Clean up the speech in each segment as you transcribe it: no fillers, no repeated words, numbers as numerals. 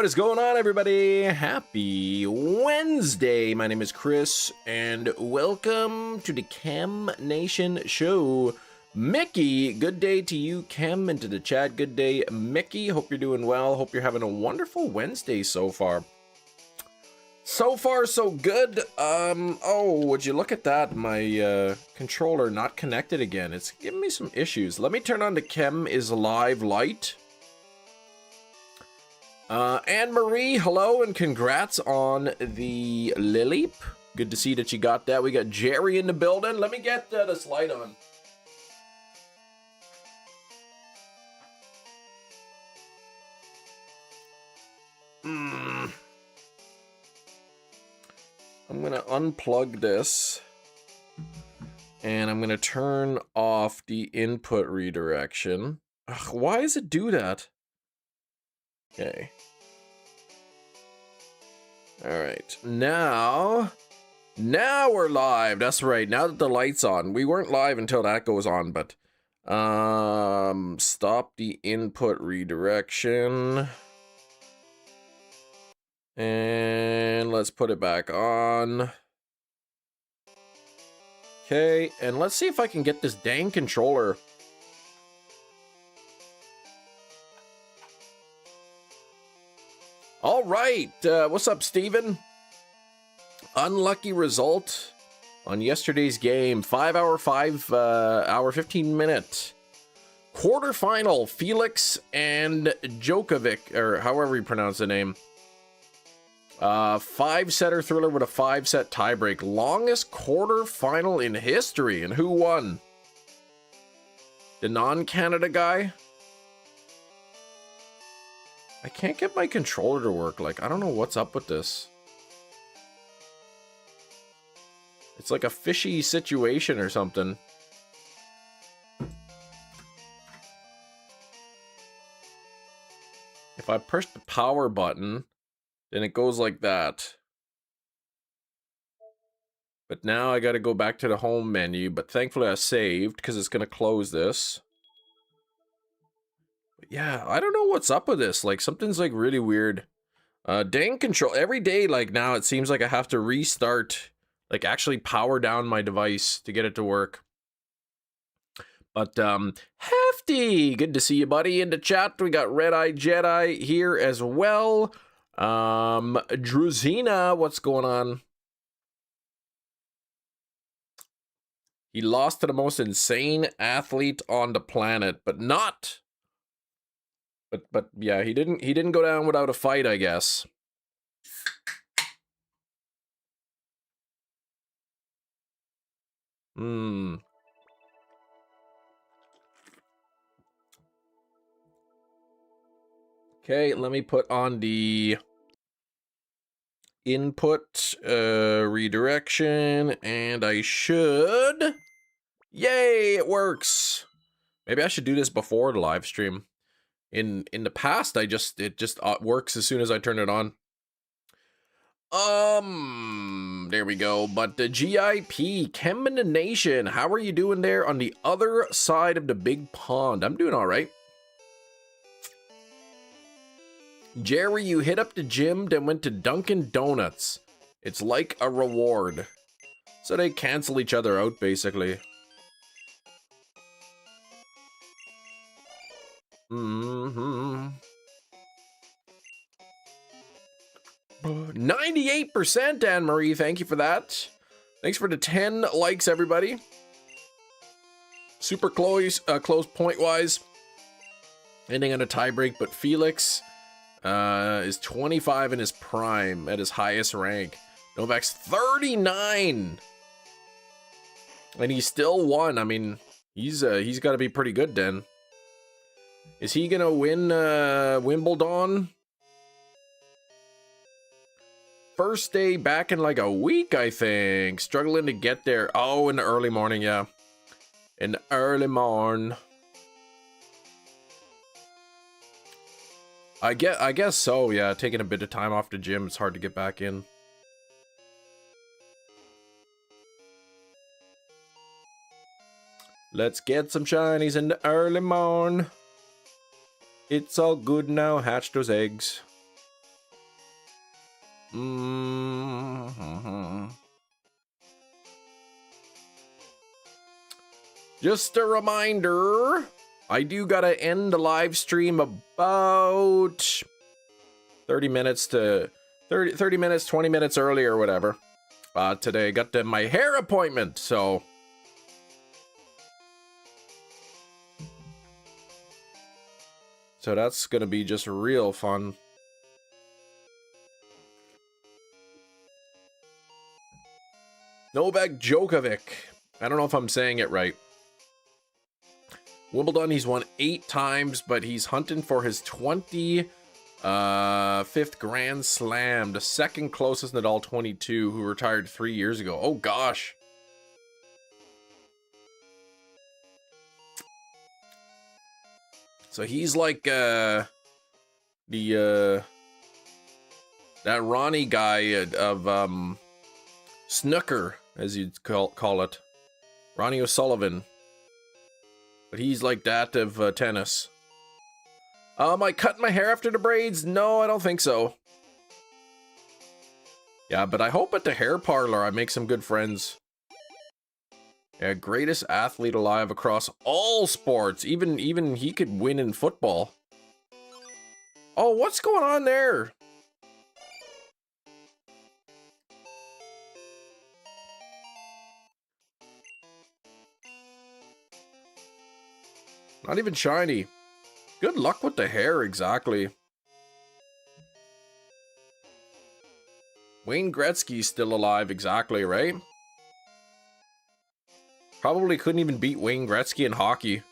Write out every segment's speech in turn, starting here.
What is going on, everybody? Happy Wednesday. My name is Chris, and welcome to the Chem Nation Show. Mickey, good day to you, Chem, and to the chat, good day, Mickey. Hope you're doing well. Hope you're having a wonderful Wednesday so far. So far, so good. Oh, would you look at that? My controller not connected again. It's giving me some issues. Let me turn on the Chem is live light. Anne-Marie, hello and congrats on the Lilleep. Good to see that you got that. We got Jerry in the building. Let me get this light on. I'm going to unplug this. And I'm going to turn off the input redirection. Ugh, why does it do that? Okay. All right. Now we're live. That's right. Now that the light's on. We weren't live until that goes on, but stop the input redirection. And let's put it back on. Okay, and let's see if I can get this dang controller. All right, what's up, Steven? Unlucky result on yesterday's game. 5 hour, 15 minute quarterfinal. Felix and Djokovic, or however you pronounce the name. 5-setter thriller with a 5-set tiebreak. Longest quarterfinal in history. And who won? The non-Canada guy? I can't get my controller to work. Like, I don't know what's up with this. It's like a fishy situation or something. If I push the power button, then it goes like that. But now I gotta go back to the home menu. But thankfully I saved because it's gonna close this. Yeah, I don't know what's up with this. Like, something's like really weird. Dang control. Every day, like now, it seems like I have to restart, like actually power down my device to get it to work. But, Hefty, good to see you, buddy. In the chat, we got Red Eye Jedi here as well. Druzina, what's going on? He lost to the most insane athlete on the planet, but not... But yeah, he didn't go down without a fight, I guess. Okay, let me put on the input redirection, and I should... Yay, it works! Maybe I should do this before the live stream. In the past, it just works as soon as I turn it on. There we go. But the GIP, Chem in the Nation, how are you doing there on the other side of the big pond? I'm doing all right. Jerry, you hit up the gym, then went to Dunkin' Donuts. It's like a reward. So they cancel each other out, basically. 98%, Anne-Marie. Thank you for that. Thanks for the 10 likes, everybody. Super close point-wise. Ending on a tiebreak, but Felix is 25 in his prime at his highest rank. Novak's 39. And he still won. I mean, he's got to be pretty good then. Is he gonna win Wimbledon? First day back in like a week, I think. Struggling to get there. Oh, in the early morning, yeah. In the early morn. I guess so, yeah. Taking a bit of time off the gym, it's hard to get back in. Let's get some shinies in the early morn. It's all good now, hatch those eggs. Just a reminder, I do gotta end the live stream about 30 minutes, 20 minutes early or whatever. Today I got my hair appointment, so that's gonna be just real fun. Novak Djokovic. I don't know if I'm saying it right. Wimbledon, he's won 8 times, but he's hunting for his 25th Grand Slam, the second closest Nadal 22, who retired 3 years ago. Oh gosh. So he's like that Ronnie guy of snooker, as you'd call it. Ronnie O'Sullivan. But he's like that of tennis. Am I cutting my hair after the braids? No, I don't think so. Yeah, but I hope at the hair parlor I make some good friends. Yeah, greatest athlete alive across all sports. Even he could win in football. Oh, what's going on there? Not even shiny. Good luck with the hair, exactly. Wayne Gretzky's still alive, exactly, right? Probably couldn't even beat Wayne Gretzky in hockey.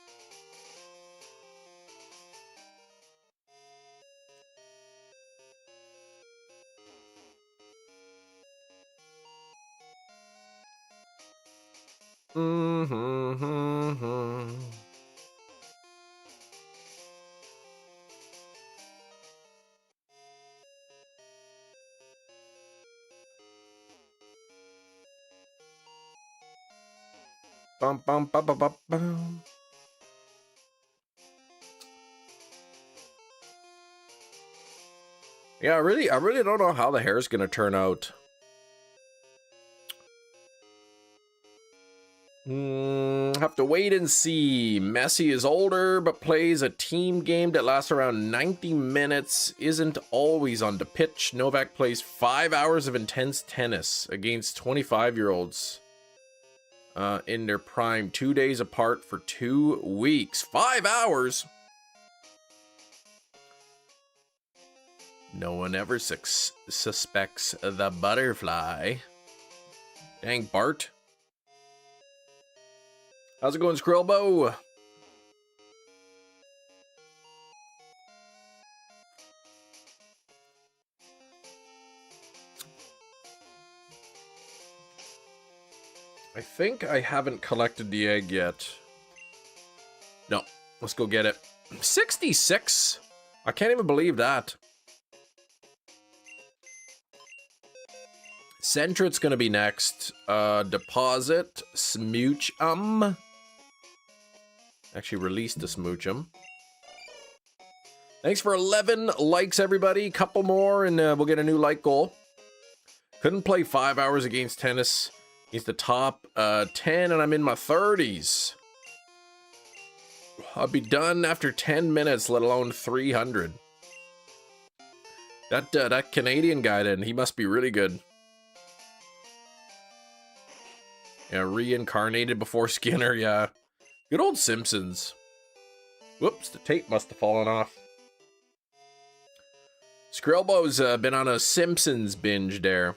Bum, bum, bum, bum, bum, bum. Yeah, I really don't know how the hair is gonna turn out. Have to wait and see. Messi is older, but plays a team game that lasts around 90 minutes. Isn't always on the pitch. Novak plays 5 hours of intense tennis against 25-year-olds. In their prime, 2 days apart for 2 weeks. 5 hours? No one ever suspects the butterfly. Dang, Bart. How's it going, Skrillbo? I think I haven't collected the egg yet. No, let's go get it. 66? I can't even believe that. Centrit's gonna be next. Deposit, Smooch. Actually release the Smoochum. Thanks for 11 likes, everybody. Couple more and we'll get a new like goal. Couldn't play 5 hours against tennis. He's the top 10 and I'm in my 30s. I'll be done after 10 minutes, let alone 300. That Canadian guy then, he must be really good. Yeah, reincarnated before Skinner, yeah. Good old Simpsons. Whoops, the tape must have fallen off. Skrillbo's been on a Simpsons binge there.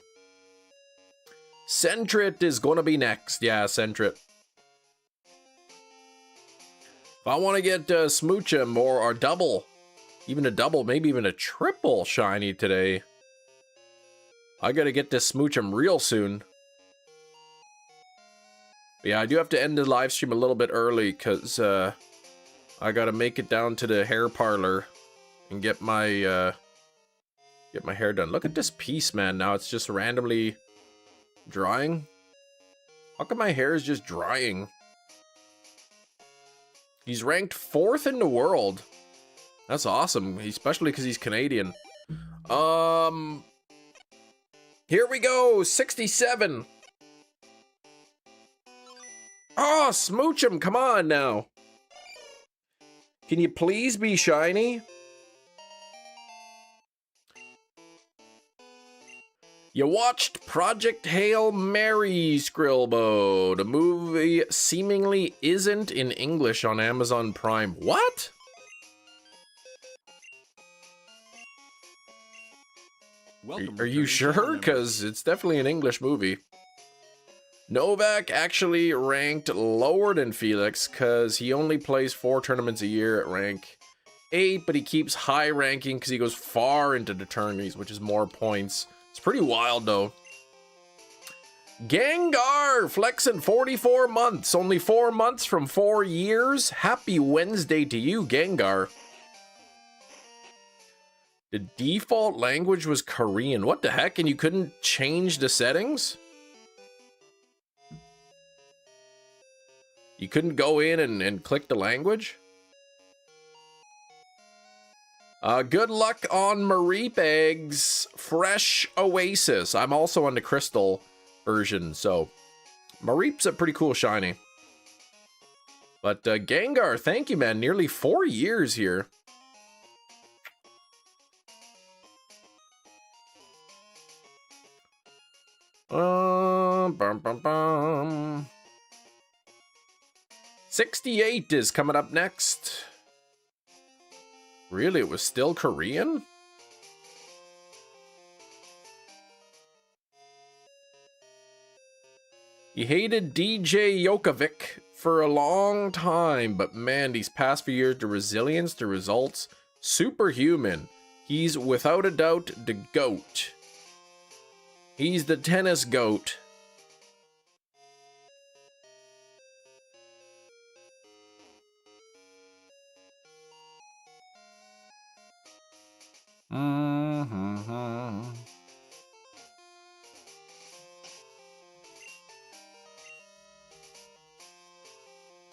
Centrit is gonna be next. Yeah, Centrit. If I want to get Smoochum or double, even a double, maybe even a triple shiny today, I gotta get this Smoochum real soon. But yeah, I do have to end the live stream a little bit early because I gotta make it down to the hair parlor and get my hair done. Look at this piece, man. Now it's just randomly drying. How come my hair is just drying? He's ranked 4th in the world. That's awesome, especially because he's Canadian. Here we go, 67. Oh, smooch him, come on now. Can you please be shiny? You watched Project Hail Mary, Skrillbo. The movie seemingly isn't in English on Amazon Prime. What? Are you sure? Because it's definitely an English movie. Novak actually ranked lower than Felix because he only plays 4 tournaments a year at rank 8, but he keeps high ranking because he goes far into the tourneys, which is more points. It's pretty wild though. Gengar flexing 44 months, only 4 months from 4 years. Happy Wednesday to you, Gengar. The default language was Korean. What the heck? And you couldn't change the settings? You couldn't go in and click the language? Good luck on Mareep eggs. Fresh Oasis. I'm also on the crystal version, so Mareep's a pretty cool shiny. But Gengar, thank you, man. Nearly 4 years here. Bum, bum, bum. 68 is coming up next. Really, it was still Korean? He hated DJ Jokovic for a long time, but man, these past few years, the resilience, the results, superhuman. He's without a doubt the GOAT. He's the tennis GOAT.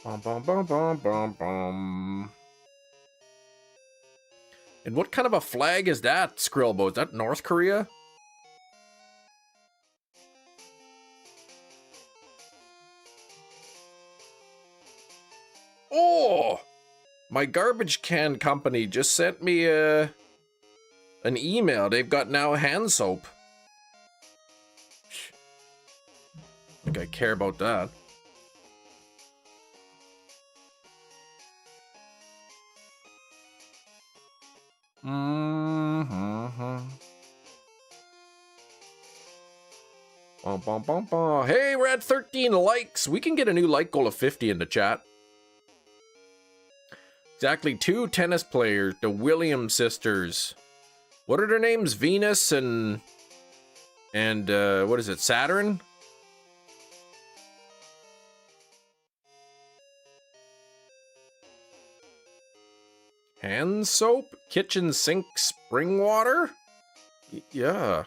Bum, bum, bum, bum, bum, bum. And what kind of a flag is that, Skrillbo? Is that North Korea? Oh! My garbage can company just sent me an email. They've got now hand soap. I think I care about that. Bum, bum, bum, bum. Hey, we're at 13 likes. We can get a new like goal of 50 in the chat. Exactly, 2 tennis players, the Williams sisters. What are their names? Venus and what is it, Saturn? Hand soap? Kitchen sink spring water? Yeah.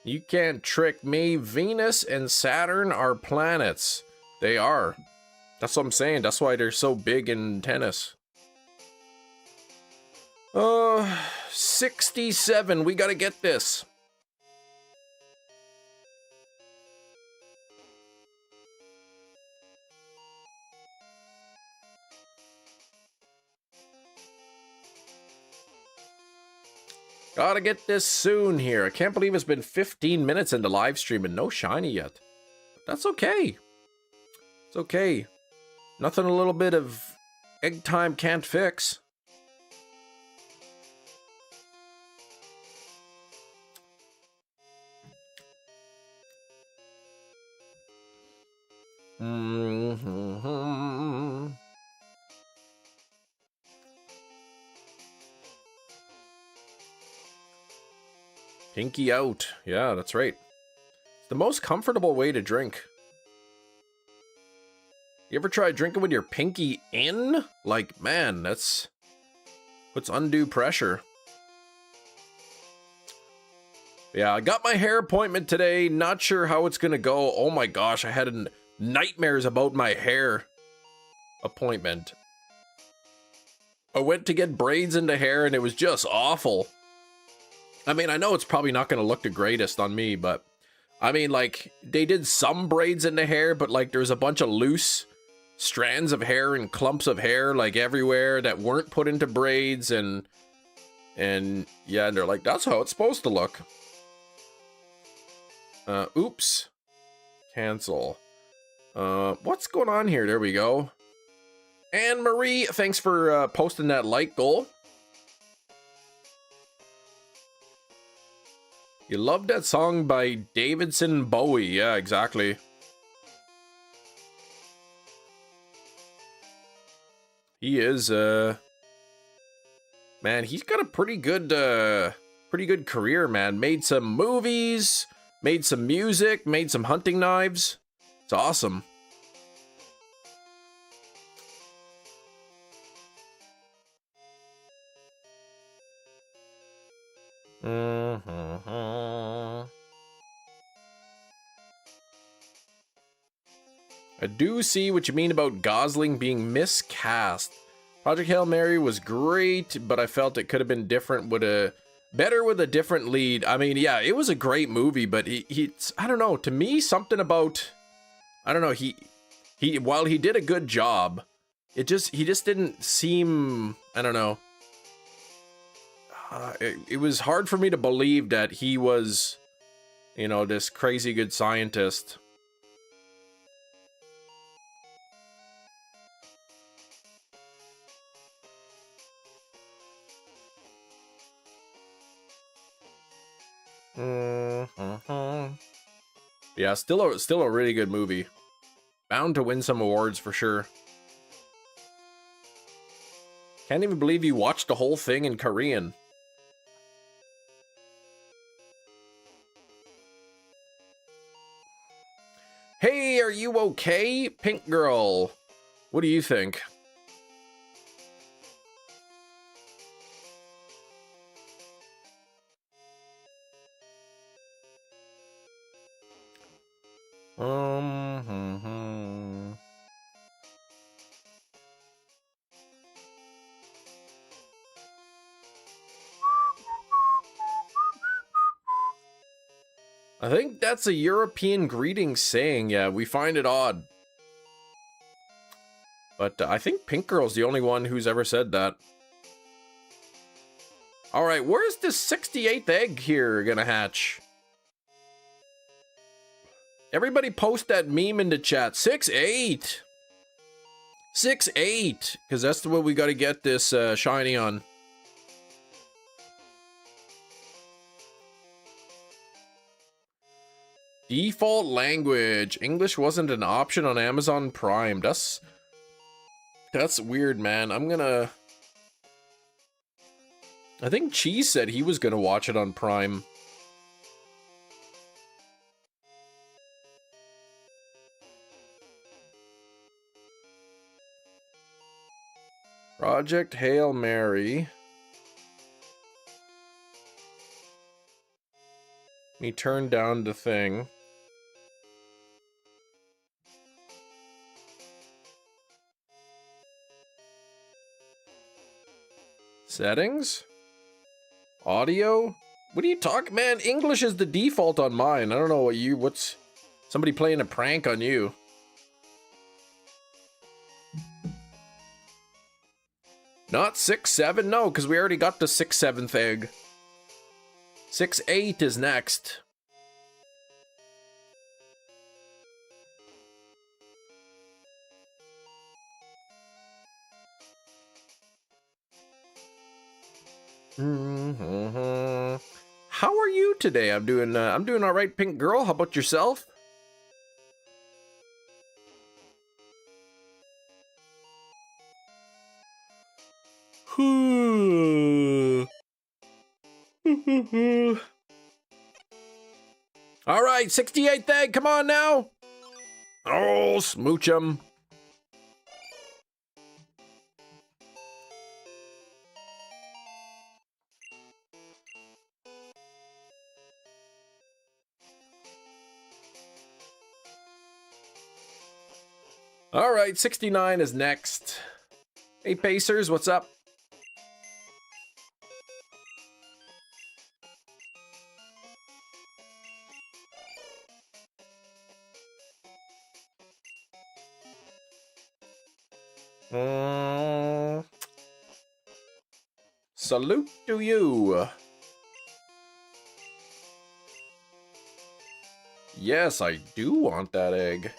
You can't trick me. Venus and Saturn are planets. They are. That's what I'm saying. That's why they're so big in tennis. 67. We gotta get this. Gotta get this soon here. I can't believe it's been 15 minutes into live stream and no shiny yet. That's okay. It's okay. Nothing a little bit of egg time can't fix. Pinky out. Yeah, that's right. It's the most comfortable way to drink. You ever try drinking with your pinky in? Like, man, that's puts undue pressure. Yeah, I got my hair appointment today. Not sure how it's gonna go. Oh my gosh, I had nightmares about my hair appointment. I went to get braids into hair and it was just awful. I mean, I know it's probably not gonna look the greatest on me, but I mean, like, they did some braids into hair, but like there's a bunch of loose strands of hair and clumps of hair like everywhere that weren't put into braids, and yeah, and they're like, that's how it's supposed to look. Oops. Cancel. What's going on here? There we go. Anne Marie, thanks for posting that like goal. You love that song by Davidson Bowie. Yeah, exactly. He is, man, he's got a pretty good career, man. Made some movies, made some music, made some hunting knives. It's awesome. I do see what you mean about Gosling being miscast. Project Hail Mary was great, but I felt it could have been different with a different lead. I mean, yeah, it was a great movie, but he's I don't know, to me something about, I don't know, he while he did a good job, he just didn't seem, I don't know. It was hard for me to believe that he was, you know, this crazy good scientist. Yeah, still a really good movie. Bound to win some awards for sure. Can't even believe you watched the whole thing in Korean. Hey, are you okay? Pink Girl, what do you think? I think that's a European greeting saying. Yeah, we find it odd. But I think Pink Girl's the only one who's ever said that. Alright, where's this 68th egg here gonna hatch? Everybody post that meme in the chat. 6-8! 6-8! Because that's the way we gotta get this shiny on. Default language. English wasn't an option on Amazon Prime. That's weird, man. I think Cheese said he was gonna watch it on Prime. Project Hail Mary. Me turn down the thing. Settings? Audio? What are you talking, man? English is the default on mine. I don't know what's somebody playing a prank on you. Not 6-7? No, because we already got the 6-7th egg. 6-8 is next. How are you today? I'm doing all right, Pink Girl. How about yourself? All right, 68th egg, come on now. Oh, smooch 'em. All right, 69 is next. Hey, Pacers, what's up? Salute to you. Yes, I do want that egg.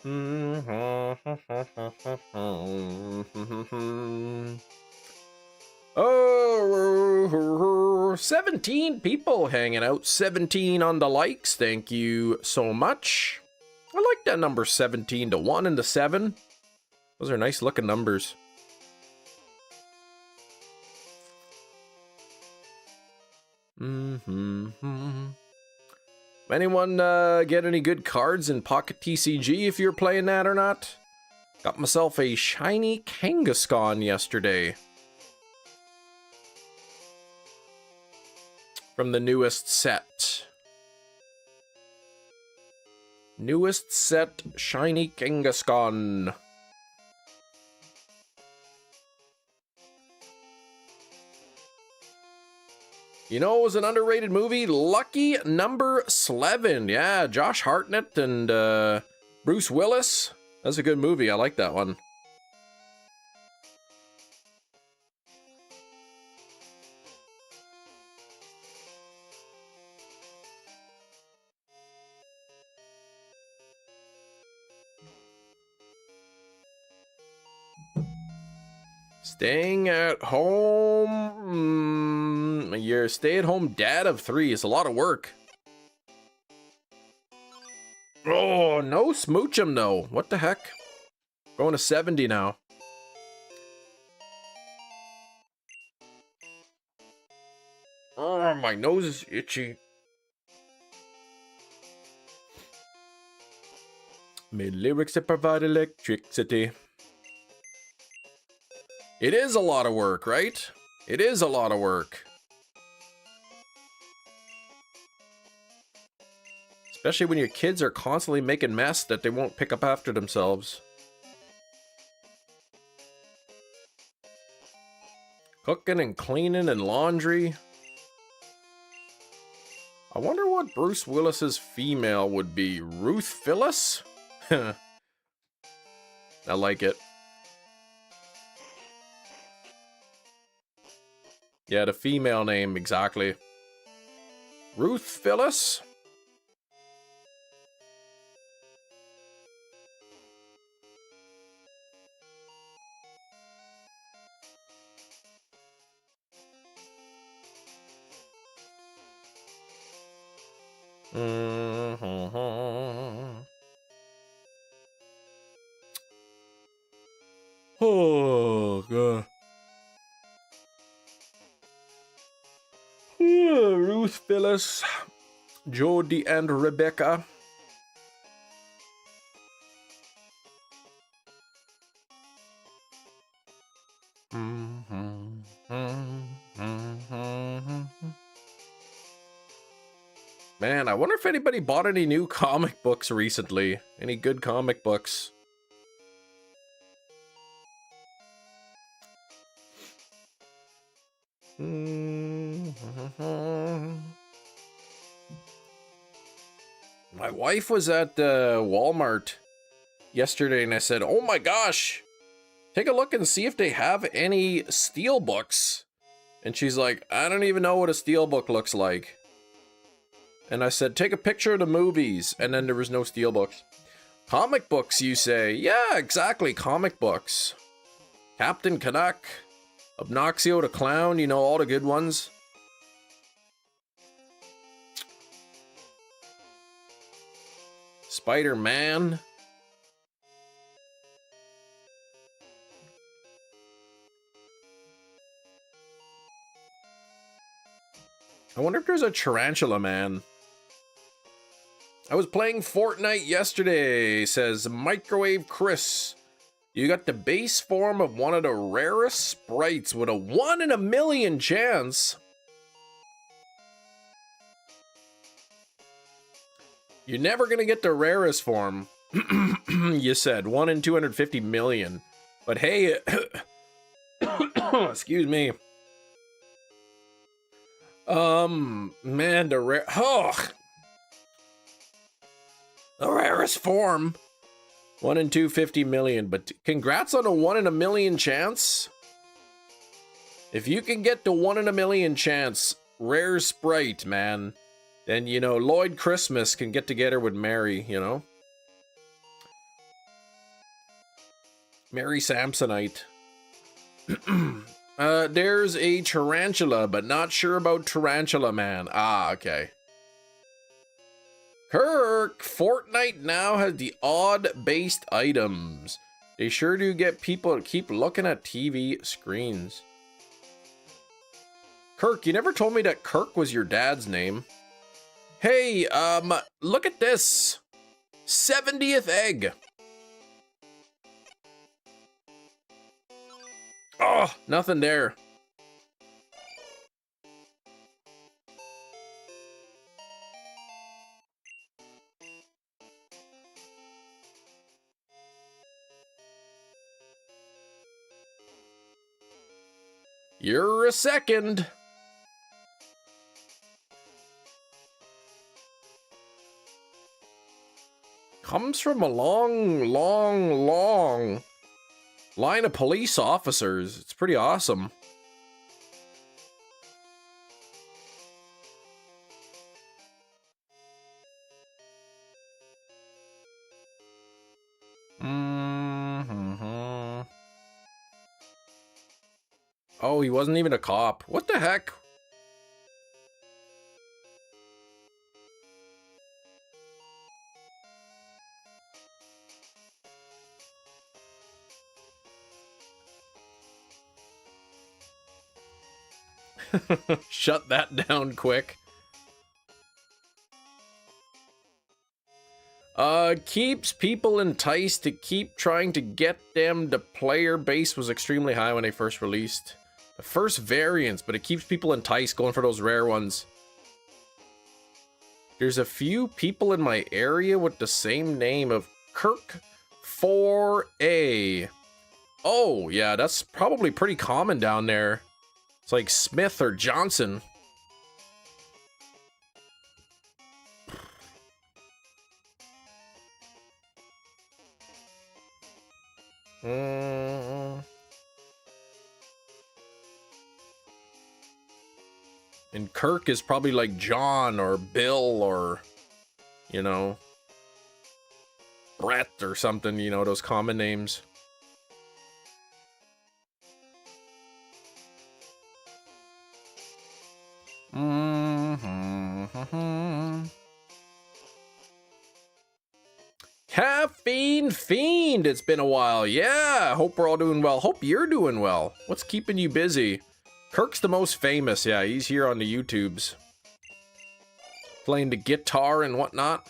Mm-hmm. Oh, 17 people hanging out. 17 on the likes. Thank you so much. I like that number 17 to 1 and to 7. Those are nice looking numbers. Anyone get any good cards in Pocket TCG if you're playing that or not? Got myself a shiny Kangaskhan yesterday. From the newest set. Newest set, shiny Kangaskhan. You know, it was an underrated movie, Lucky Number 11. Yeah, Josh Hartnett and Bruce Willis. That's a good movie. I like that one. Staying at home. You're a stay-at-home dad of 3. It's a lot of work. Oh, no smooch 'em though. What the heck? Going to 70 now. Oh, my nose is itchy. Made lyrics that provide electricity. It is a lot of work, right? It is a lot of work. Especially when your kids are constantly making mess that they won't pick up after themselves. Cooking and cleaning and laundry. I wonder what Bruce Willis's female would be. Ruth Phyllis? I like it. Yeah, the female name, exactly. Ruth Phyllis? Oh, God. Ruth Phyllis, Jody and Rebecca. Man, I wonder if anybody bought any new comic books recently. Any good comic books? My wife was at Walmart yesterday and I said, oh my gosh, take a look and see if they have any steel books. And she's like, I don't even know what a steel book looks like. And I said, take a picture of the movies. And then there was no steel books. Comic books, you say? Yeah, exactly, comic books. Captain Canuck, Obnoxio the Clown, you know, all the good ones. Spider-Man. I wonder if there's a Tarantula Man. I was playing Fortnite yesterday, says Microwave Chris. You got the base form of one of the rarest sprites with a 1 in a million chance. You're never gonna get the rarest form. You said 1 in 250 million. But hey, excuse me. Man, the rarest form. 1 in 250 million, but congrats on a 1 in a million chance. If you can get the 1 in a million chance rare sprite, man, then, you know, Lloyd Christmas can get together with Mary, you know? Mary Samsonite. There's a tarantula, but not sure about Tarantula Man. Ah, okay. Kirk, Fortnite now has the odd-based items. They sure do get people to keep looking at TV screens. Kirk, you never told me that Kirk was your dad's name. Hey, look at this. 70th egg. Oh, nothing there. You're a second. Comes from a long line of police officers. It's pretty awesome. Oh, he wasn't even a cop. What the heck? Shut that down quick. Keeps people enticed to keep trying to get them. The player base was extremely high when they first released. The first variants, but it keeps people enticed going for those rare ones. There's a few people in my area with the same name of Kirk 4A. Oh, yeah, that's probably pretty common down there. It's like Smith or Johnson. And Kirk is probably like John or Bill or, you know, Brett or something, you know, those common names. Caffeine Fiend, it's been a while. Yeah, hope we're all doing well. Hope you're doing well. What's keeping you busy? Kirk's the most famous. Yeah, he's here on the YouTubes. Playing the guitar and whatnot.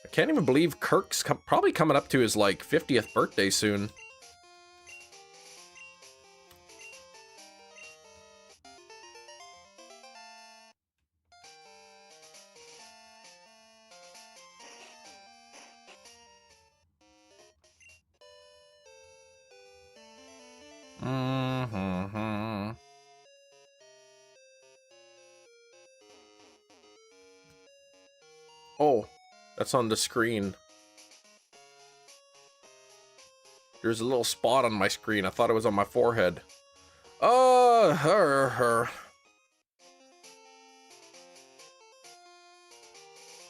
I can't even believe Kirk's probably coming up to his, like, 50th birthday soon. That's on the screen. There's a little spot on my screen. I thought it was on my forehead. Her.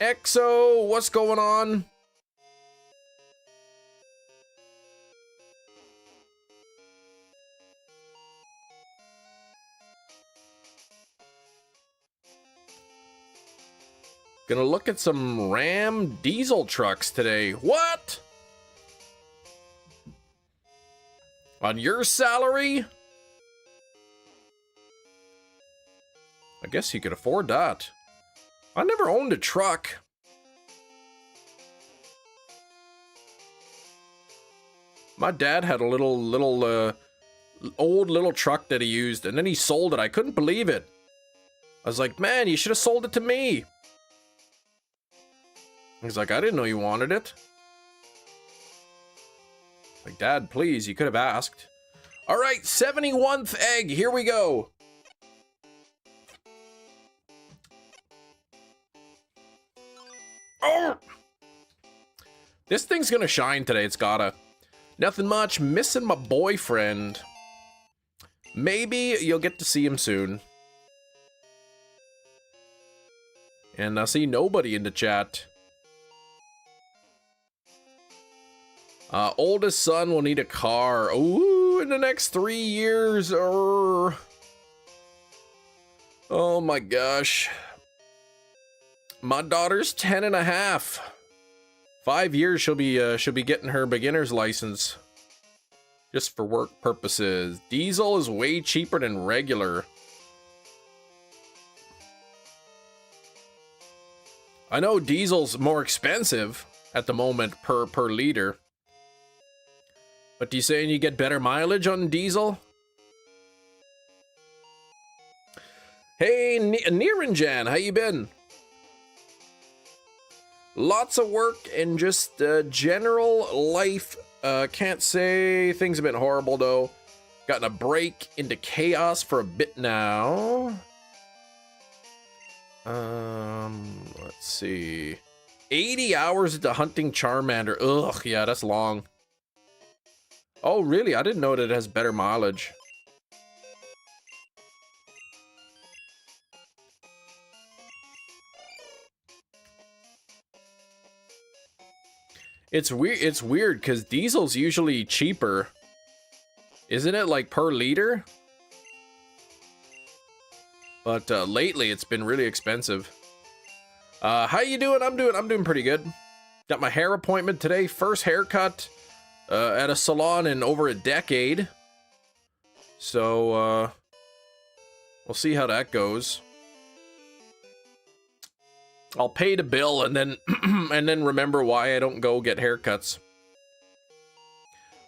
EXO, what's going on? Gonna look at some Ram diesel trucks today. What? On your salary? I guess you could afford that. I never owned a truck. My dad had a old little truck that he used, and then he sold it. I couldn't believe it. I was like, man, you should have sold it to me. He's like, I didn't know you wanted it. Like, Dad, please, you could have asked. All right, 71th egg, here we go. Oh! This thing's gonna shine today, it's gotta. Nothing much, missing my boyfriend. Maybe you'll get to see him soon. And I see nobody in the chat. Oldest son will need a car. Ooh, in the next 3 years. Oh my gosh. My daughter's 10 and a half. 5 years she'll be getting her beginner's license. Just for work purposes. Diesel is way cheaper than regular. I know diesel's more expensive at the moment per liter. But you saying you get better mileage on diesel? Hey, Niranjan, how you been? Lots of work and just general life. Can't say things have been horrible though. Gotten a break into chaos for a bit now. Let's see. 80 hours into hunting Charmander. Ugh, yeah, that's long. Oh, really? I didn't know that it has better mileage. It's weird because diesel's usually cheaper. Isn't it, like, per liter? But lately it's been really expensive. How you doing? I'm doing pretty good. Got my hair appointment today. First haircut at a salon in over a decade. So we'll see how that goes. I'll pay the bill and then and then remember why I don't go get haircuts.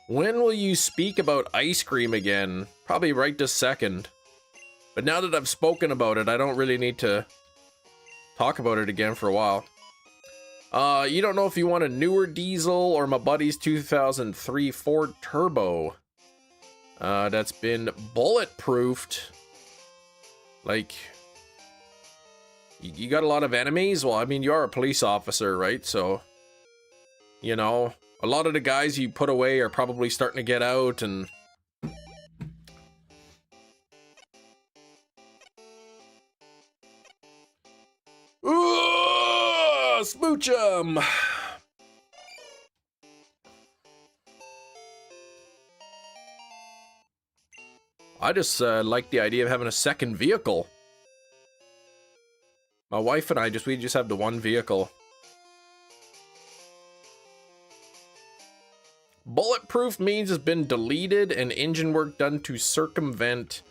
When will you speak about ice cream again? Probably right this second. But now that I've spoken about it, I don't really need to talk about it again for a while. You don't know if you want a newer diesel or my buddy's 2003 Ford Turbo. That's been bulletproofed. Like, you got a lot of enemies? Well, I mean, you are a police officer, right? So, you know, a lot of the guys you put away are probably starting to get out and... Ooh, smooch 'em! I just like the idea of having a second vehicle. My wife and we just have the one vehicle. Bulletproof means it's been deleted and engine work done to circumvent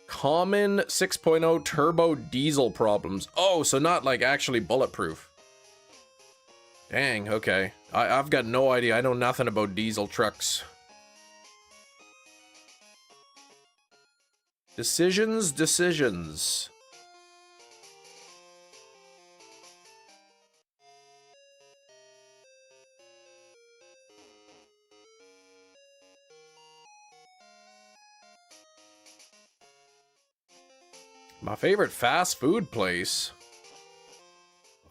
common 6.0 turbo diesel problems. Oh, so not like actually bulletproof. Dang, okay. I've got no idea. I know nothing about diesel trucks. Decisions. My favorite fast food place?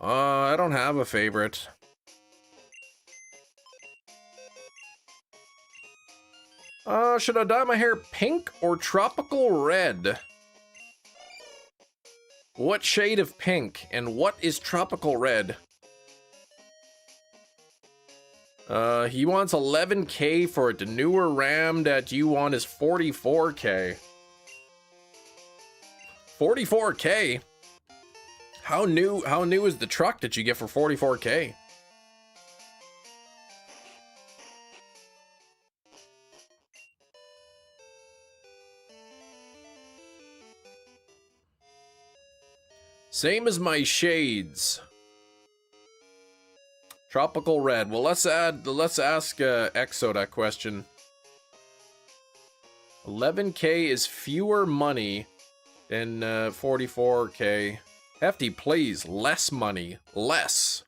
I don't have a favorite. Should I dye my hair pink or tropical red? What shade of pink and what is tropical red? He wants 11K for it. The newer RAM that you want is 44K. 44K? How new is the truck that you get for 44K? Same as my shades. Tropical red. Well, let's ask Exo that question. 11K is fewer money than 44K. Hefty, please, less money, less.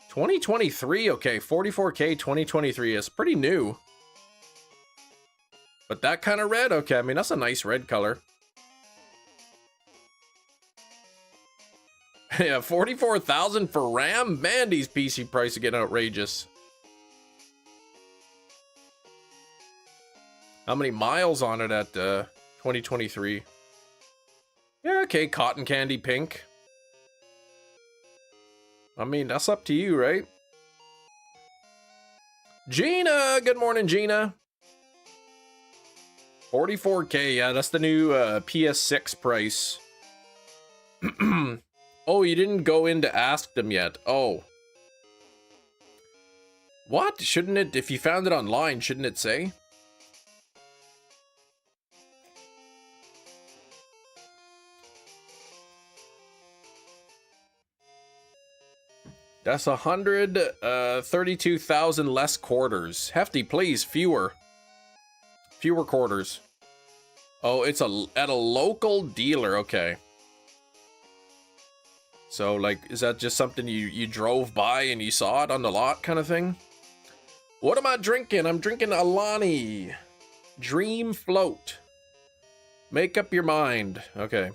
2023, okay, 44K 2023 is pretty new. But that kind of red, okay, I mean, that's a nice red color. Yeah, 44,000 for RAM? Man, these PC prices are getting outrageous. How many miles on it at 2023? Yeah, okay, cotton candy pink. I mean, that's up to you, right? Gina! Good morning, Gina. 44K, yeah, that's the new PS6 price. Oh, you didn't go in to ask them yet. Oh. What? Shouldn't it, if you found it online, shouldn't it say? That's 132,000 less quarters. Hefty, please, fewer. Fewer quarters. Oh, it's at a local dealer, okay. So, like, is that just something you drove by and you saw it on the lot kind of thing? What am I drinking? I'm drinking Alani. Dream Float. Make up your mind. Okay.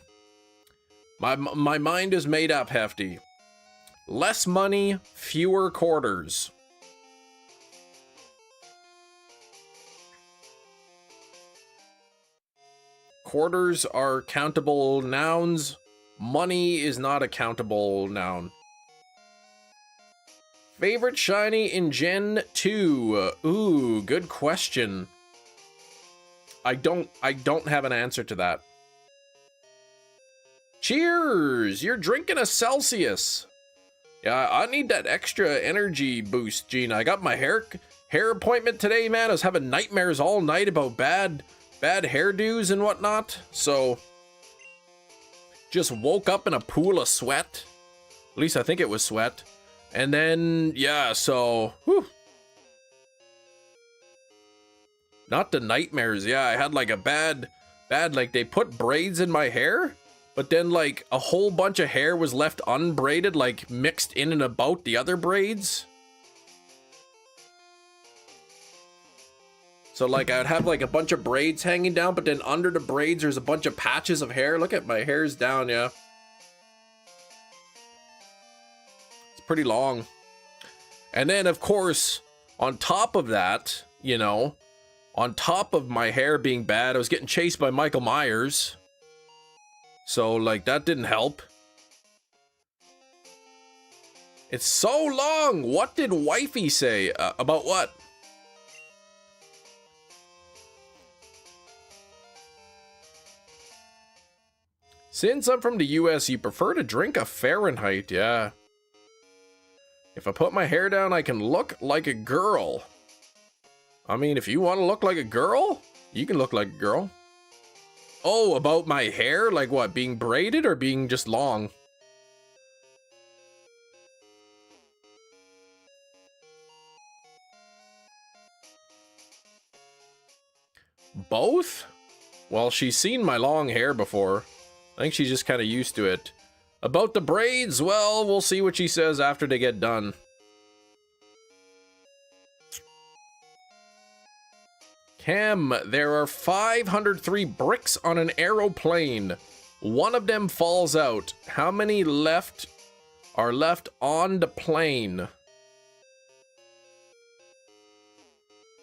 My mind is made up, Hefty. Less money, fewer quarters. Quarters are countable nouns. Money is not a countable noun. Favorite shiny in Gen 2? Ooh, good question. I don't have an answer to that. Cheers! You're drinking a Celsius. Yeah, I need that extra energy boost, Gina. I got my hair appointment today, man. I was having nightmares all night about bad hairdos and whatnot. So just woke up in a pool of sweat. At least I think it was sweat. And then, yeah, so, whew. Not the nightmares, yeah, I had like a bad, like they put braids in my hair, but then like a whole bunch of hair was left unbraided, like mixed in and about the other braids. So like I would have like a bunch of braids hanging down, but then under the braids there's a bunch of patches of hair. Look at my hair's down, yeah. It's pretty long. And then of course, on top of that, you know, on top of my hair being bad, I was getting chased by Michael Myers. So like that didn't help. It's so long. What did wifey say? About what? Since I'm from the US, you prefer to drink a Fahrenheit, yeah. If I put my hair down, I can look like a girl. I mean, if you want to look like a girl, you can look like a girl. Oh, about my hair? Like what, being braided or being just long? Both? Well, she's seen my long hair before. I think she's just kind of used to it. About the braids, well, we'll see what she says after they get done. Cam, there are 503 bricks on an aeroplane. One of them falls out. How many left are left on the plane?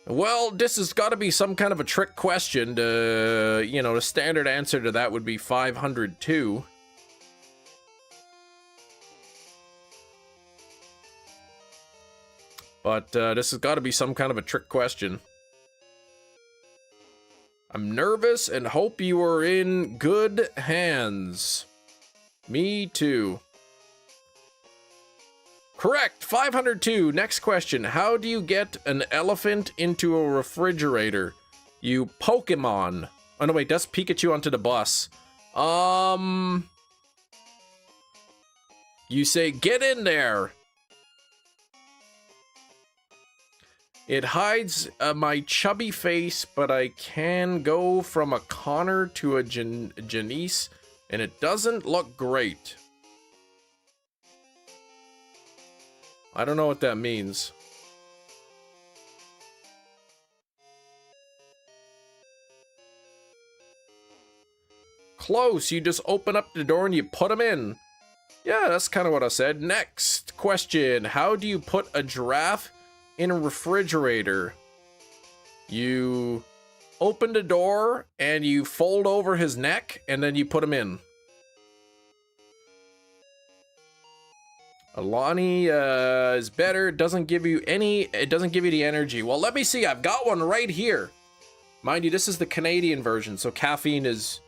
Well, this has got to be some kind of a trick question. You know, the standard answer to that would be 502. But this has got to be some kind of a trick question. I'm nervous and hope you are in good hands. Me too. Correct, 502. Next question. How do you get an elephant into a refrigerator? You Pokémon. Oh no, wait, that's Pikachu onto the bus. You say, get in there. It hides my chubby face, but I can go from a Connor to a Janice, and it doesn't look great. I don't know what that means. Close, you just open up the door and you put them in. Yeah, that's kind of what I said. Next question. How do you put a giraffe in a refrigerator? You open the door and you fold over his neck and then you put him in. Alani is better. It doesn't give you the energy. Well, let me see. I've got one right here. Mind you, this is the Canadian version, so caffeine is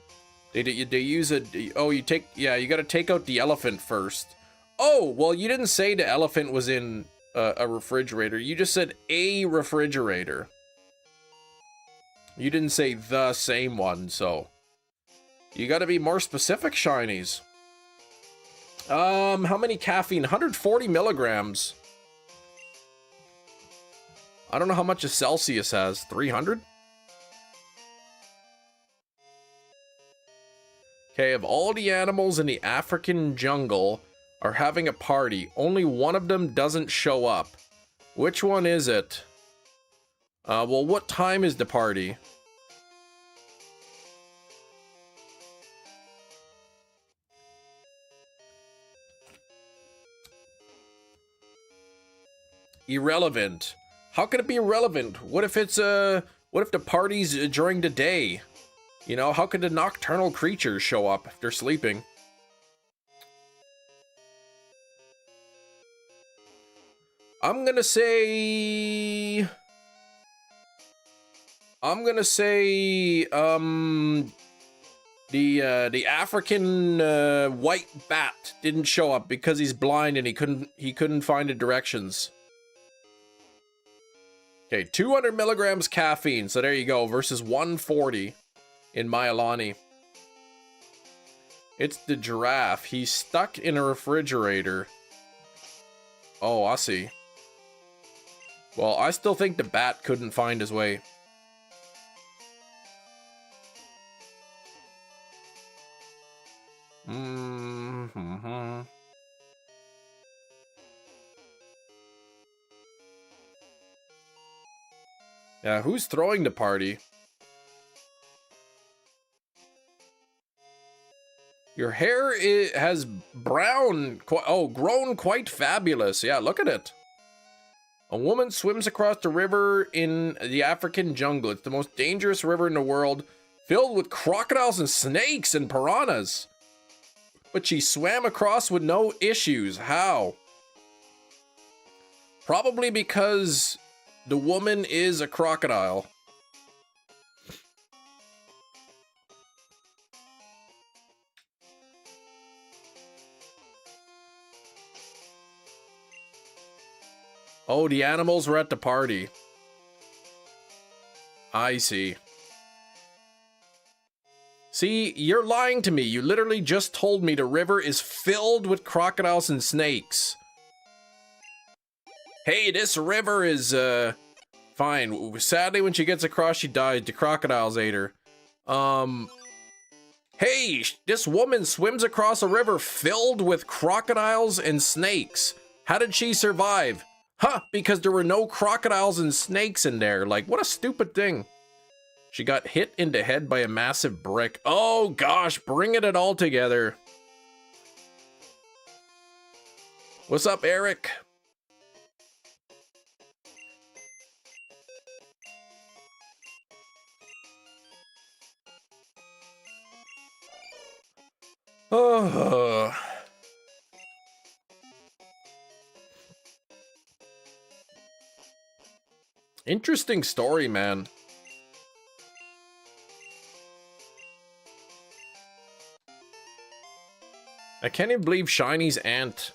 they use a you got to take out the elephant first. Oh, well, you didn't say the elephant was in a refrigerator. You just said a refrigerator. You didn't say the same one, so you got to be more specific, shinies. How many caffeine? 140 milligrams. I don't know how much a Celsius has. 300? Okay, of all the animals in the African jungle are having a party, only one of them doesn't show up. Which one is it? Well, what time is the party? Irrelevant. How can it be irrelevant? What if it's what if the party's during the day? You know, how could the nocturnal creatures show up if they're sleeping? I'm gonna say the African white bat didn't show up because he's blind and he couldn't find the directions. Okay, 200 milligrams caffeine, so there you go, versus 140 in my Alani. It's the giraffe. He's stuck in a refrigerator. Oh, I see. Well, I still think the bat couldn't find his way. Mm-hmm. Yeah, who's throwing the party? Your hair has grown quite fabulous. Yeah, look at it. A woman swims across the river in the African jungle. It's the most dangerous river in the world, filled with crocodiles and snakes and piranhas. But she swam across with no issues. How? Probably because the woman is a crocodile. Oh, the animals were at the party. I see. See, you're lying to me. You literally just told me the river is filled with crocodiles and snakes. Hey, this river is, fine. Sadly, when she gets across, she dies. The crocodiles ate her. Hey, this woman swims across a river filled with crocodiles and snakes. How did she survive? Huh, because there were no crocodiles and snakes in there. Like, what a stupid thing. She got hit in the head by a massive brick. Oh gosh, bringing it all together. What's up, Eric? Oh. Interesting story, man. I can't even believe Shiny's aunt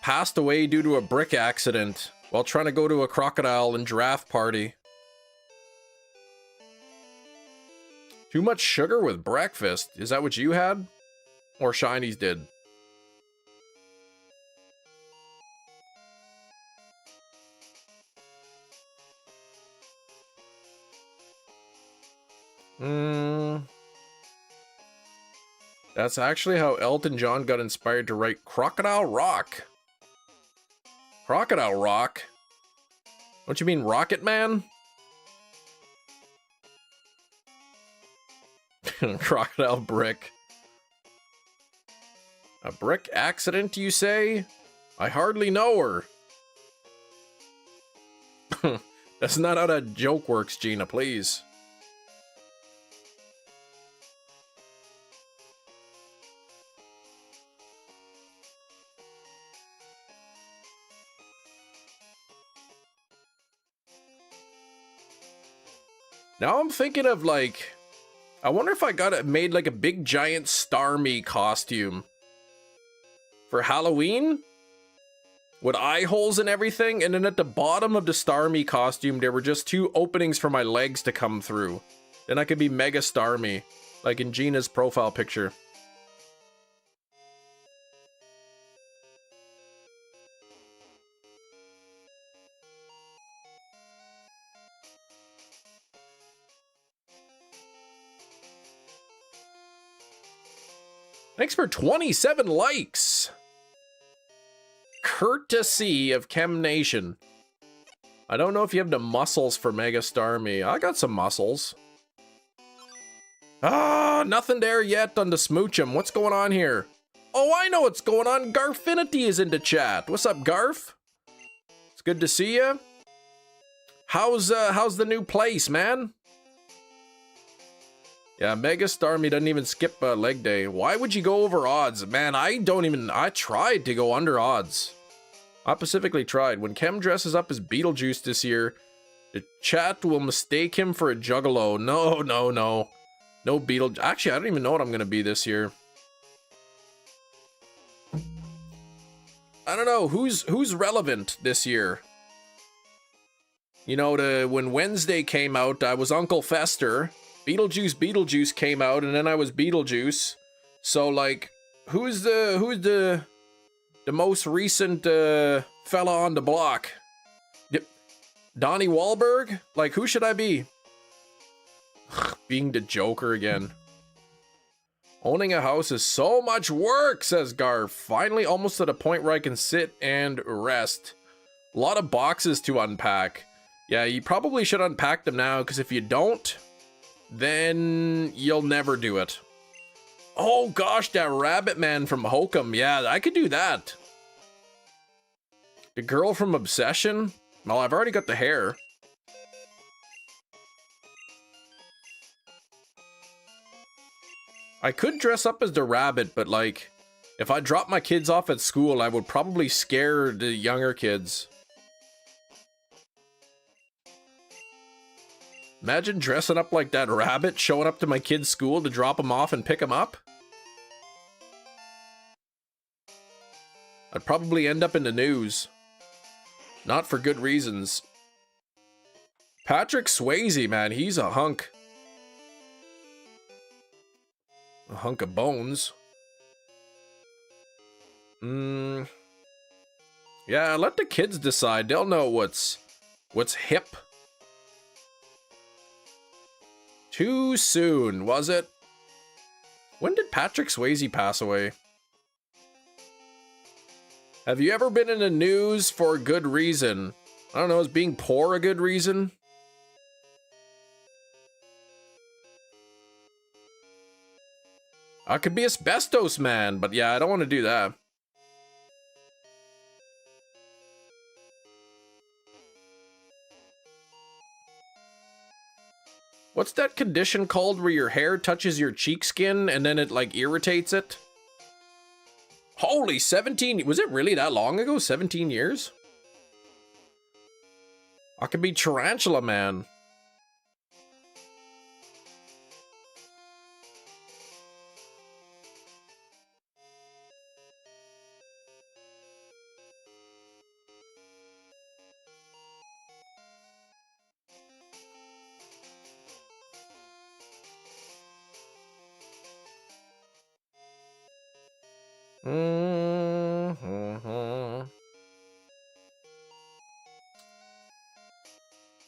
passed away due to a brick accident while trying to go to a crocodile and giraffe party. Too much sugar with breakfast. Is that what you had? Or Shiny's did? That's actually how Elton John got inspired to write Crocodile Rock. Crocodile Rock? Don't you mean Rocket Man? Crocodile brick. A brick accident, you say? I hardly know her. That's not how that joke works, Gina, please. Now I'm thinking of, like, I wonder if I made like a big giant Starmie costume for Halloween with eye holes and everything, and then at the bottom of the Starmie costume there were just 2 openings for my legs to come through. Then I could be Mega Starmie, like in Gina's profile picture. Thanks for 27 likes. Courtesy of Chem Nation. I don't know if you have the muscles for Mega Starmie. I got some muscles. Ah, nothing there yet on the Smoochum. What's going on here? Oh, I know what's going on. Garfinity is in the chat. What's up, Garf? It's good to see you. How's the new place, man? Yeah, Mega Starmie doesn't even skip leg day. Why would you go over odds? Man, I tried to go under odds. I specifically tried. When Chem dresses up as Beetlejuice this year, the chat will mistake him for a juggalo. No. No Beetlejuice. Actually, I don't even know what I'm going to be this year. I don't know. Who's relevant this year? You know, when Wednesday came out, I was Uncle Fester. Beetlejuice came out, and then I was Beetlejuice. So, like, who's the most recent fella on the block? Donnie Wahlberg? Like, who should I be? Being the Joker again. Owning a house is so much work, says Garf. Finally, almost at a point where I can sit and rest. A lot of boxes to unpack. Yeah, you probably should unpack them now, because if you don't, then you'll never do it. Oh gosh, that rabbit man from Hokum. Yeah, I could do that. The girl from Obsession? Well, I've already got the hair. I could dress up as the rabbit, but like, if I dropped my kids off at school, I would probably scare the younger kids. Imagine dressing up like that rabbit, showing up to my kid's school to drop them off and pick them up. I'd probably end up in the news. Not for good reasons. Patrick Swayze, man, he's a hunk. A hunk of bones. Yeah, let the kids decide. They'll know what's hip. Too soon, was it? When did Patrick Swayze pass away? Have you ever been in the news for a good reason? I don't know, is being poor a good reason? I could be Asbestos Man, but yeah, I don't want to do that. What's that condition called where your hair touches your cheek skin and then it like irritates it? Holy 17, was it really that long ago? 17 years? I could be Tarantula Man.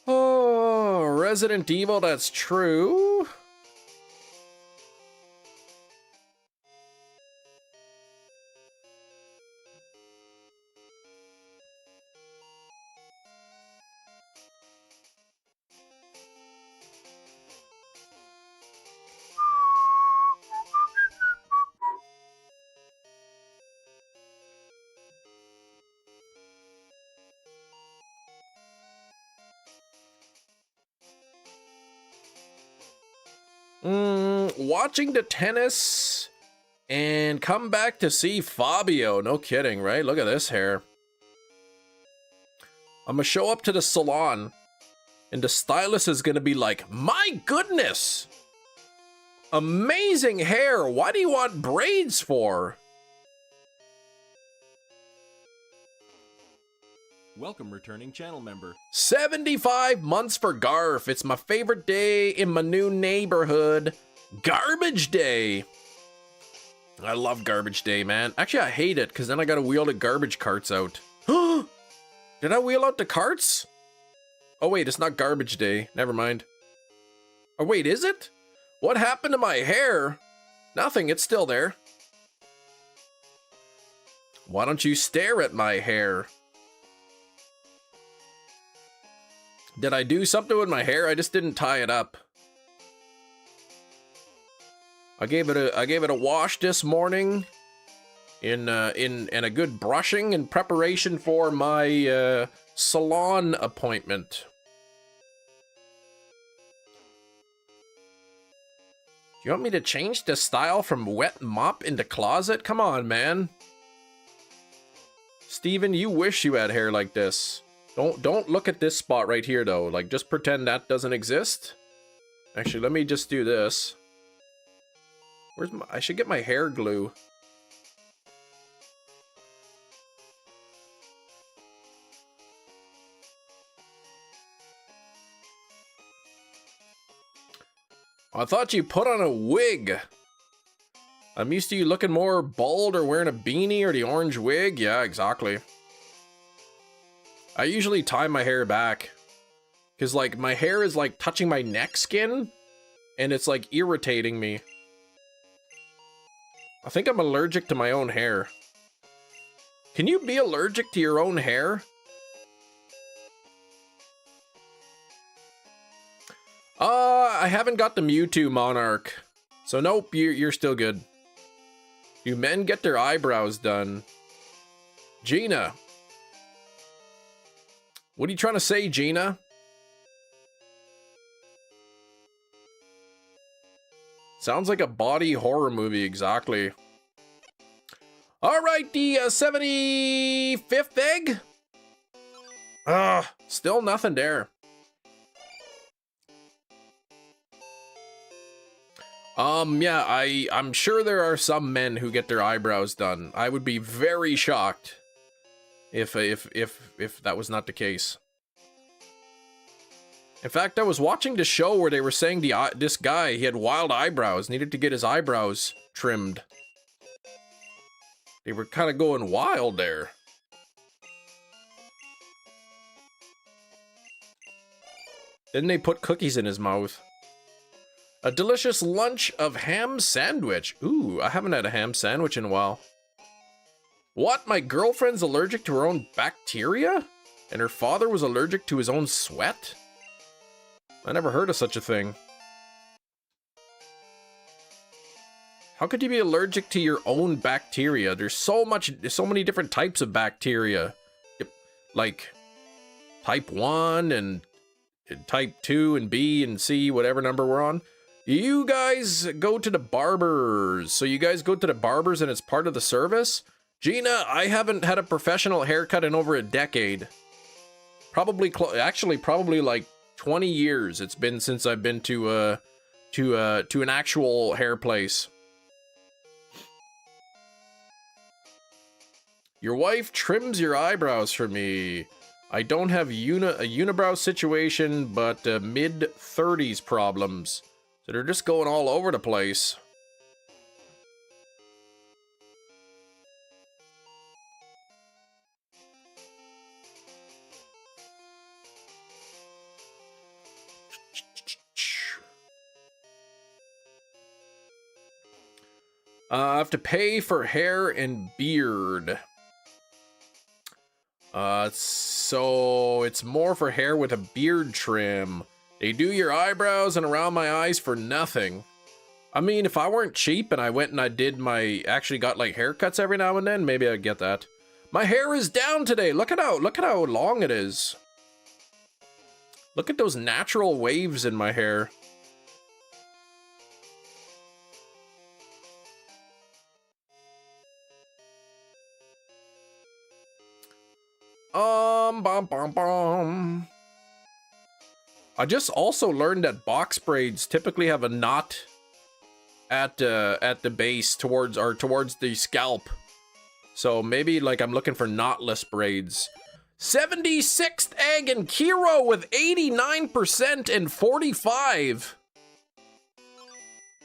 Oh, Resident Evil, that's true. Watching the tennis and come back to see Fabio. No kidding, right? Look at this hair. I'm gonna show up to the salon and the stylist is gonna be like, my goodness, amazing hair. Why do you want braids for? Welcome, returning channel member. 75 months for Garf. It's my favorite day in my new neighborhood. Garbage Day. I love Garbage Day, man. Actually, I hate it because then I gotta wheel the garbage carts out. Did I wheel out the carts? Oh wait, it's not Garbage Day. Never mind. Oh wait, is it? What happened to my hair? Nothing, it's still there. Why don't you stare at my hair? Did I do something with my hair? I just didn't tie it up. I gave it a wash this morning in a good brushing in preparation for my salon appointment. Do you want me to change the style from wet mop into closet? Come on, man. Steven, you wish you had hair like this. Don't look at this spot right here though. Like, just pretend that doesn't exist. Actually, let me just do this. Where's my... I should get my hair glue. I thought you put on a wig. I'm used to you looking more bald or wearing a beanie or the orange wig. Yeah, exactly. I usually tie my hair back. Because, like, my hair is, like, touching my neck skin. And it's, like, irritating me. I think I'm allergic to my own hair. Can you be allergic to your own hair? I haven't got the Mewtwo Monarch. So nope, you're still good. Do men get their eyebrows done? Gina. What are you trying to say, Gina? Sounds like a body horror movie, exactly. Alright, the 75th egg? Still nothing there. Yeah, I'm sure there are some men who get their eyebrows done. I would be very shocked if that was not the case. In fact, I was watching the show where they were saying this guy, he had wild eyebrows, needed to get his eyebrows trimmed. They were kind of going wild there. Then they put cookies in his mouth. A delicious lunch of ham sandwich. Ooh, I haven't had a ham sandwich in a while. What? My girlfriend's allergic to her own bacteria? And her father was allergic to his own sweat? I never heard of such a thing. How could you be allergic to your own bacteria? There's so many different types of bacteria. Like type 1 and type 2 and B and C, whatever number we're on, you guys go to the barbers. So you guys go to the barbers and it's part of the service? Gina, I haven't had a professional haircut in over a decade. Probably like 20 years it's been since I've been to an actual hair place. Your wife trims your eyebrows for me. I don't have a unibrow situation, but mid-30s problems. So they're just going all over the place. I have to pay for hair and beard. So it's more for hair with a beard trim. They do your eyebrows and around my eyes for nothing. I mean, if I weren't cheap and I went and I did actually got like haircuts every now and then, maybe I'd get that. My hair is down today. Look at how long it is. Look at those natural waves in my hair. I just also learned that box braids typically have a knot at the base towards the scalp. So maybe like I'm looking for knotless braids. 76th egg and Kiro with 89% and 45.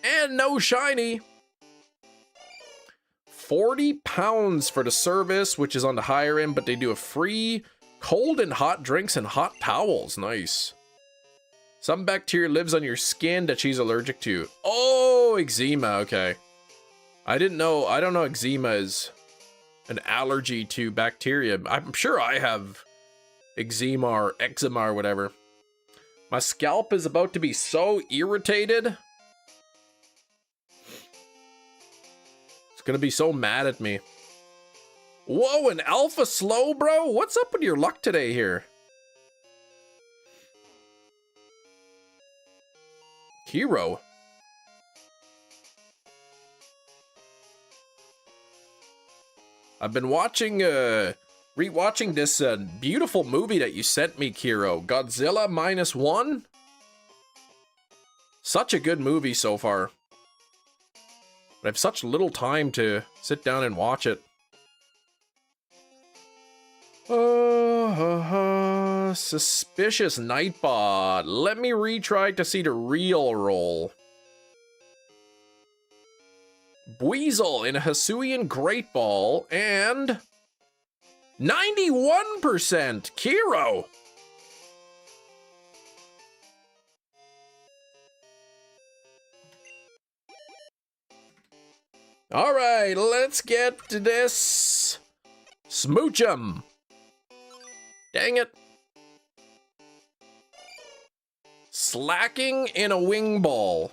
And no shiny. 40 pounds for the service, which is on the higher end, but they do a free cold and hot drinks and hot towels. Nice. Some bacteria lives on your skin that she's allergic to. Oh, eczema. Okay. I don't know eczema is an allergy to bacteria. I'm sure I have eczema or eczema or whatever. My scalp is about to be so irritated. Gonna be so mad at me. Whoa, an alpha slow, bro? What's up with your luck today here? Hero. I've been watching, rewatching this beautiful movie that you sent me, Kiro. Godzilla -1? Such a good movie so far. But I have such little time to sit down and watch it. Suspicious Nightbot. Let me retry to see the real roll. Buizel in a Hisuian Great Ball and 91% Kiro. All right, let's get to this. Smooch 'em. Dang it. Slacking in a wing ball.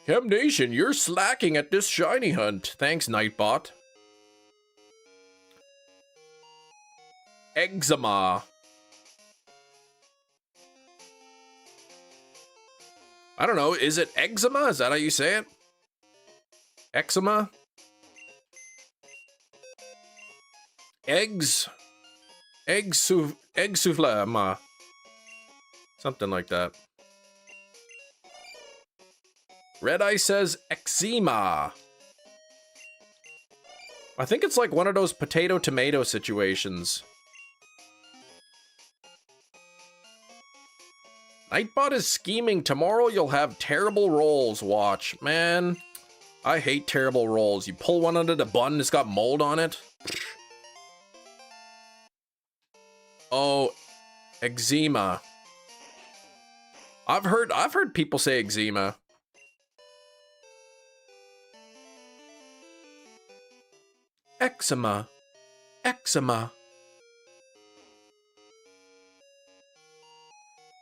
Chem Nation, you're slacking at this shiny hunt. Thanks, Nightbot. Eczema. I don't know, is it eczema? Is that how you say it? Eczema? Egg souffle. Something like that. Red Eye says eczema. I think it's like one of those potato-tomato situations. Nightbot is scheming. Tomorrow you'll have terrible rolls. Watch. Man, I hate terrible rolls. You pull one under the bun, it's got mold on it. Oh, eczema. I've heard people say eczema. Eczema. Eczema.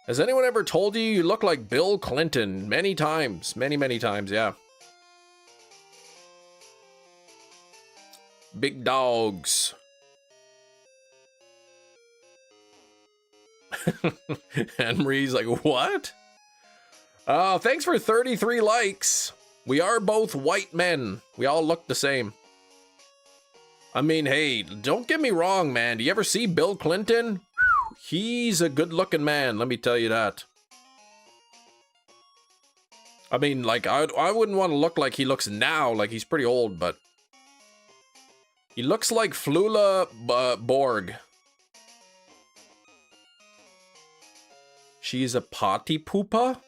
Has anyone ever told you you look like Bill Clinton? Many times. Many times, yeah. Big dogs. Henry's like, what? Thanks for 33 likes. We are both white men. We all look the same. I mean, hey, don't get me wrong, man. Do you ever see Bill Clinton? He's a good-looking man, let me tell you that. I mean, like, I wouldn't want to look like he looks now, like he's pretty old, but... He looks like Flula Borg. She's a potty poopa?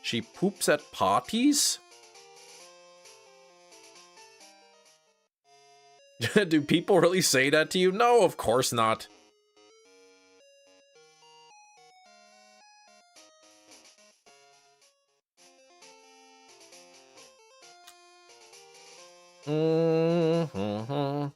She poops at parties? Do people really say that to you? No, of course not. Mm-hmm.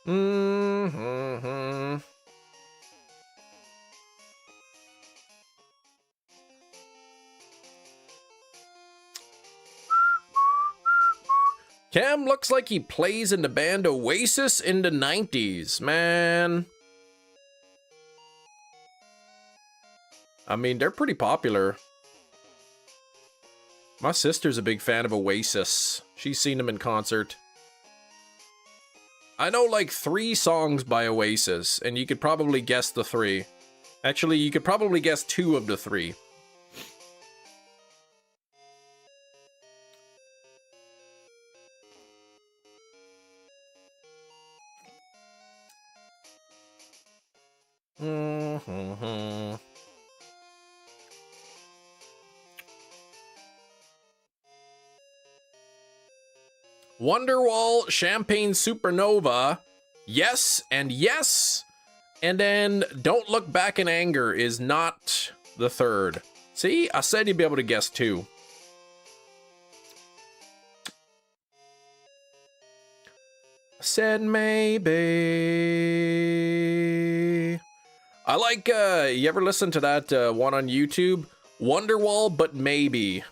Mm-hmm. Cam looks like he plays in the band Oasis in the 90s, man. I mean, they're pretty popular. My sister's a big fan of Oasis. She's seen them in concert. I know like 3 songs by Oasis, and you could probably guess the 3. Actually, you could probably guess 2 of the 3. Mm-hmm. Wonderwall, Champagne Supernova, yes, and yes, and then Don't Look Back in Anger is not the 3rd. See, I said you'd be able to guess 2. I said maybe. I like, you ever listen to that one on YouTube? Wonderwall, but maybe.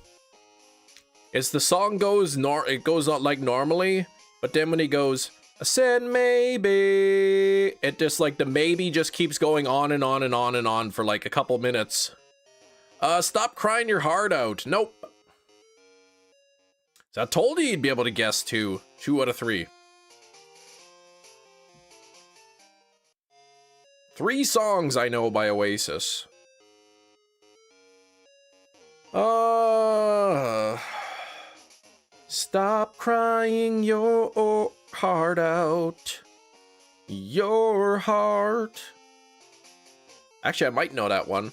It's the song goes, it goes on like normally, but then when he goes, I said maybe, it just like the maybe just keeps going on and on and on and on for like a couple minutes. Stop crying your heart out. Nope. So I told you you'd be able to guess 2 out of 3. 3 songs I know by Oasis. Stop crying your heart out. Your heart. Actually, I might know that one.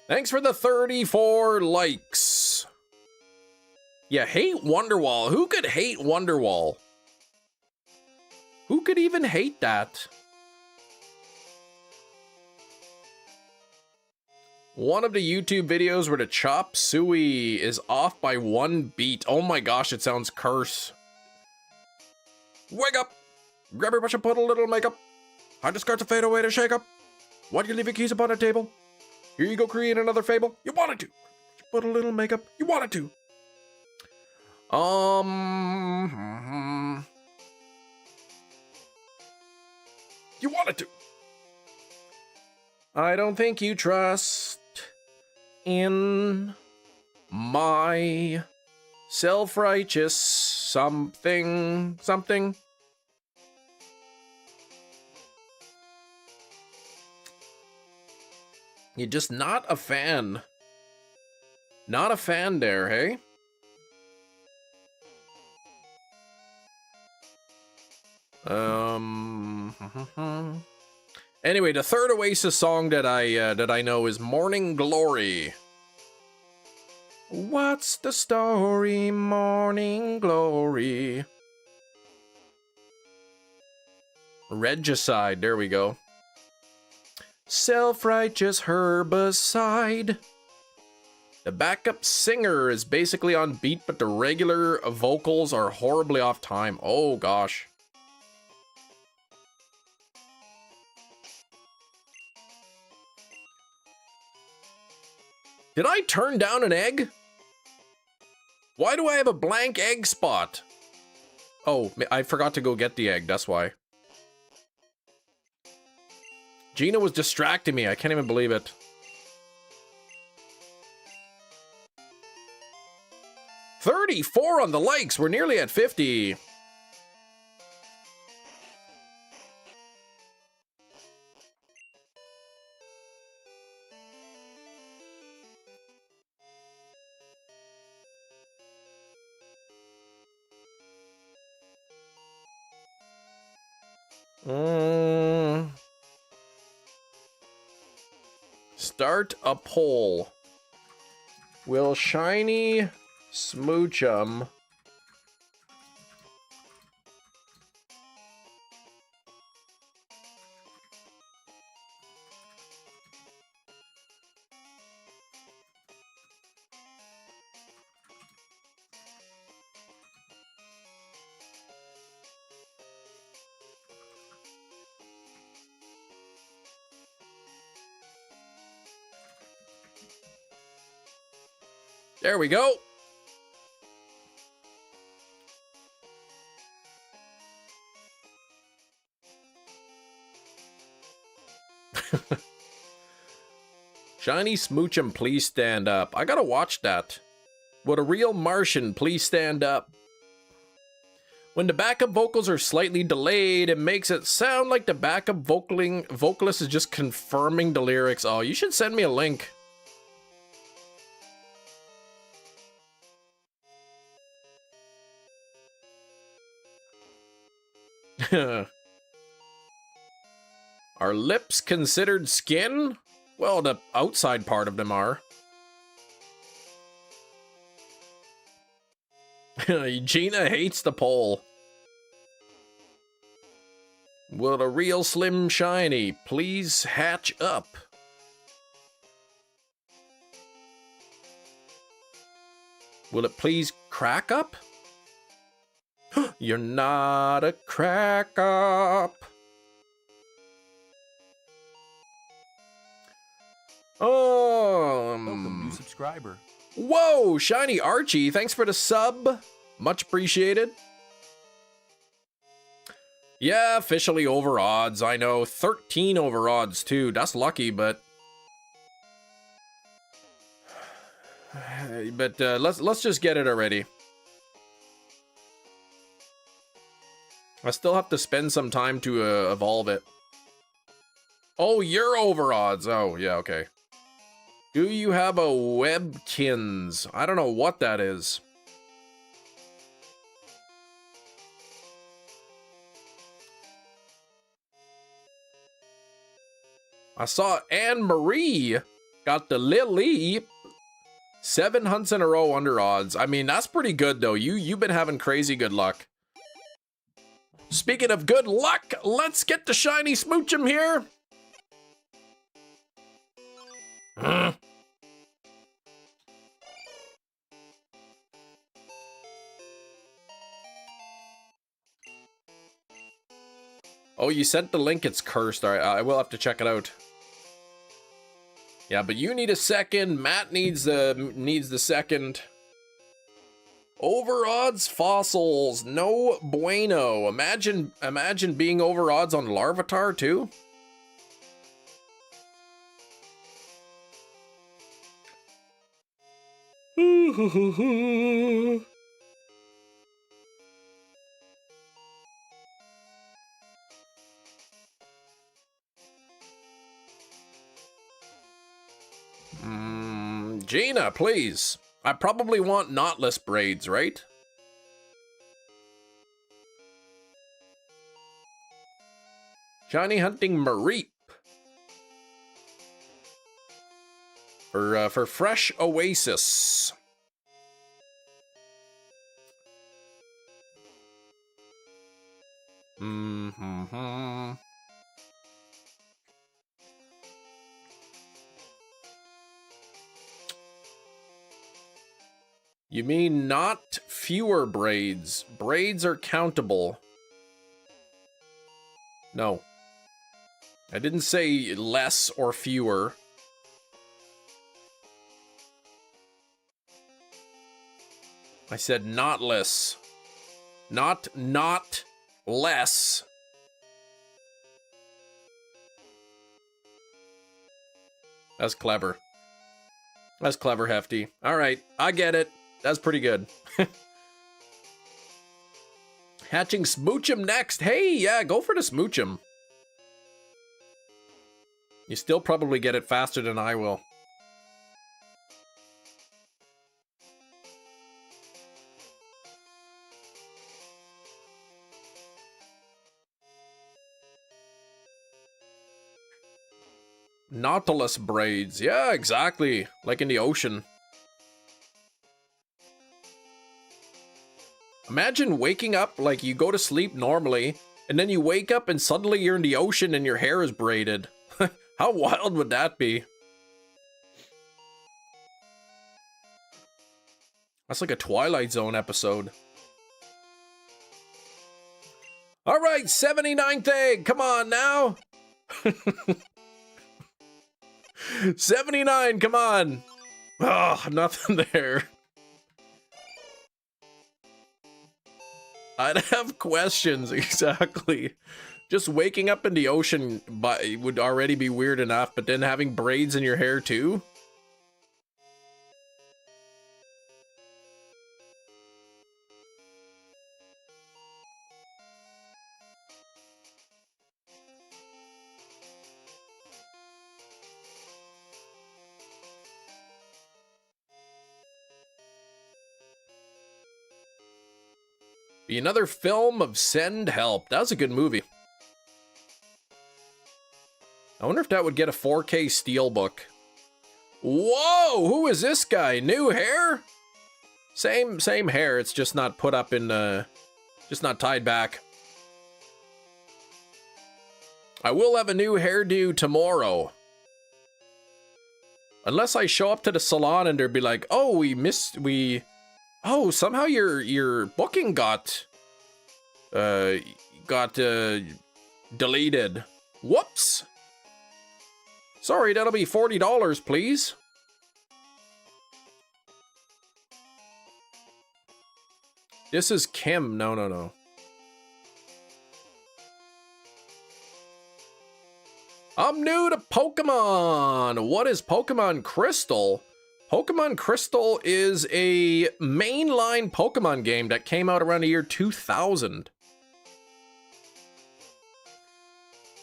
Thanks for the 34 likes. Yeah, hate Wonderwall. Who could hate Wonderwall? Who could even hate that? One of the YouTube videos where the chop suey is off by 1 beat. Oh my gosh, it sounds curse. Wake up! Grab your brush and put a little makeup. Hide the skirts to fade away to shake up. Why do you leave your keys upon the table? Here you go, create another fable. You wanted to. Put a little makeup. You wanted to. You wanted to. I don't think you trust in my self-righteous something. You're just not a fan. Not a fan there, hey? Anyway, the 3rd Oasis song that I know is Morning Glory. What's the story, Morning Glory? Regicide, there we go. Self-righteous herbicide. The backup singer is basically on beat, but the regular vocals are horribly off time. Oh gosh. Did I turn down an egg? Why do I have a blank egg spot? Oh, I forgot to go get the egg, that's why. Gina was distracting me, I can't even believe it. $34 on the likes, we're nearly at 50. Start a poll. Will Shiny Smoochum There we go. Shiny Smoochum, please stand up. I gotta watch that. Would a real Martian please stand up? When the backup vocals are slightly delayed, it makes it sound like the backup vocalist is just confirming the lyrics. Oh, you should send me a link. Are lips considered skin? Well, the outside part of them are. Gina hates the poll. Will a real Slim Shiny please hatch up? Will it please crack up? You're not a crack up. Welcome, new subscriber. Whoa, Shiny Archie, thanks for the sub. Much appreciated. Yeah, officially over odds, I know. 13 over odds, too. That's lucky, but... let's just get it already. I still have to spend some time to evolve it. Oh, you're over odds. Oh, yeah, okay. Do you have a Webkins? I don't know what that is. I saw Anne Marie got the Lily. 7 hunts in a row under odds. I mean, that's pretty good, though. You've been having crazy good luck. Speaking of good luck, let's get the Shiny Smoochum here. Oh, you sent the link. It's cursed. All right, I will have to check it out. Yeah, but you need a second. Matt needs the second. Over odds fossils, no bueno. Imagine being over odds on Larvitar too. Gina, please. I probably want knotless braids, right? Shiny hunting Mareep. For fresh oasis. You mean not fewer braids. Braids are countable. No. I didn't say less or fewer. I said not less. Not less. That's clever. That's clever, Hefty. All right, I get it. That's pretty good. Hatching Smoochum next. Hey, yeah, go for the Smoochum. You still probably get it faster than I will. Nautilus braids. Yeah, exactly. Like in the ocean. Imagine waking up like you go to sleep normally, and then you wake up and suddenly you're in the ocean and your hair is braided. How wild would that be? That's like a Twilight Zone episode. All right, 79th egg. Come on now. 79, come on. Oh, nothing there. I'd have questions, exactly. Just waking up in the ocean would already be weird enough, but then having braids in your hair too? Be another film of Send Help. That was a good movie. I wonder if that would get a 4K steelbook. Whoa, who is this guy? New hair? Same hair, it's just not put up in, just not tied back. I will have a new hairdo tomorrow. Unless I show up to the salon and they'll be like, oh, oh, somehow your booking got deleted. Whoops. Sorry, that'll be $40, please. This is Kim. No. I'm new to Pokemon. What is Pokemon Crystal? Pokemon Crystal is a mainline Pokemon game that came out around the year 2000.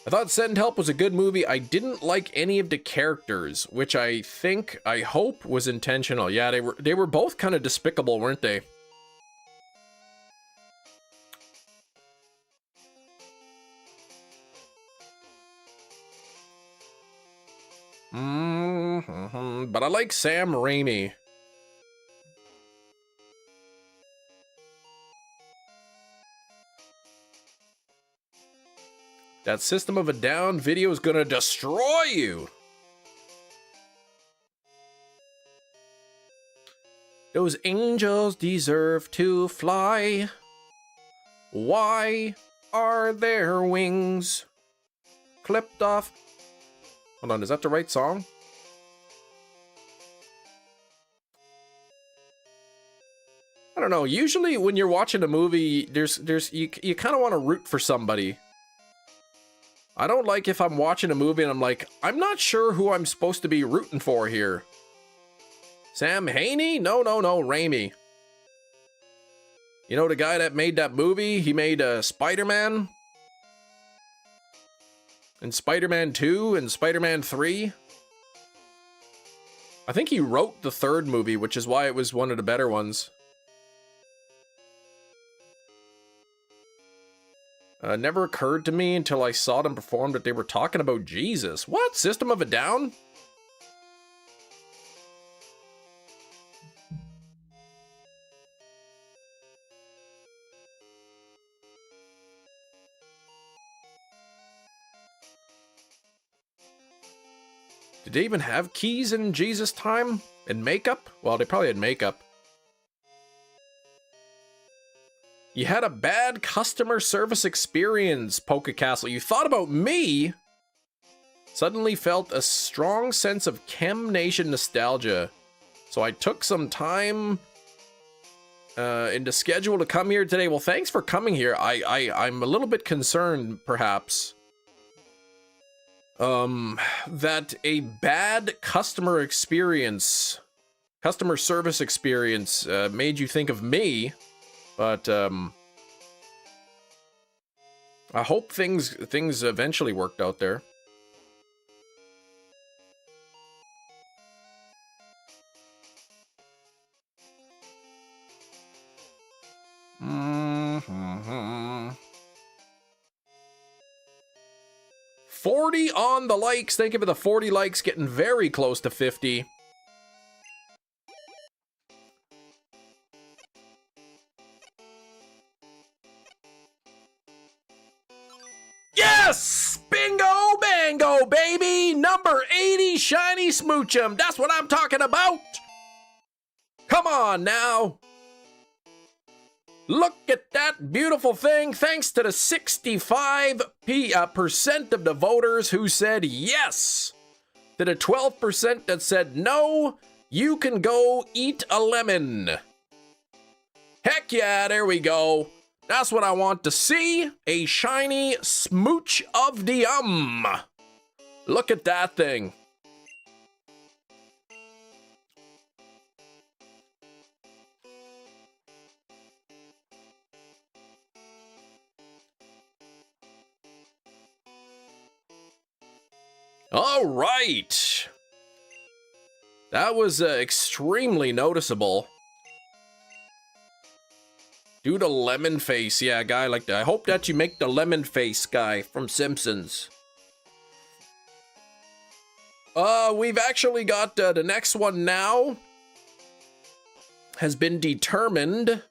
I thought Send Help was a good movie. I didn't like any of the characters, which I hope was intentional. Yeah, they were both kind of despicable, weren't they? But I like Sam Raimi. That System of a Down video is gonna destroy you. Those angels deserve to fly. Why are their wings clipped off? Hold on, is that the right song? I don't know. Usually when you're watching a movie, you kind of want to root for somebody. I don't like if I'm watching a movie and I'm like, I'm not sure who I'm supposed to be rooting for here. Sam Haney? No, Raimi. You know the guy that made that movie? He made Spider-Man? And Spider-Man 2 and Spider-Man 3? I think he wrote the third movie, which is why it was one of the better ones. Never occurred to me until I saw them perform that they were talking about Jesus. What? System of a Down? Did they even have keys in Jesus' time? And makeup? Well, they probably had makeup. You had a bad customer service experience, Castle. You thought about me? Suddenly felt a strong sense of Chem Nation nostalgia. So I took some time in the schedule to come here today. Well, thanks for coming here. I'm a little bit concerned, perhaps, that a bad customer service experience, made you think of me, but, I hope things eventually worked out there. Mm-hmm. 40 on the likes. Thank you for the 40 likes. Getting very close to 50. Yes! Bingo bango, baby! Number 80 shiny smoochum. That's what I'm talking about. Come on now. Look at that beautiful thing. Thanks to the 65% of the voters who said yes. To the 12% that said no, you can go eat a lemon. Heck yeah, there we go. That's what I want to see. A shiny smooch of the Look at that thing. All right. That was extremely noticeable. Do the lemon face. Yeah, guy like that. I hope that you make the lemon face guy from Simpsons. We've actually got the next one now. Has been determined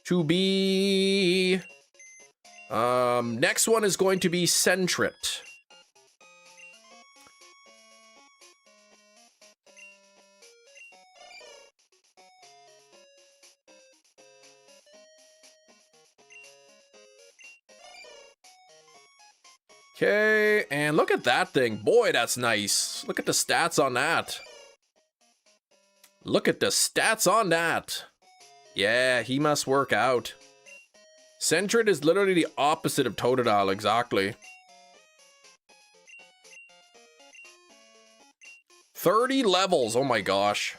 to be... next one is going to be Centret. Okay, and look at that thing. Boy, that's nice. Look at the stats on that. Look at the stats on that. Yeah, he must work out. Centret is literally the opposite of Totodile, exactly. 30 levels, oh my gosh.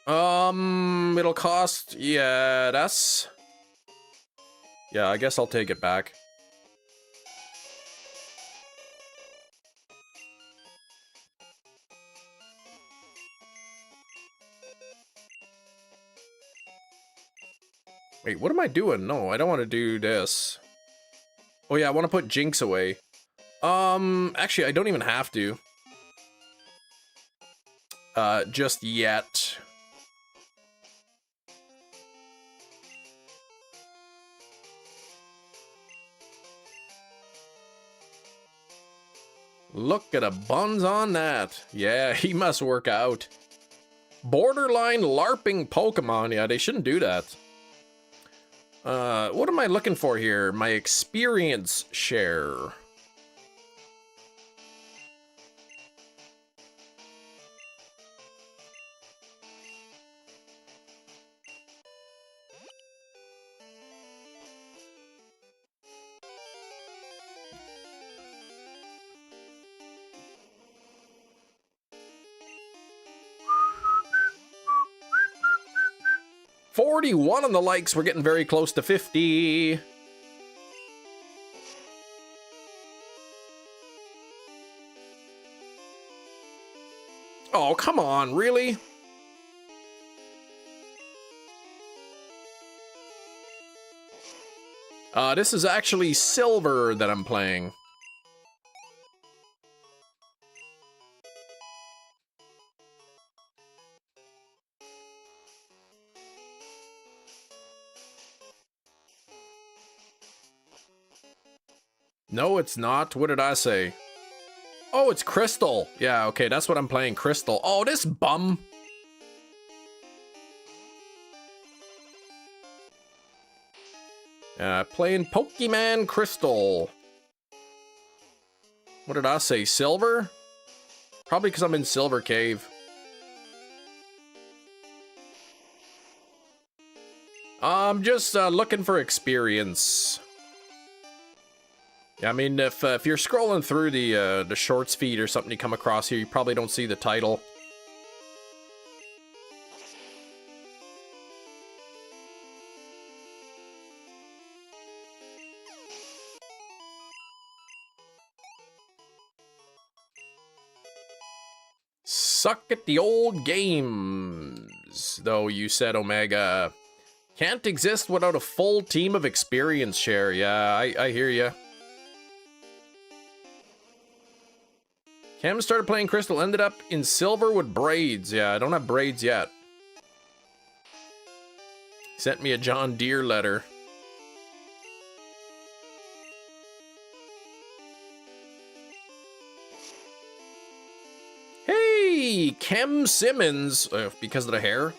It'll cost, yeah, that's... Yeah, I guess I'll take it back. Wait, what am I doing? No, I don't want to do this. Oh yeah, I want to put Jinx away. Actually, I don't even have to. Just yet. Look at a buns on that. Yeah, he must work out. Borderline LARPing Pokemon. Yeah, they shouldn't do that. What am I looking for here? My experience share. $41 on the likes. We're getting very close to 50. Oh, come on, really? This is actually silver that I'm playing. No, it's not. What did I say? Oh, it's Crystal. Yeah, okay, that's what I'm playing, Crystal. Oh, this bum. Playing Pokemon Crystal. What did I say? Silver? Probably because I'm in Silver Cave. I'm just looking for experience. Yeah, I mean, if you're scrolling through the shorts feed or something you come across here, you probably don't see the title. Suck at the old games, though, you said, Omega. Can't exist without a full team of experience share. Yeah, I hear ya. Cam started playing Crystal, ended up in silver with braids. Yeah, I don't have braids yet. Sent me a John Deere letter. Hey, Cam Simmons, because of the hair.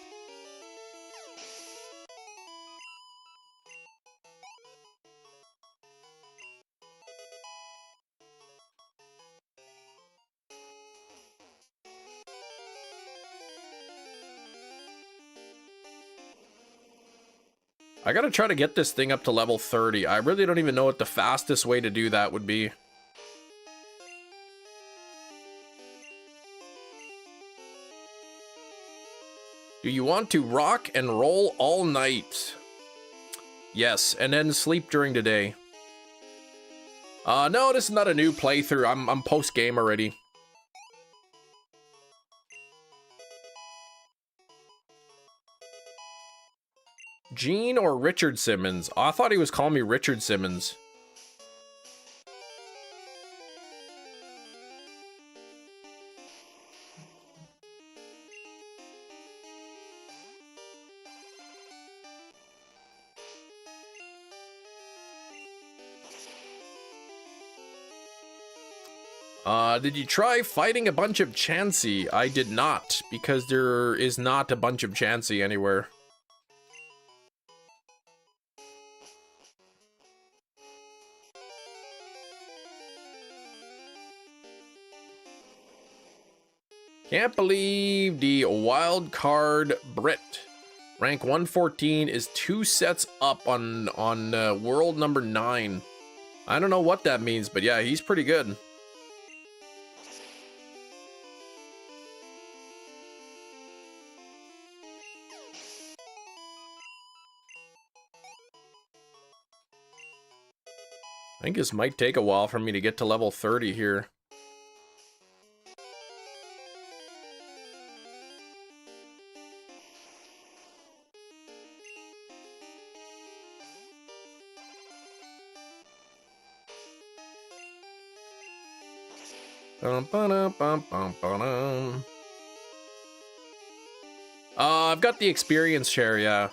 I gotta try to get this thing up to level 30. I really don't even know what the fastest way to do that would be. Do you want to rock and roll all night? Yes, and then sleep during the day. No, this is not a new playthrough. I'm post-game already. Gene or Richard Simmons? Oh, I thought he was calling me Richard Simmons. Did you try fighting a bunch of Chansey? I did not, because there is not a bunch of Chansey anywhere. Can't believe the wild card Brit. Rank 114 is 2 sets up on world number 9. I don't know what that means, but yeah, he's pretty good. I think this might take a while for me to get to level 30 here. I've got the experience share, yeah.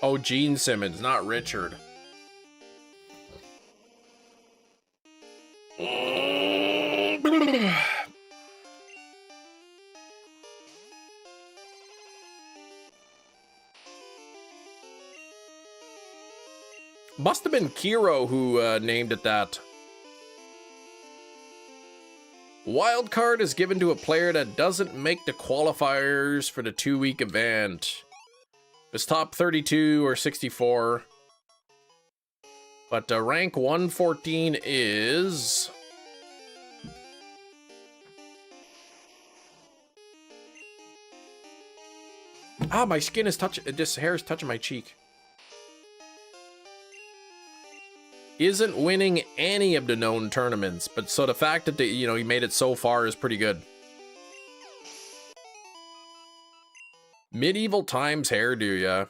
Oh, Gene Simmons, not Richard. Must have been Kiro who named it that. Wildcard is given to a player that doesn't make the qualifiers for the 2-week event. It's top 32 or 64. But rank 114 is... Ah, my skin is touching... This hair is touching my cheek. Isn't winning any of the known tournaments, but so the fact that he made it so far is pretty good. Medieval times hairdo, yeah.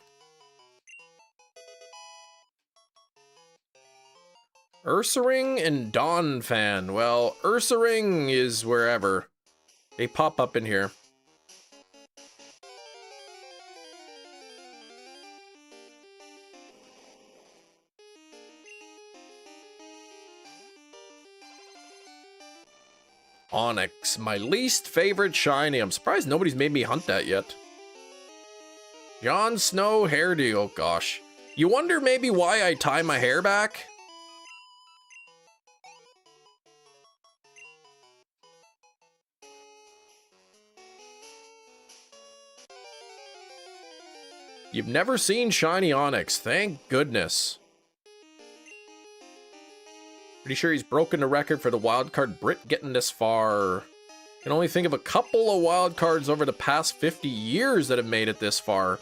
Ursaring and Dawn Fan. Well, Ursaring is wherever. They pop up in here. Onyx, my least favorite shiny. I'm surprised nobody's made me hunt that yet. Jon Snow hairdo, oh gosh. You wonder maybe why I tie my hair back? You've never seen Shiny Onyx. Thank goodness. Pretty sure he's broken the record for the wildcard Brit getting this far. Can only think of a couple of wildcards over the past 50 years that have made it this far.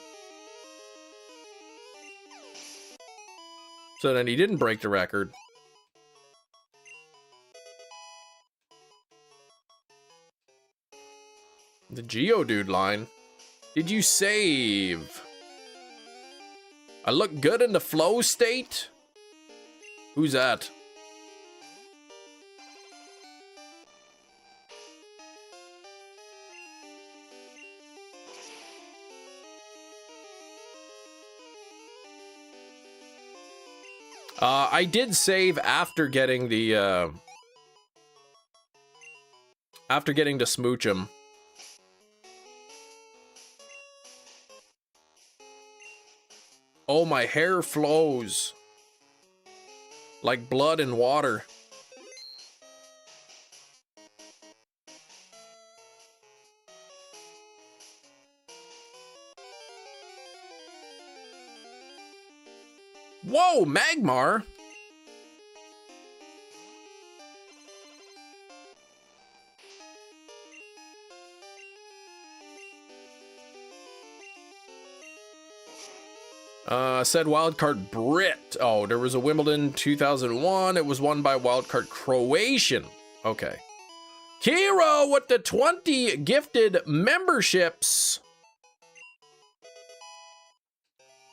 So then he didn't break the record. The Geodude line. Did you save? I look good in the flow state? Who's that? I did save after getting the smooch him. Oh, my hair flows like blood and water. Whoa, Magmar! Said wildcard Brit. Oh, there was a Wimbledon 2001. It was won by wildcard Croatian. Okay. Kiro with the 20 gifted memberships.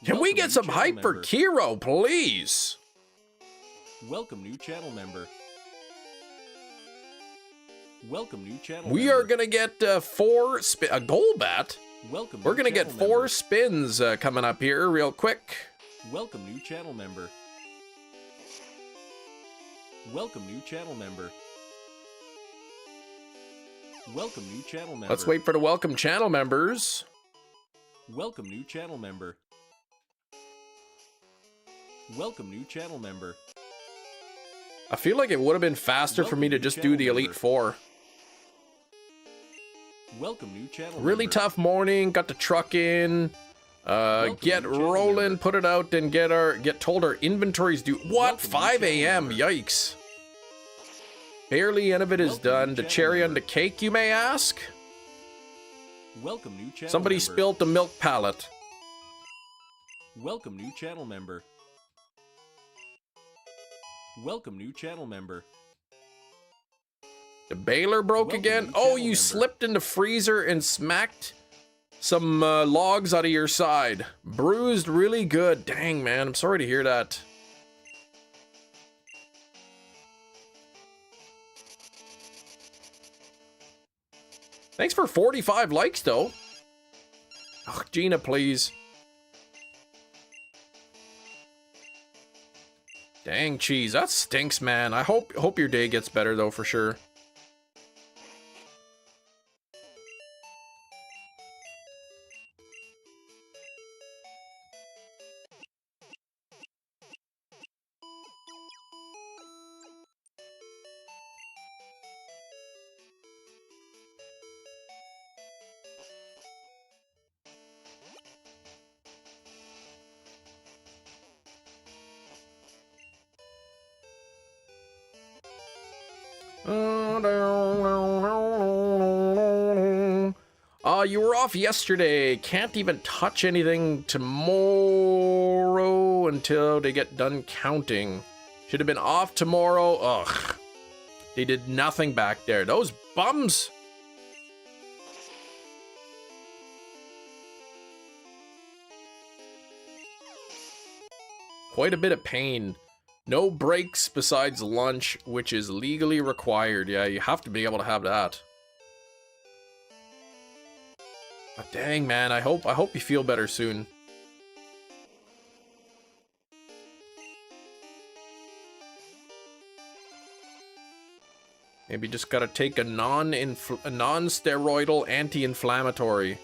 Can we get some hype for Kiro, please? Welcome, new channel member. Welcome, new channel We member. are gonna get a Golbat. Welcome. We're gonna get 4 spins coming up here real quick. Welcome, new channel member. Welcome, new channel member. Welcome, new channel member. Let's wait for the welcome channel members. Welcome, new channel member. Welcome, new channel member. I feel like it would have been faster for me to just do the Elite Four. Welcome, new channel Really member. tough morning. Got the truck in. Get rolling. Put it out. Then get told our inventory's due. What? 5 a.m. Yikes. Barely any of it is done. The cherry on the cake, you may ask. Welcome, new channel Somebody member. spilled the milk pallet. Welcome, new channel member. Welcome, new channel member. The baler broke Welcome, again. new Oh, channel you member. slipped in the freezer and smacked some logs out of your side. Bruised really good. Dang, man. I'm sorry to hear that. Thanks for 45 likes, though. Oh, Gina, please. Dang, cheese. That stinks, man. I hope your day gets better, though, for sure. You were off yesterday. Can't even touch anything tomorrow until they get done counting. Should have been off tomorrow. Ugh. They did nothing back there. Those bums. Quite a bit of pain. No breaks besides lunch, which is legally required. Yeah, you have to be able to have that. But dang, man, I hope you feel better soon. Maybe just gotta take a non-steroidal anti-inflammatory.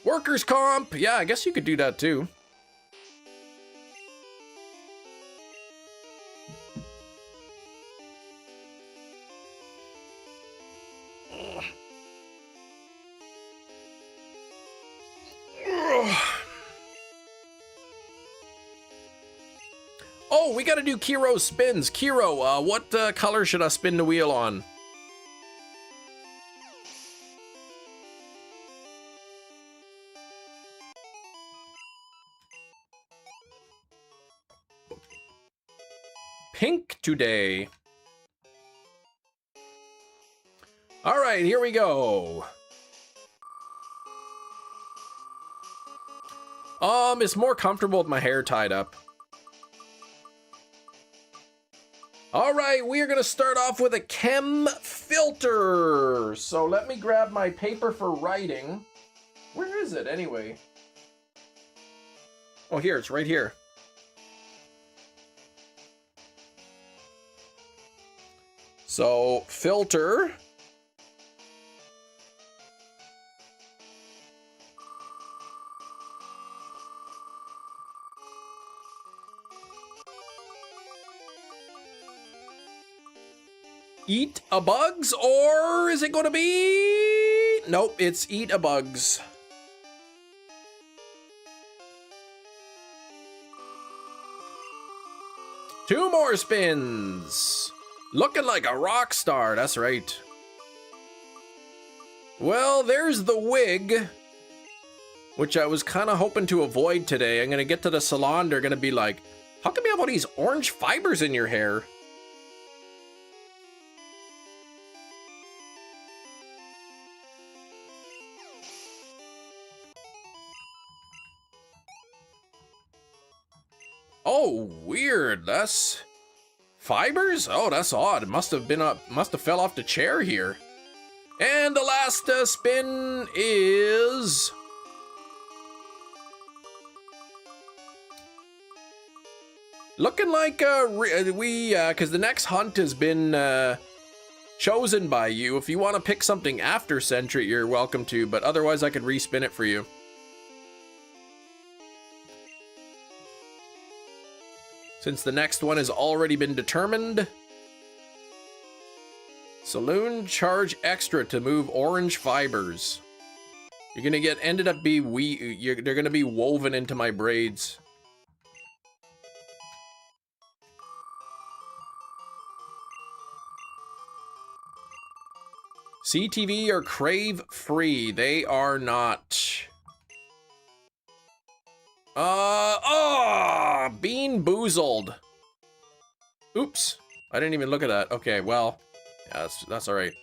Workers' comp. Yeah, I guess you could do that too. Oh, we gotta do Kiro's spins. Kiro, what color should I spin the wheel on? Pink today. All right, here we go. It's more comfortable with my hair tied up. All right, we are gonna start off with a chem filter. So let me grab my paper for writing. Where is it anyway? Oh, here, it's right here. So, filter. Eat a bugs, or is it going to be... Nope, it's eat a bugs. Two more spins. Looking like a rock star, that's right. Well, there's the wig, which I was kind of hoping to avoid today. I'm going to get to the salon, they're going to be like, how come you have all these orange fibers in your hair? Oh, weird. That's fibers? Oh, that's odd. It must have fell off the chair here. And the last spin is looking like because the next hunt has been chosen by you. If you want to pick something after Sentry, you're welcome to, but otherwise I could respin it for you. Since the next one has already been determined. Saloon charge extra to move orange fibers. You're gonna get they're gonna be woven into my braids. CTV are crave free. They are not. Bean boozled. Oops, I didn't even look at that. Okay, well, yeah, that's all right.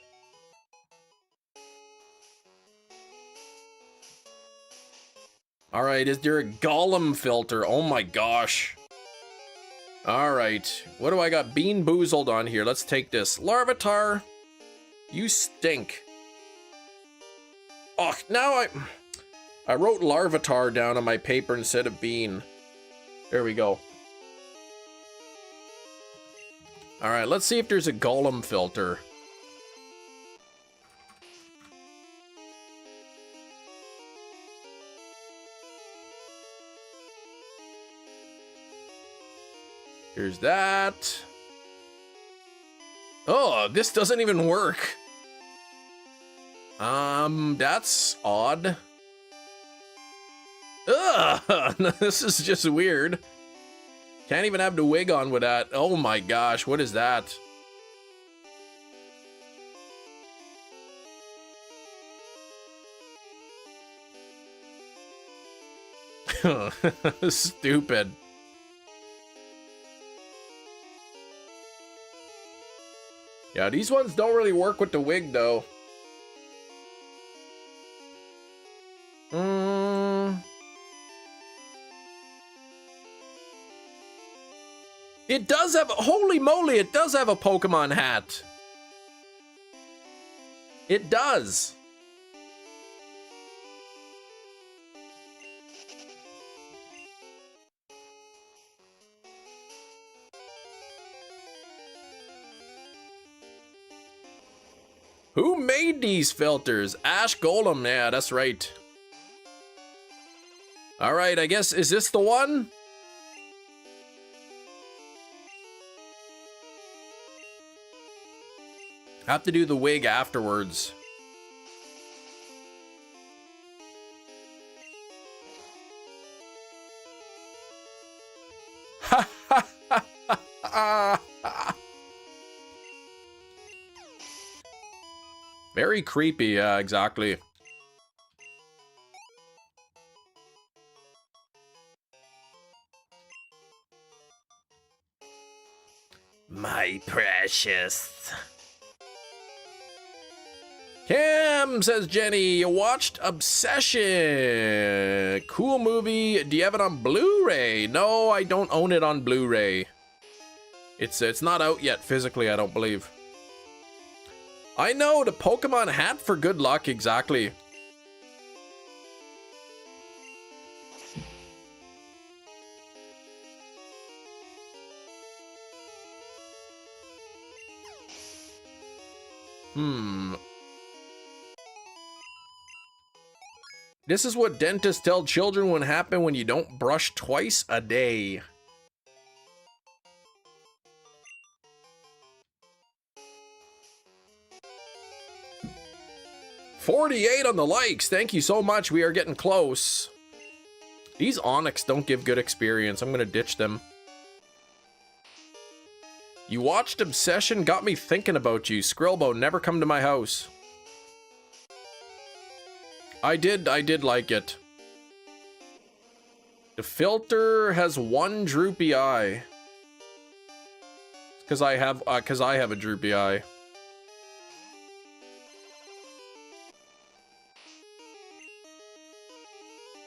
All right, is there a golem filter? Oh my gosh. All right, what do I got? Bean boozled on here. Let's take this. Larvitar, you stink. Oh, now I wrote Larvitar down on my paper instead of bean. There we go. All right, let's see if there's a golem filter. Here's that. Oh, this doesn't even work. That's odd. Ugh, this is just weird. Can't even have the wig on with that. Oh my gosh, what is that? Stupid. Yeah, these ones don't really work with the wig though. It does have, holy moly, it does have a Pokemon hat. It does. Who made these filters? Ash Golem, yeah, that's right. All right, I guess, is this the one? Have to do the wig afterwards. Very creepy, yeah, exactly. My precious. Cam, says Jenny, you watched Obsession. Cool movie. Do you have it on Blu-ray? No, I don't own it on Blu-ray. It's not out yet physically, I don't believe. I know, the Pokemon hat for good luck, exactly. This is what dentists tell children would happen when you don't brush twice a day. $48 on the likes. Thank you so much. We are getting close. These Onyx don't give good experience. I'm going to ditch them. You watched Obsession? Got me thinking about you. Skrillbo, never come to my house. I did like it. The filter has one droopy eye. Because I have a droopy eye.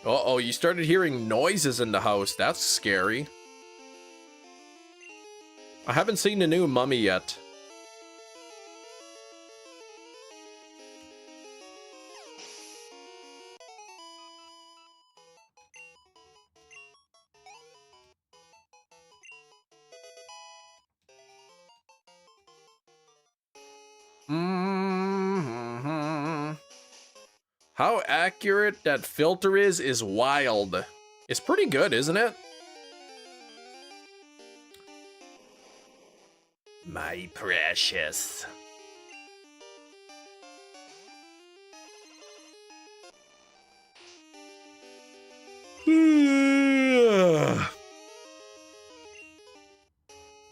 Uh-oh, you started hearing noises in the house. That's scary. I haven't seen the new Mummy yet. How accurate that filter is wild. It's pretty good, isn't it? My precious.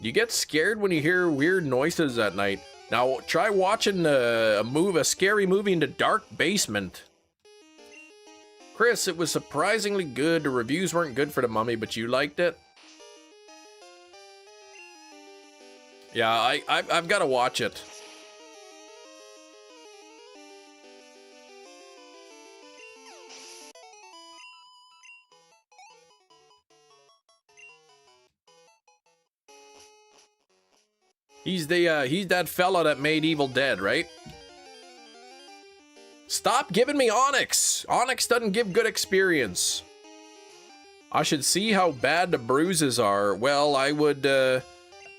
You get scared when you hear weird noises at night. Now try watching a scary movie in the dark basement. Chris, it was surprisingly good. The reviews weren't good for the Mummy, but you liked it. Yeah, I've got to watch it. He's that fella that made Evil Dead, right? Stop giving me Onyx. Onyx doesn't give good experience. I should see how bad the bruises are. Well, I would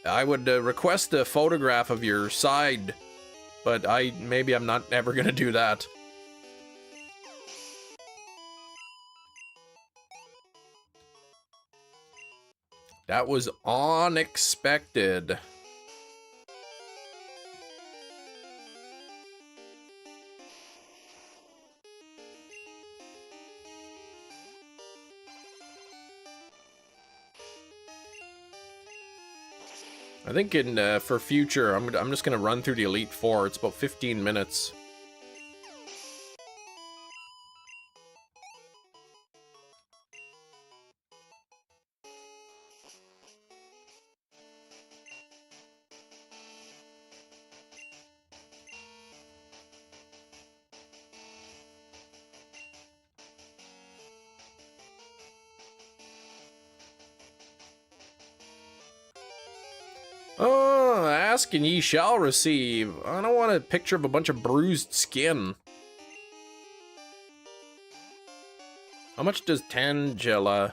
request a photograph of your side, but maybe I'm not ever gonna do that. That was unexpected. I think for future, I'm just gonna run through the Elite Four. It's about 15 minutes. Oh, ask and ye shall receive. I don't want a picture of a bunch of bruised skin. How much does Tangela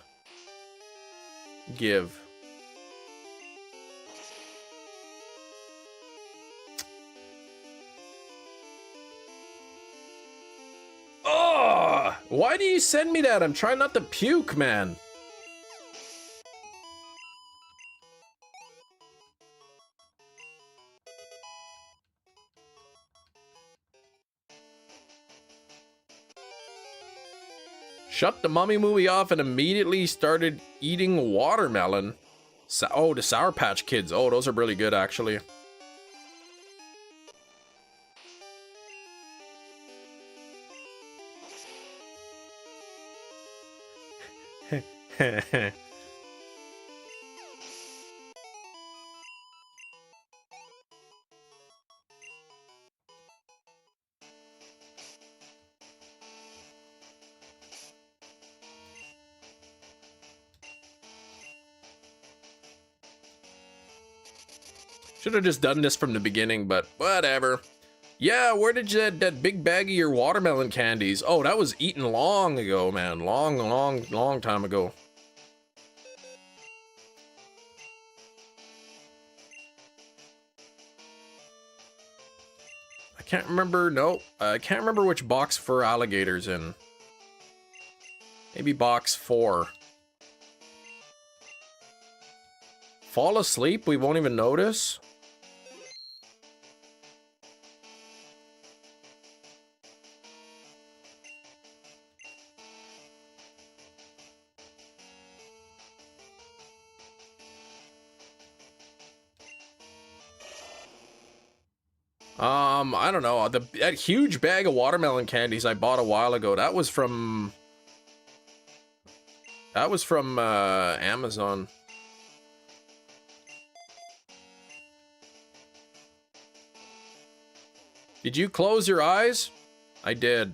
give? Why do you send me that? I'm trying not to puke, man. Shut the Mummy movie off and immediately started eating watermelon. Oh, the Sour Patch Kids. Oh, those are really good, actually. Should have just done this from the beginning, but whatever. Yeah, where did you that big bag of your watermelon candies? Oh, that was eaten long ago, man. Long time ago. I can't remember. No, I can't remember which box for alligators in. Maybe box 4. Fall asleep? We won't even notice? I don't know. That huge bag of watermelon candies I bought a while ago, that was from Amazon. Did you close your eyes? I did.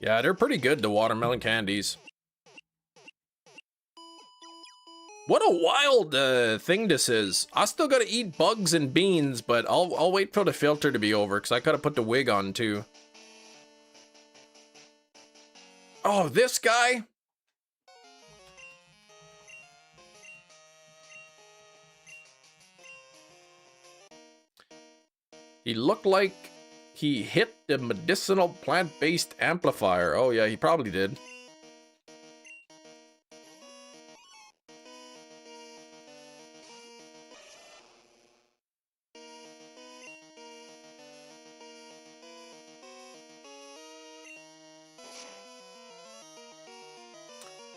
Yeah, they're pretty good, the watermelon candies. What a wild thing this is. I still gotta eat bugs and beans, but I'll wait for the filter to be over, because I gotta put the wig on, too. Oh, this guy? He looked like he hit the medicinal plant-based amplifier. Oh yeah, he probably did.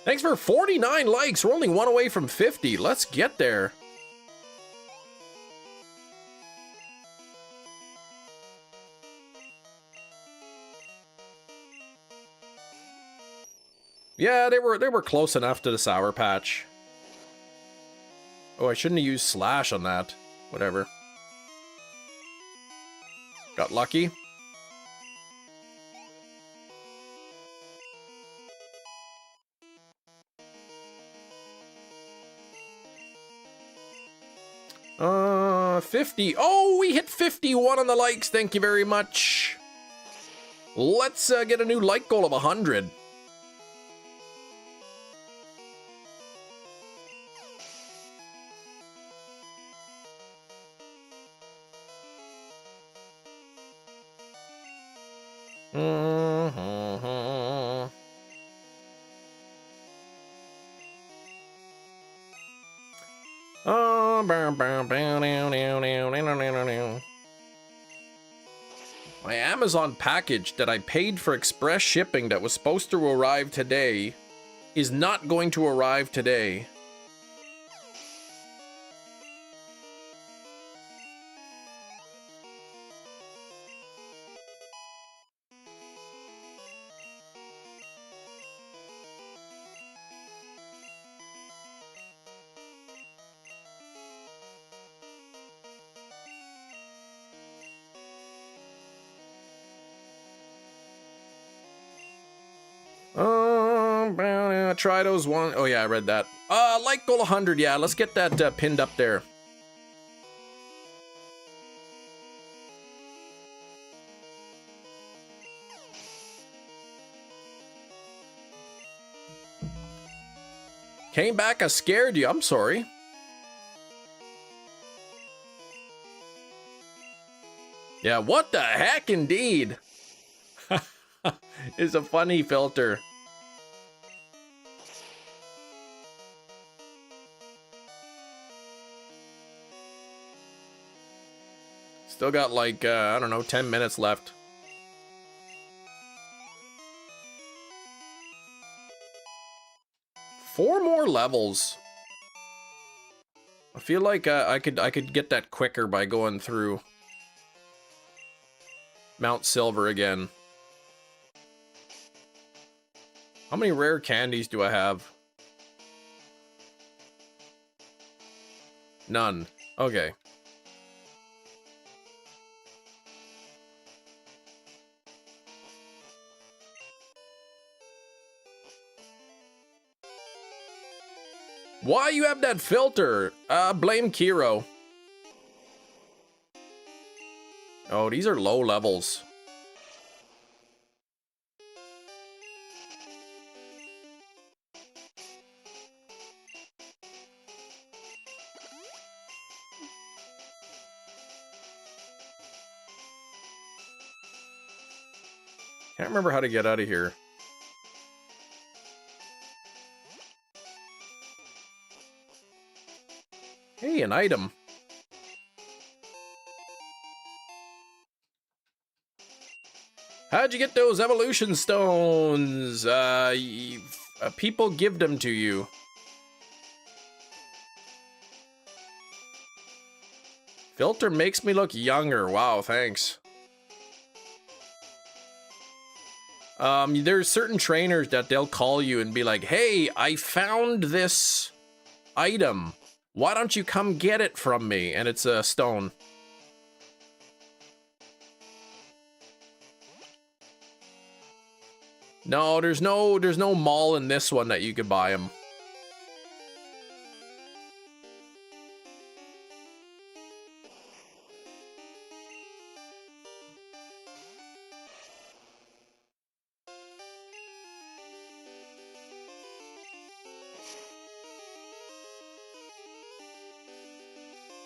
Thanks for 49 likes. We're only one away from 50. Let's get there. Yeah, they were close enough to the Sour Patch. Oh, I shouldn't have used slash on that. Whatever. Got lucky. Uh, 50. Oh, we hit 51 on the likes. Thank you very much. Let's get a new like goal of 100. My Amazon package that I paid for express shipping that was supposed to arrive today is not going to arrive today. Try those one. Oh yeah, I read that. Like goal 100. Yeah, let's get that pinned up there. Came back, I scared you. I'm sorry. Yeah, what the heck indeed? It's a funny filter. Still got like, I don't know, 10 minutes left. Four more levels. I feel like I could get that quicker by going through Mount Silver again. How many rare candies do I have? None. Okay. Why you have that filter? Blame Kiro. Oh, these are low levels. Can't remember how to get out of here. Hey, an item. How'd you get those evolution stones? People give them to you. Filter makes me look younger. Wow, thanks. There's certain trainers that they'll call you and be like, hey, I found this item. Why don't you come get it from me? And it's a stone. No, there's no mall in this one that you could buy them.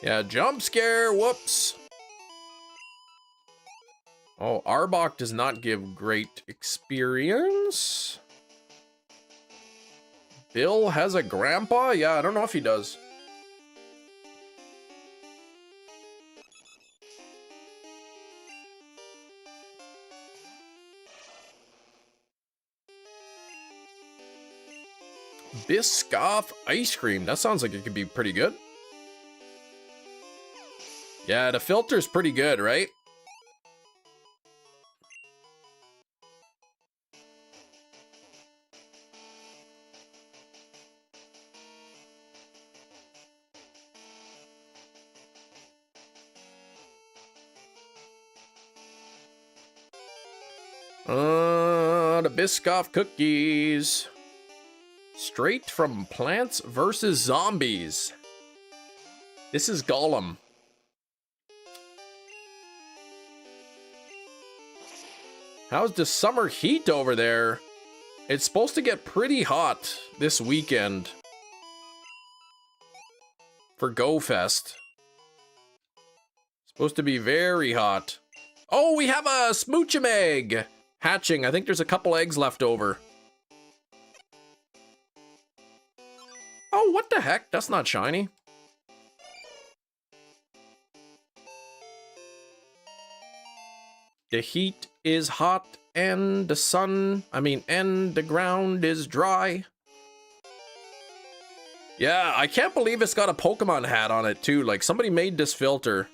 Yeah, jump scare, whoops. Oh, Arbok does not give great experience. Bill has a grandpa? Yeah, I don't know if he does. Biscoff ice cream. That sounds like it could be pretty good. Yeah, the filter's pretty good, right? The Biscoff cookies. Straight from Plants vs. Zombies. This is Gollum. How's the summer heat over there? It's supposed to get pretty hot this weekend for Go Fest. Supposed to be very hot. Oh, we have a Smoochum egg hatching. I think there's a couple eggs left over. Oh, what the heck? That's not shiny. The heat is hot and the sun, and the ground is dry. Yeah, I can't believe it's got a Pokemon hat on it too. Like, somebody made this filter.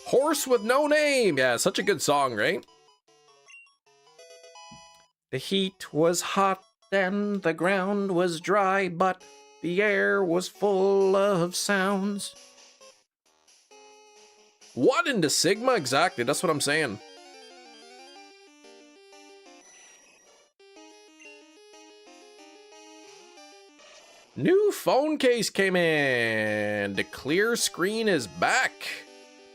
Horse with no name. Yeah, such a good song, right? The heat was hot and the ground was dry, but the air was full of sounds. What in the Sigma? Exactly, that's what I'm saying. New phone case came in. The clear screen is back.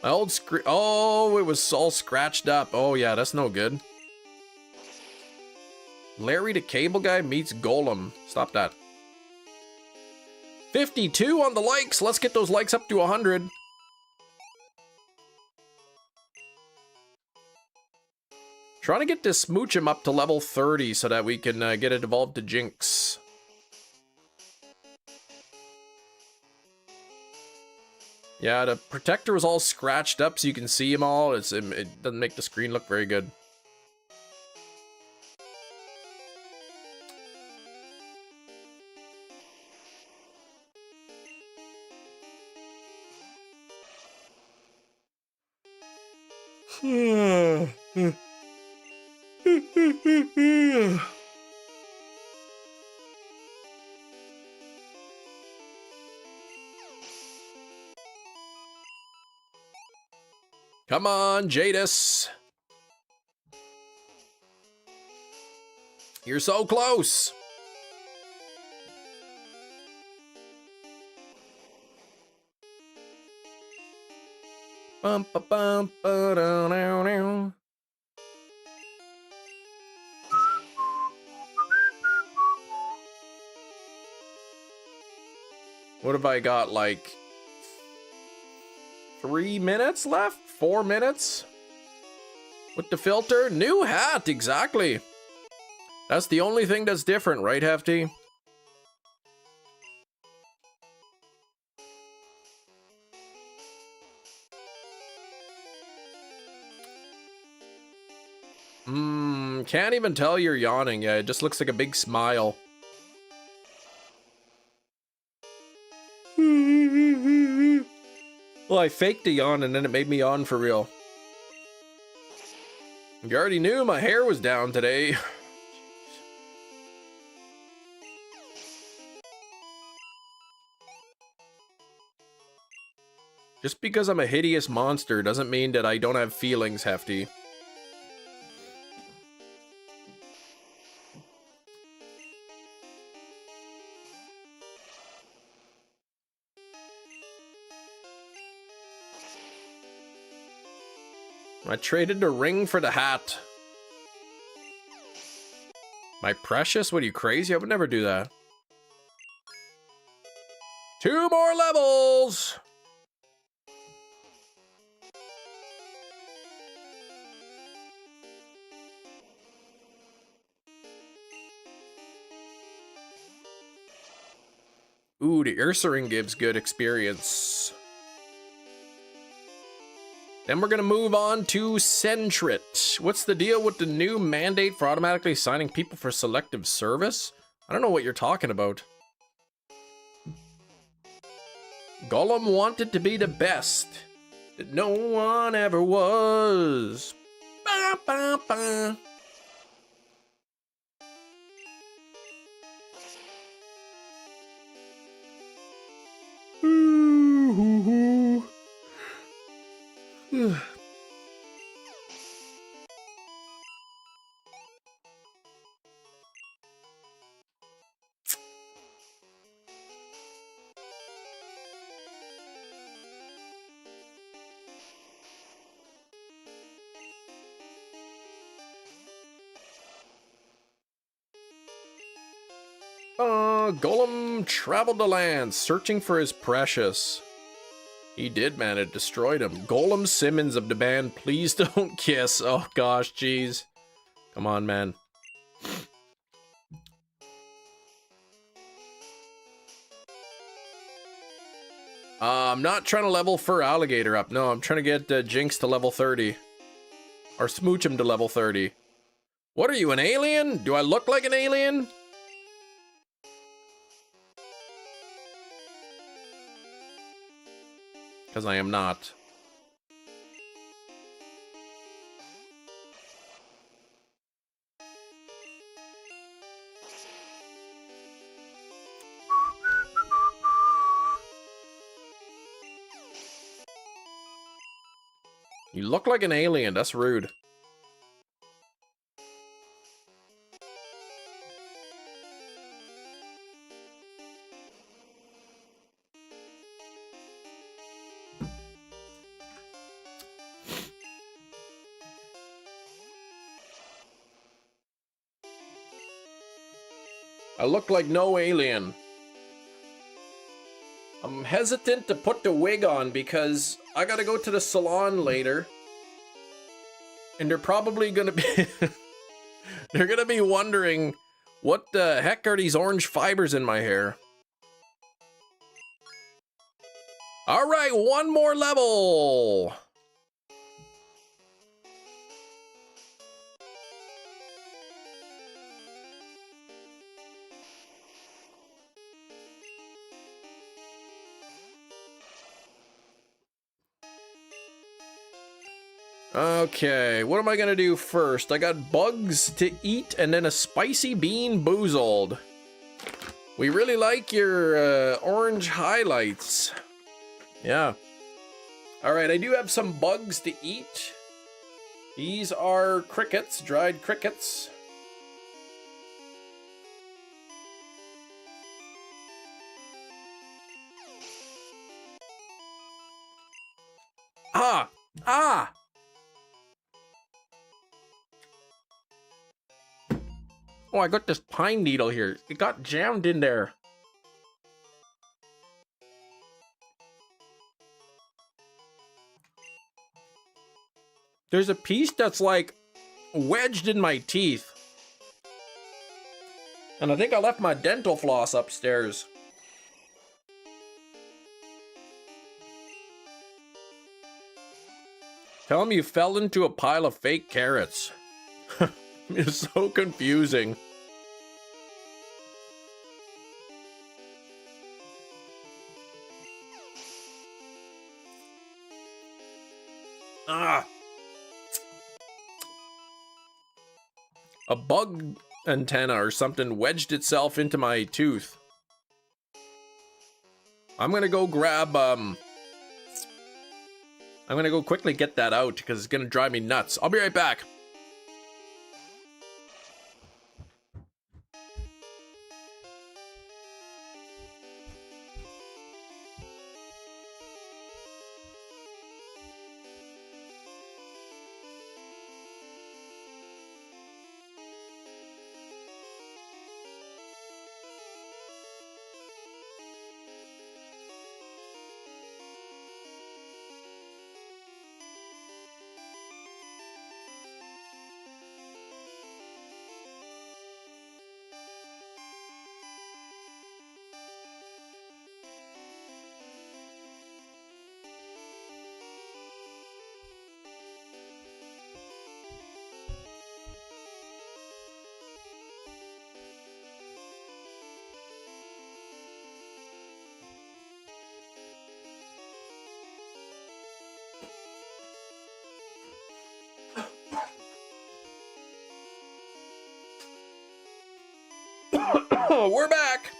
My old screen. Oh, it was all scratched up. Oh, yeah, that's no good. Larry the Cable Guy meets Golem. Stop that. 52 on the likes. Let's get those likes up to 100. Trying to get this Smoochum up to level 30 so that we can get it evolved to Jinx. Yeah, the protector was all scratched up so you can see them all. It doesn't make the screen look very good. Come on, Jadis. You're so close. Bum, ba, bum, ba, da, da, da. What have I got, like 3 minutes left? 4 minutes? With the filter? New hat, exactly. That's the only thing that's different, right, Hefty? Can't even tell you're yawning. Yeah, it just looks like a big smile. Well, I faked a yawn and then it made me yawn for real. You already knew my hair was down today. Just because I'm a hideous monster doesn't mean that I don't have feelings, Hefty. I traded the ring for the hat. My precious? What are you, crazy? I would never do that. 2 more levels! Ooh, the Ursaring gives good experience. Then we're gonna move on to Sentret. What's the deal with the new mandate for automatically assigning people for selective service? I don't know what you're talking about. Golem wanted to be the best that no one ever was. Ba, ba, ba. Golem traveled the land, searching for his precious. He did, man. It destroyed him. Golem Simmons of the band, please don't kiss. Oh, gosh, jeez. Come on, man. I'm not trying to level Fur Alligator up. No, I'm trying to get Jinx to level 30. Or smooch him to level 30. What are you, an alien? Do I look like an alien? Because I am not. You look like an alien. That's rude. I look like no alien. I'm hesitant to put the wig on because I gotta go to the salon later. And they're probably gonna be... they're gonna be wondering, what the heck are these orange fibers in my hair? Alright, one more level! Okay, what am I gonna do first? I got bugs to eat and then a spicy bean boozled. We really like your orange highlights. Yeah. Alright, I do have some bugs to eat. These are crickets, dried crickets. Ah! Ah! Oh, I got this pine needle here. It got jammed in there. There's a piece that's like wedged in my teeth. And I think I left my dental floss upstairs. Tell me you fell into a pile of fake carrots. It's so confusing. Ah! A bug antenna or something wedged itself into my tooth. I'm gonna go grab, I'm gonna go quickly get that out because it's gonna drive me nuts. I'll be right back. We're back!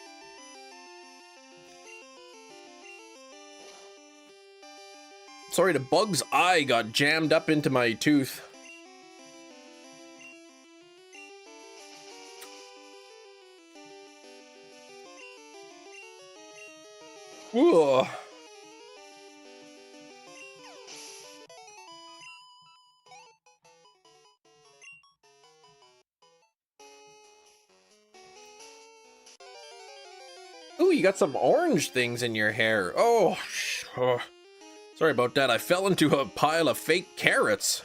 Sorry, the bug's eye got jammed up into my tooth. Ugh. Ooh, you got some orange things in your hair. Oh, sorry about that. I fell into a pile of fake carrots.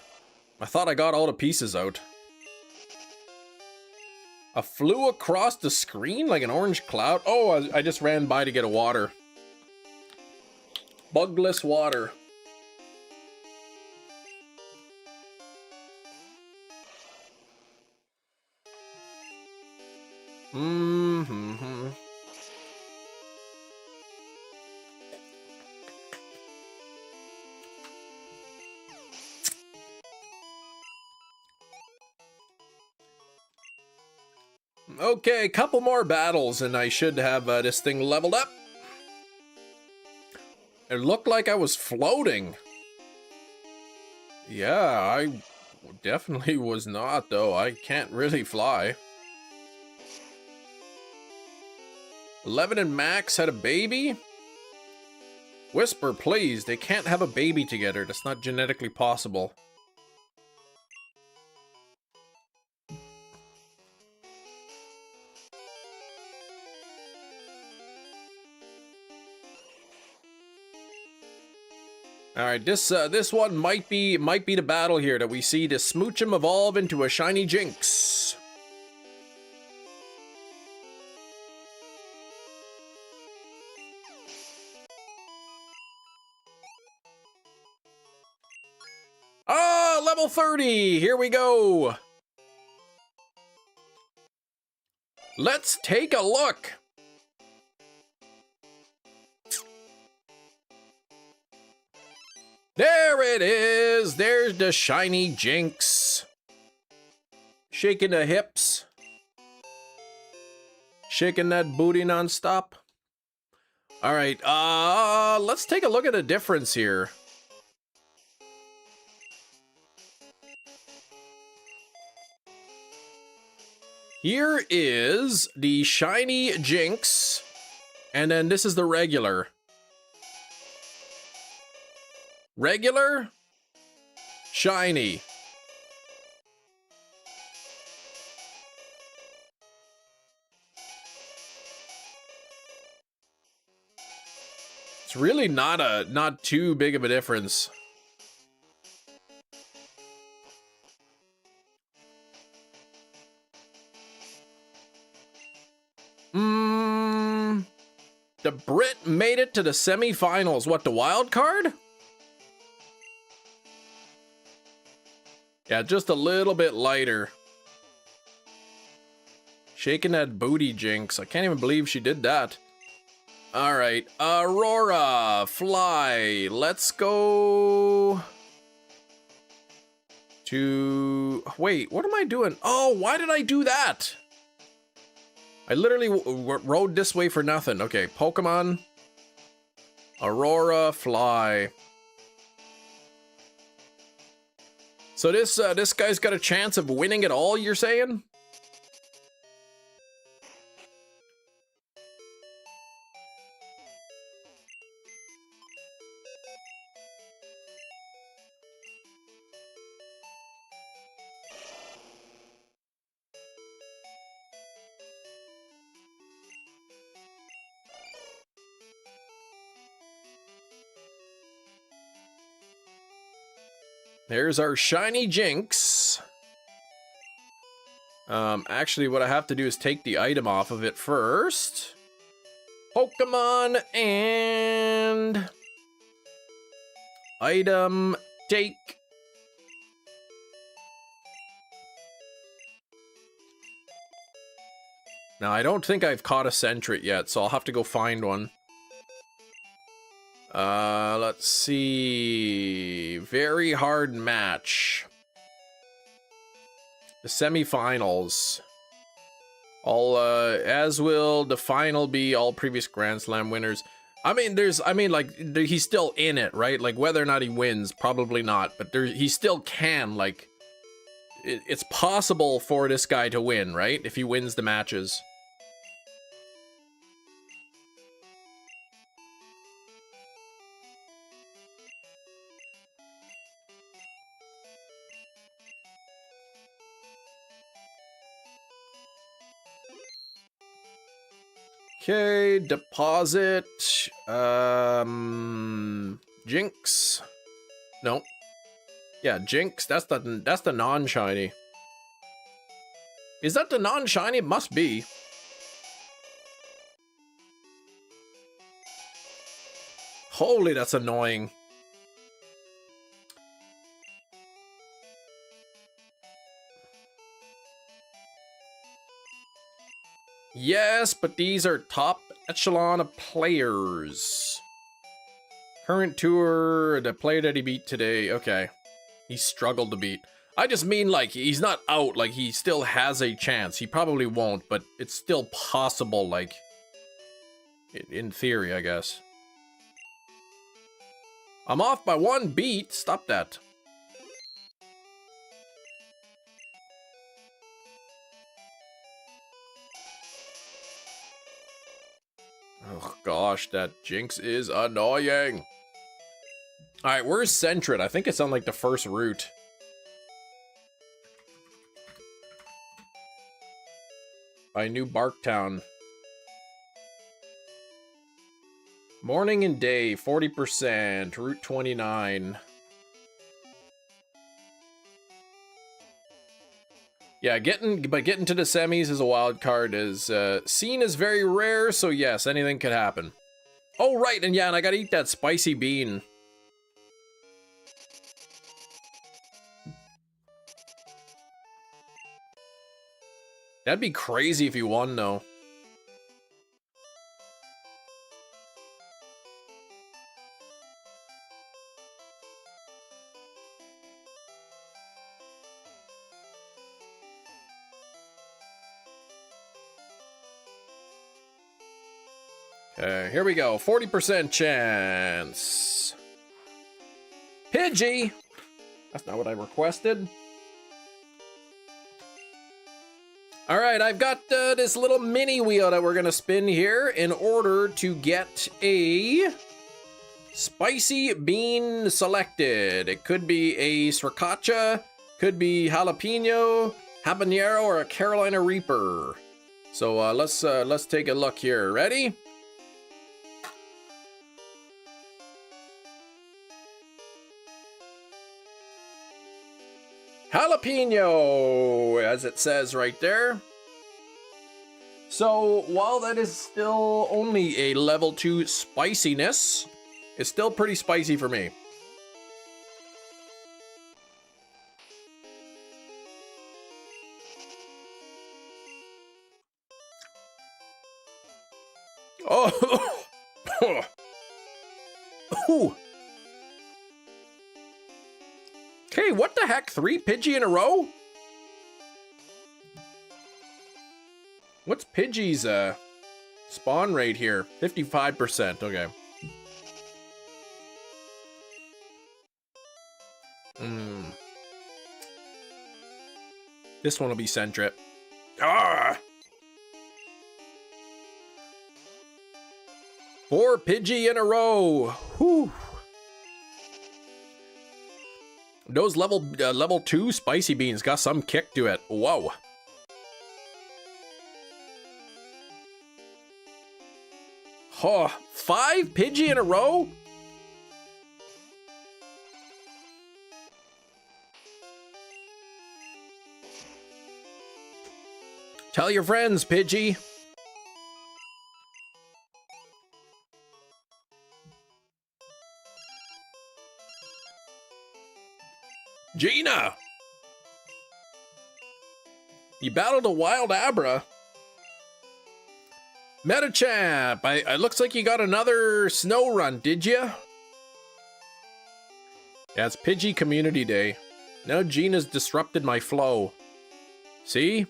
I thought I got all the pieces out. I flew across the screen like an orange cloud. Oh, I just ran by to get a water. Bugless water. Mm-hmm. Okay, a couple more battles and I should have this thing leveled up. It looked like I was floating. Yeah, I definitely was not, though. I can't really fly. 11 and Max had a baby? Whisper, please. They can't have a baby together. That's not genetically possible. All right, this one might be the battle here that we see the Smoochum evolve into a shiny Jinx. Ah, level 30. Here we go. Let's take a look. There it is. There's the shiny Jinx. Shaking the hips. Shaking that booty nonstop. All right, let's take a look at the difference here. Here is the shiny Jinx, and then this is the regular. Regular, shiny. It's really not too big of a difference. The Brit made it to the semifinals. What, the wild card? Yeah, just a little bit lighter. Shaking that booty, Jinx. I can't even believe she did that. All right, Aurora, fly. Let's go to... Wait, what am I doing? Oh, why did I do that? I literally rode this way for nothing. Okay, Pokemon. Aurora, fly. So this guy's got a chance of winning it all, you're saying? There's our shiny Jinx. Actually, what I have to do is take the item off of it first. Pokemon and... Item, take. Now, I don't think I've caught a Sentret yet, so I'll have to go find one. Let's see. Very hard match. The semifinals. All, as will the final be all previous Grand Slam winners. I mean, like, he's still in it, right? Like, whether or not he wins, probably not. But he still can, like, it's possible for this guy to win, right? If he wins the matches. Okay, deposit. Jinx. No. Yeah, Jinx. That's the non-shiny. Is that the non-shiny? It must be. Holy, that's annoying. Yes, but these are top echelon of players. Current tour, the player that he beat today. Okay. He struggled to beat. I just mean, like, he's not out. Like, he still has a chance. He probably won't, but it's still possible, like, in theory, I guess. I'm off by one beat. Stop that. Oh gosh, that Jinx is annoying. Alright, where's Sentret? I think it's on like the first route. By New Barktown. Morning and day, 40%. Route 29. Yeah, getting to the semis as a wild card is seen as very rare, so yes, anything could happen. Oh, right, and yeah, and I gotta eat that spicy bean. That'd be crazy if you won, though. Okay, here we go. 40% chance. Pidgey! That's not what I requested. Alright, I've got this little mini wheel that we're gonna spin here in order to get a spicy bean selected. It could be a sriracha, could be jalapeno, habanero, or a Carolina Reaper. So let's take a look here. Ready? Jalapeno, as it says right there. So while that is still only a level 2 spiciness, it's still pretty spicy for me. Oh! Ooh. Okay, what the heck? 3 Pidgey in a row? What's Pidgey's spawn rate here? 55%, okay. This one will be Sentret. Ah! 4 Pidgey in a row. Whew. Those level 2 spicy beans got some kick to it. Whoa. Oh, 5 Pidgey in a row? Tell your friends, Pidgey. Gina! You battled a wild Abra. Metachamp! It looks like you got another snow run, did ya? Yeah, it's Pidgey Community Day. Now Gina's disrupted my flow. See?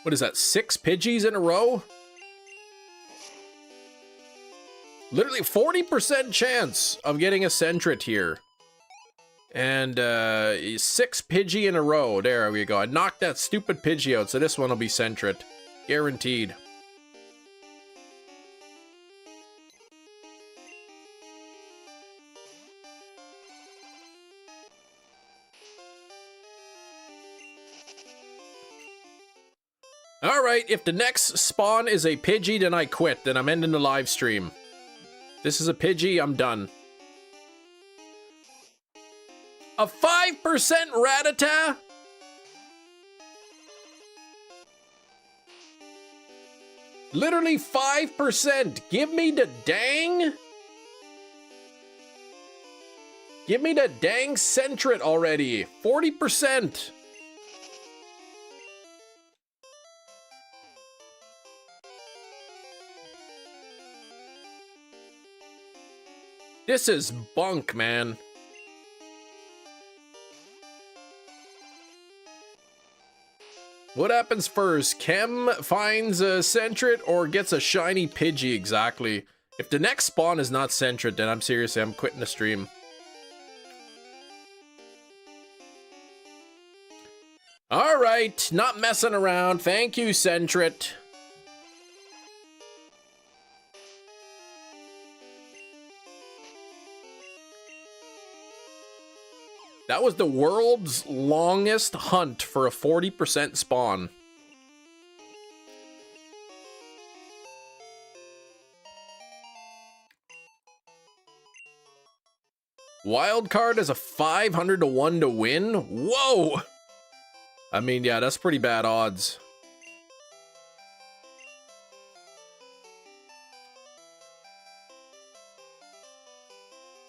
What is that, 6 Pidgeys in a row? Literally 40% chance of getting a Sentret here. And 6 Pidgey in a row. There we go. I knocked that stupid Pidgey out, so this one will be Sentret. Guaranteed. Alright, if the next spawn is a Pidgey, then I quit. Then I'm ending the live stream. This is a Pidgey, I'm done. A 5% Rattata? Literally 5%. Give me the dang. Give me the dang Sentret already. 40%. This is bunk, man. What happens first? Chem finds a Sentret or gets a shiny Pidgey exactly? If the next spawn is not Sentret, then I'm seriously, I'm quitting the stream. Alright, not messing around. Thank you, Sentret. That was the world's longest hunt for a 40% spawn. Wild card is a 500 to 1 to win? Whoa! I mean, yeah, that's pretty bad odds.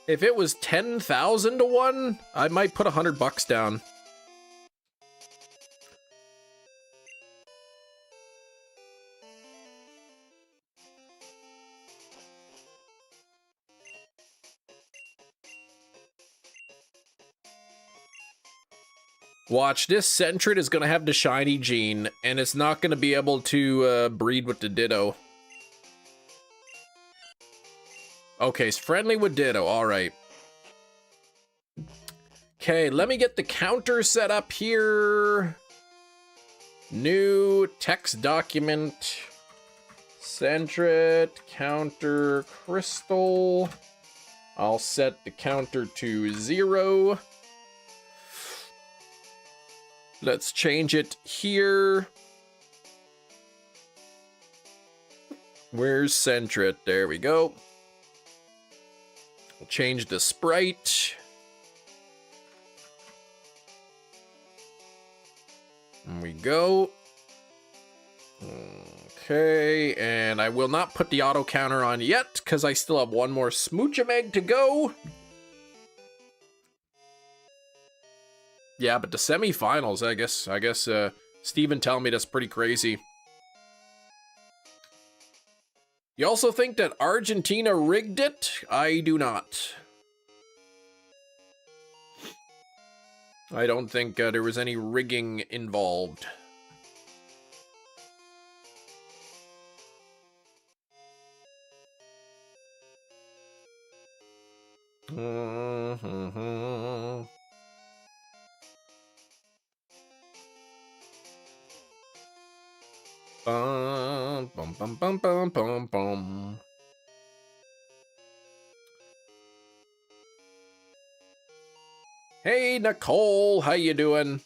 If it was 10,000 to 1, I might put $100 down. Watch, this Sentret is going to have the shiny gene, and it's not going to be able to breed with the Ditto. Okay, it's friendly with Ditto, alright. Okay, let me get the counter set up here. New text document. Sentret, counter, crystal. I'll set the counter to 0. Let's change it here. Where's Sentret? There we go. We'll change the sprite. There we go. Okay, and I will not put the auto counter on yet because I still have one more Smoochum to go. Yeah, but the semifinals, I guess Steven telling me that's pretty crazy. You also think that Argentina rigged it? I do not. I don't think there was any rigging involved. Bum, bum, bum, bum, bum, bum, bum. Hey, Nicole, how you doing?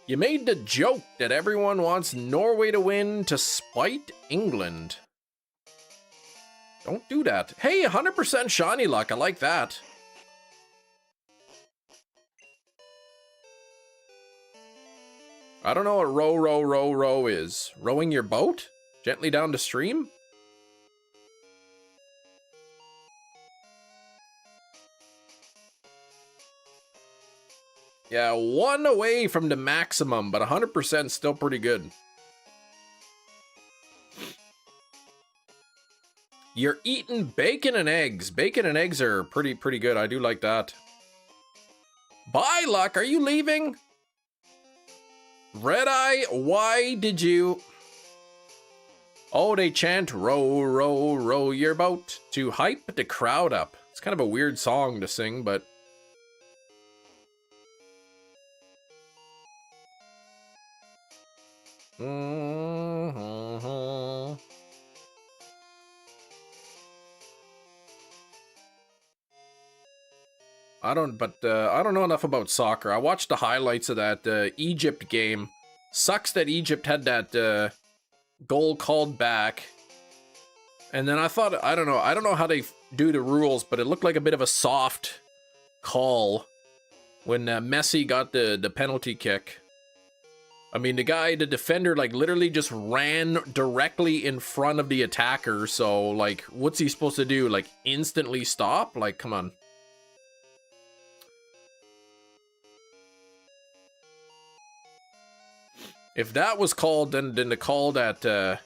You made the joke that everyone wants Norway to win to spite England. Don't do that. Hey, 100% shiny luck. I like that. I don't know what row is. Rowing your boat? Gently down the stream? Yeah, 1 away from the maximum, but 100% still pretty good. You're eating bacon and eggs. Bacon and eggs are pretty good. I do like that. Bye, Luck. Are you leaving? Red Eye, why did you... Oh, they chant, row, row, row your boat to hype the crowd up. It's kind of a weird song to sing, but... I don't know enough about soccer. I watched the highlights of that Egypt game. Sucks that Egypt had that goal called back. And then I thought, I don't know how they do the rules, but it looked like a bit of a soft call when Messi got the penalty kick. I mean, the defender, like, literally just ran directly in front of the attacker. So, like, what's he supposed to do? Like, instantly stop? Like, come on. If that was called, then the call that,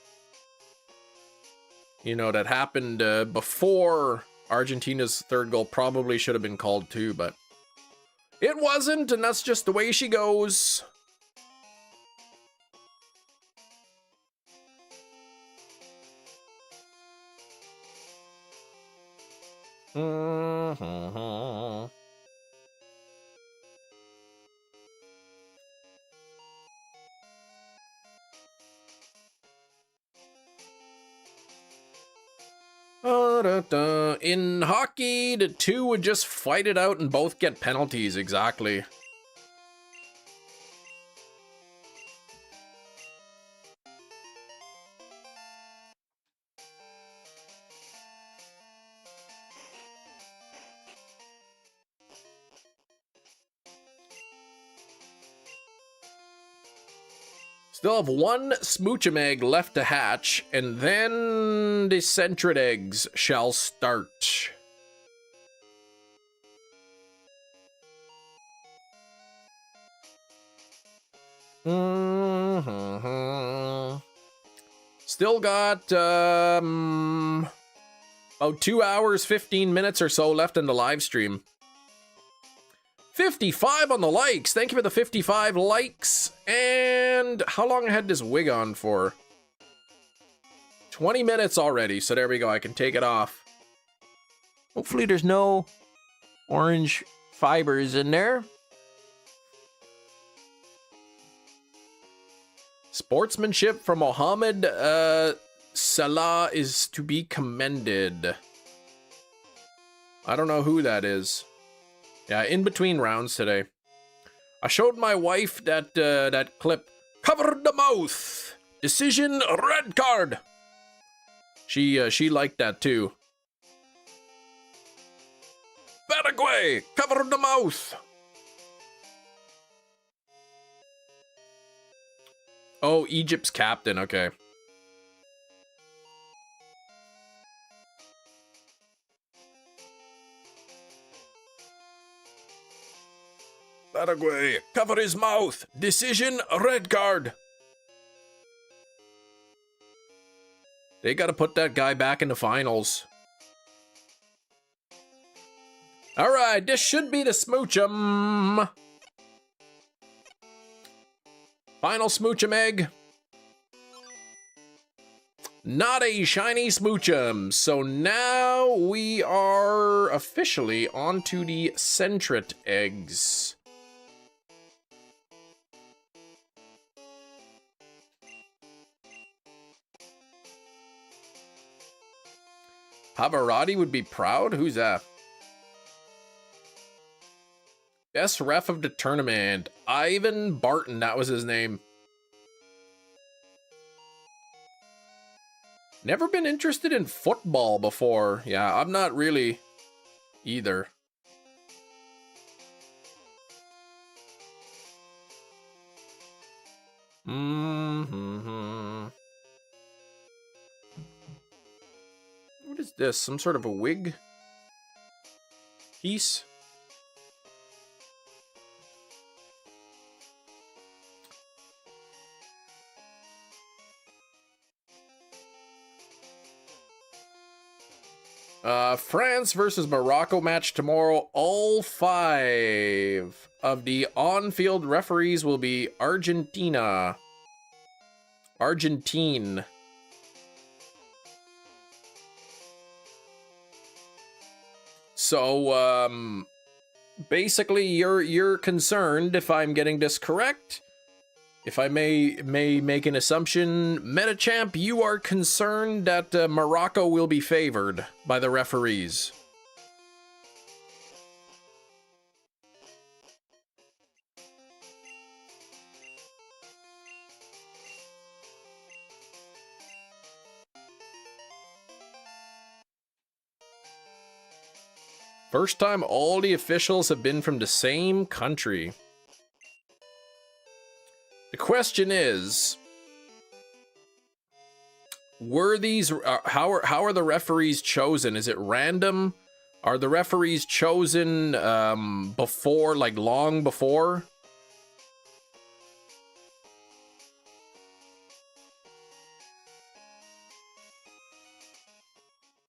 you know, that happened before Argentina's third goal probably should have been called too, but it wasn't, and that's just the way she goes. In hockey, the two would just fight it out and both get penalties, exactly. Still have one smoochum egg left to hatch, and then the centrid eggs shall start. Still got about 2 hours, 15 minutes or so left in the live stream. 55 on the likes. Thank you for the 55 likes. And how long I had this wig on for? 20 minutes already. So there we go. I can take it off. Hopefully there's no orange fibers in there. Sportsmanship from Mohammed Salah is to be commended. I don't know who that is. Yeah, in between rounds today. I showed my wife that that clip. Covered the mouth. Decision, red card. She liked that too. Paraguay, covered the mouth. Oh, Egypt's captain, okay. Paraguay, cover his mouth. Decision, red card. They gotta put that guy back in the finals. Alright, this should be the smoochum. Final smoochum egg. Not a shiny smoochum. So now we are officially onto the centrid eggs. Pavarotti would be proud? Who's that? Best ref of the tournament. Ivan Barton, that was his name. Never been interested in football before. Yeah, I'm not really either. What is this? Some sort of a wig piece? France versus Morocco match tomorrow. All 5 of the on-field referees will be Argentine. So, basically, you're concerned, if I'm getting this correct, if I may make an assumption, Metachamp, you are concerned that Morocco will be favored by the referees. First time all the officials have been from the same country. The question is, were these, how are the referees chosen? Is it random? Are the referees chosen before, like long before?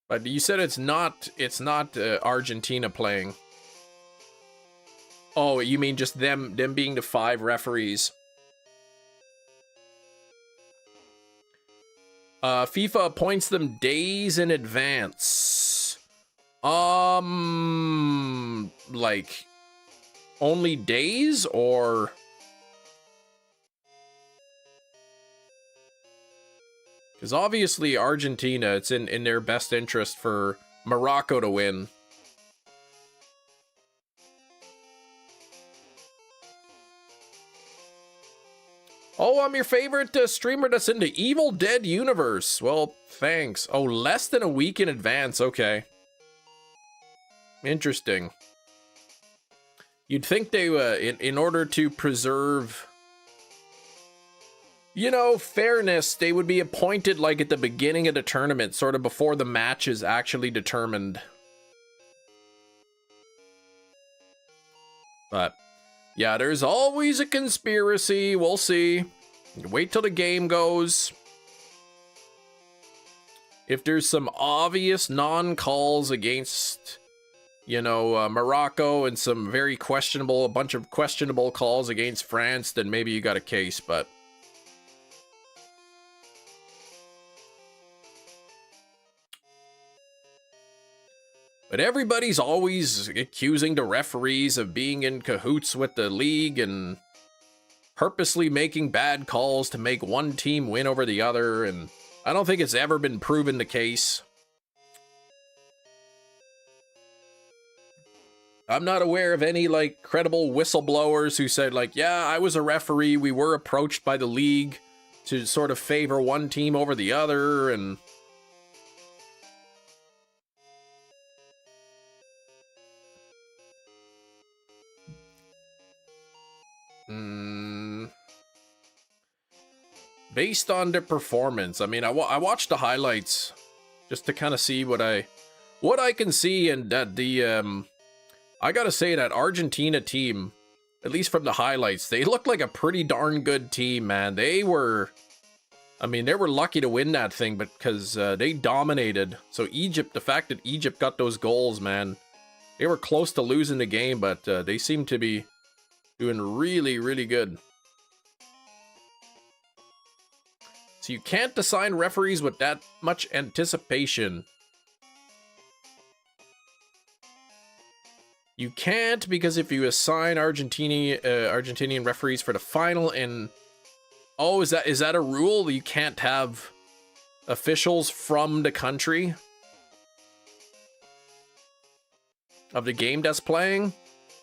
But you said it's not Argentina playing. Oh, you mean just them being the 5 referees? FIFA appoints them days in advance. Like only days, or because obviously Argentina, it's in their best interest for Morocco to win. Oh, I'm your favorite streamer that's in the Evil Dead universe. Well, thanks. Oh, less than a week in advance. Okay. Interesting. You'd think they, in order to preserve You know, fairness, they would be appointed like at the beginning of the tournament, sort of before the match is actually determined. But, yeah, there's always a conspiracy. We'll see. Wait till the game goes. If there's some obvious non-calls against, you know, Morocco and some very questionable, a bunch of questionable calls against France, then maybe you got a case, but... But everybody's always accusing the referees of being in cahoots with the league and purposely making bad calls to make one team win over the other, and I don't think it's ever been proven the case. I'm not aware of any, like, credible whistleblowers who said, like, yeah, I was a referee, we were approached by the league to sort of favor one team over the other, and... Based on their performance, I mean, I watched the highlights just to kind of see what I can see, and that I gotta say that Argentina team, at least from the highlights, they looked like a pretty darn good team, man. They were lucky to win that thing, but because they dominated. So Egypt, the fact that Egypt got those goals, man, they were close to losing the game, but they seem to be doing really, really good. So you can't assign referees with that much anticipation. You can't, because if you assign Argentinian referees for the final, and oh, is that a rule? You can't have officials from the country of the game that's playing?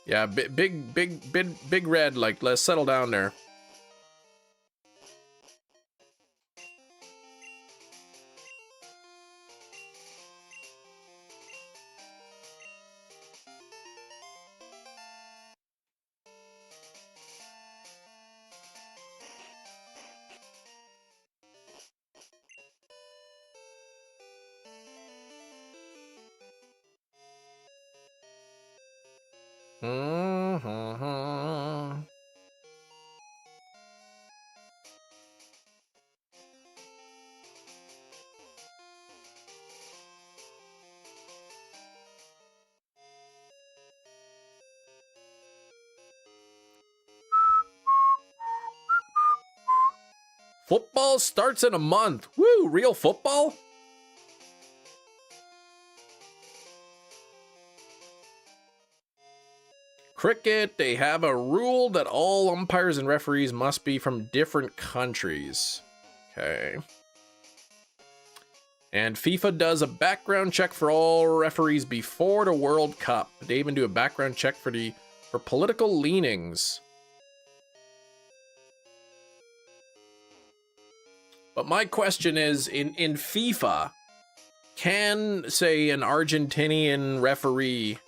Yeah, big red. Like, let's settle down there. Football starts in a month. Woo, real football? Cricket, they have a rule that all umpires and referees must be from different countries. Okay. And FIFA does a background check for all referees before the World Cup. They even do a background check for political leanings. But my question is, in FIFA, can, say, an Argentinian referee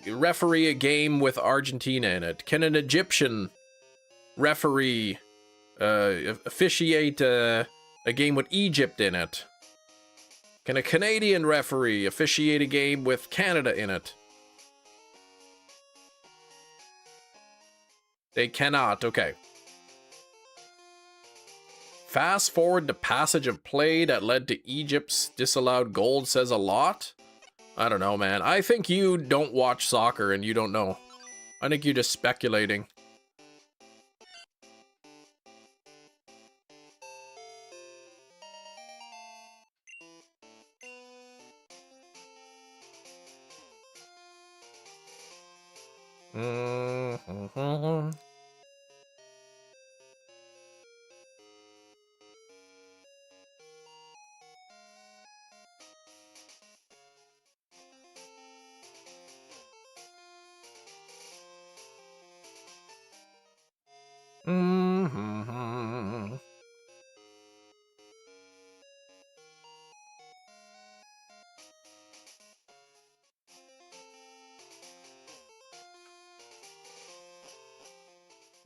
referee a game with Argentina in it? Can an Egyptian referee officiate a game with Egypt in it? Can a Canadian referee officiate a game with Canada in it? They cannot. Okay. Fast forward the passage of play that led to Egypt's disallowed goal says a lot. I don't know, man. I think you don't watch soccer and you don't know. I think you're just speculating.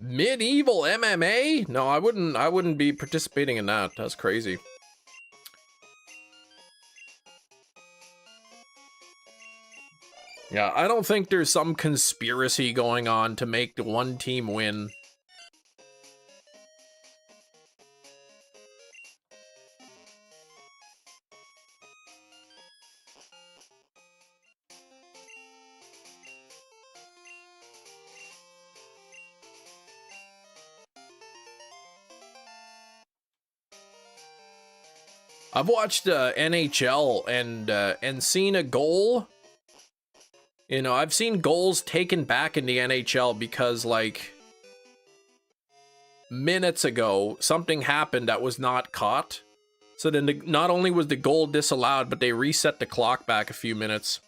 Medieval MMA? No, I wouldn't be participating in that. That's crazy. Yeah, I don't think there's some conspiracy going on to make the one team win. I've watched NHL and seen a goal. You know, I've seen goals taken back in the NHL because, like, minutes ago, something happened that was not caught. So then not only was the goal disallowed, but they reset the clock back a few minutes.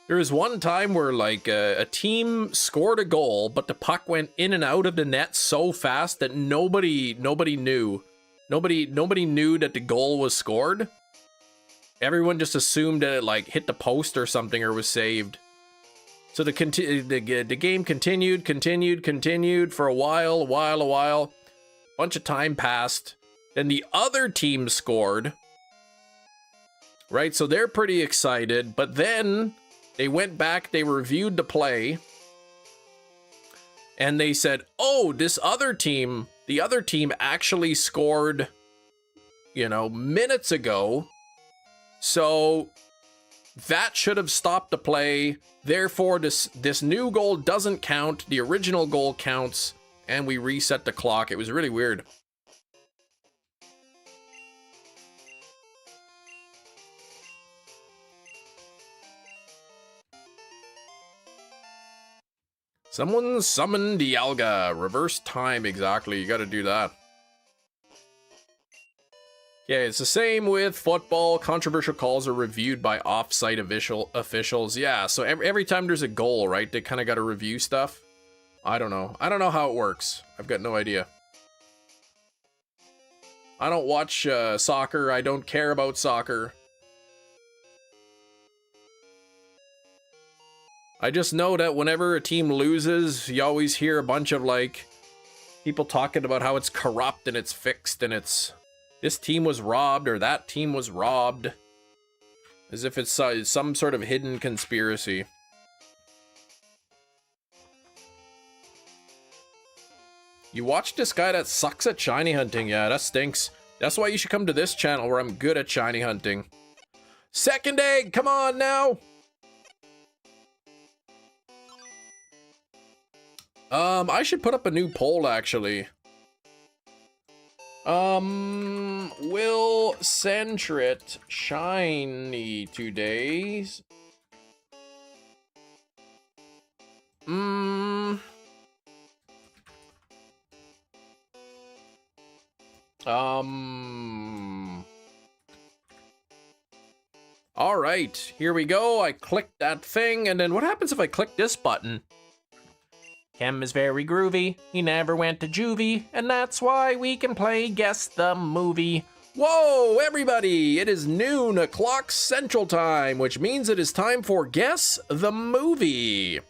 There was one time where, like, a team scored a goal, but the puck went in and out of the net so fast that nobody knew. Nobody knew that the goal was scored. Everyone just assumed that it, like, hit the post or something or was saved. So the game continued for a while. Bunch of time passed. Then the other team scored. Right, so they're pretty excited, but then they went back, they reviewed the play, and they said, oh, the other team actually scored, you know, minutes ago, so that should have stopped the play. Therefore, this new goal doesn't count, the original goal counts, and we reset the clock. It was really weird. Someone summoned Dialga. Reverse time, exactly. You gotta do that. Yeah, it's the same with football. Controversial calls are reviewed by off-site officials. Yeah, so every time there's a goal, right, they kind of gotta review stuff. I don't know. I don't know how it works. I've got no idea. I don't watch soccer. I don't care about soccer. I just know that whenever a team loses, you always hear a bunch of, like, people talking about how it's corrupt and it's fixed and it's this team was robbed or that team was robbed. As if it's some sort of hidden conspiracy. You watch this guy that sucks at shiny hunting. Yeah, that stinks. That's why you should come to this channel where I'm good at shiny hunting. Second egg, come on now! I should put up a new poll, actually. Will Centret shiny today? All right, here we go. I clicked that thing, and then what happens if I click this button? Chem is very groovy, he never went to juvie, and that's why we can play Guess the Movie. Whoa, everybody! It is noon o'clock Central Time, which means it is time for Guess the Movie.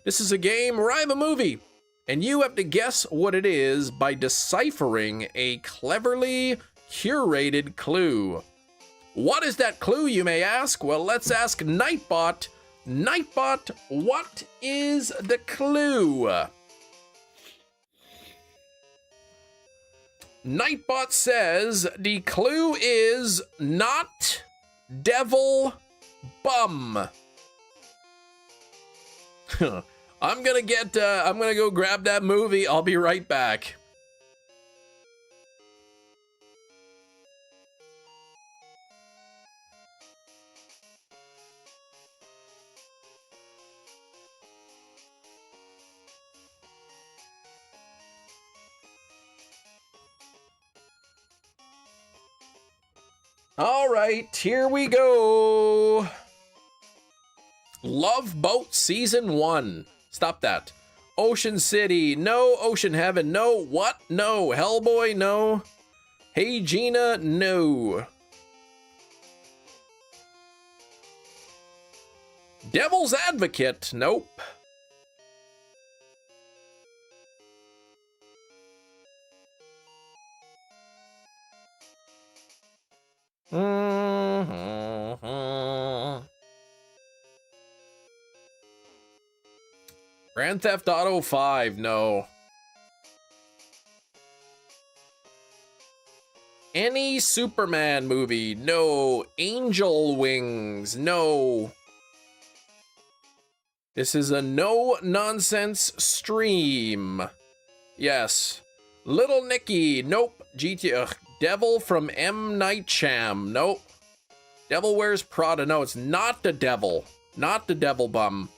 This is a game where I have a movie, and you have to guess what it is by deciphering a cleverly curated clue. What is that clue, you may ask? Well, let's ask Nightbot. Nightbot, what is the clue? Nightbot says the clue is not devil bum. I'm gonna go grab that movie. I'll be right back. All right, here we go. Love Boat Season 1. Stop that. Ocean City, no. Ocean Heaven, no. What? No. Hellboy, no. Hey Gina, no. Devil's Advocate, nope. Grand Theft Auto 5, no. Any Superman movie, no. Angel Wings, no. This is a no-nonsense stream. Yes. Little Nicky, nope. Devil from M. Night Shyamalan, nope. Devil Wears Prada, no, it's not the devil. Not the devil bum.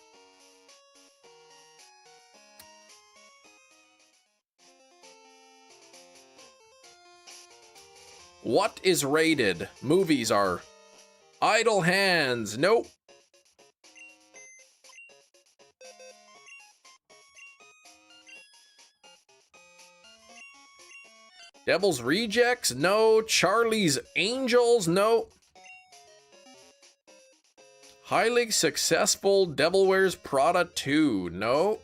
What is rated? Movies are Idle Hands, nope. Devil's Rejects, no. Charlie's Angels, no. Highly successful Devil Wears Prada 2, no.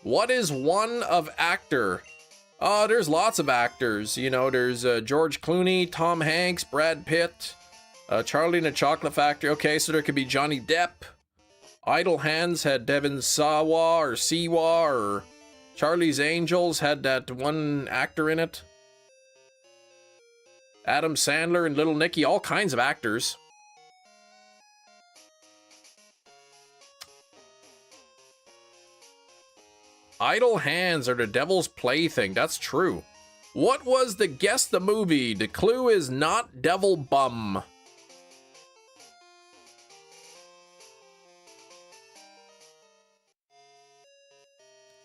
What is one of actor? There's lots of actors. You know, there's George Clooney, Tom Hanks, Brad Pitt, Charlie and the Chocolate Factory. Okay, so there could be Johnny Depp. Idle Hands had Devin Sawa or Siwa, or Charlie's Angels had that one actor in it. Adam Sandler and Little Nicky, all kinds of actors. Idle Hands are the devil's plaything. That's true. What was the guess the movie? The clue is not Devil Bum.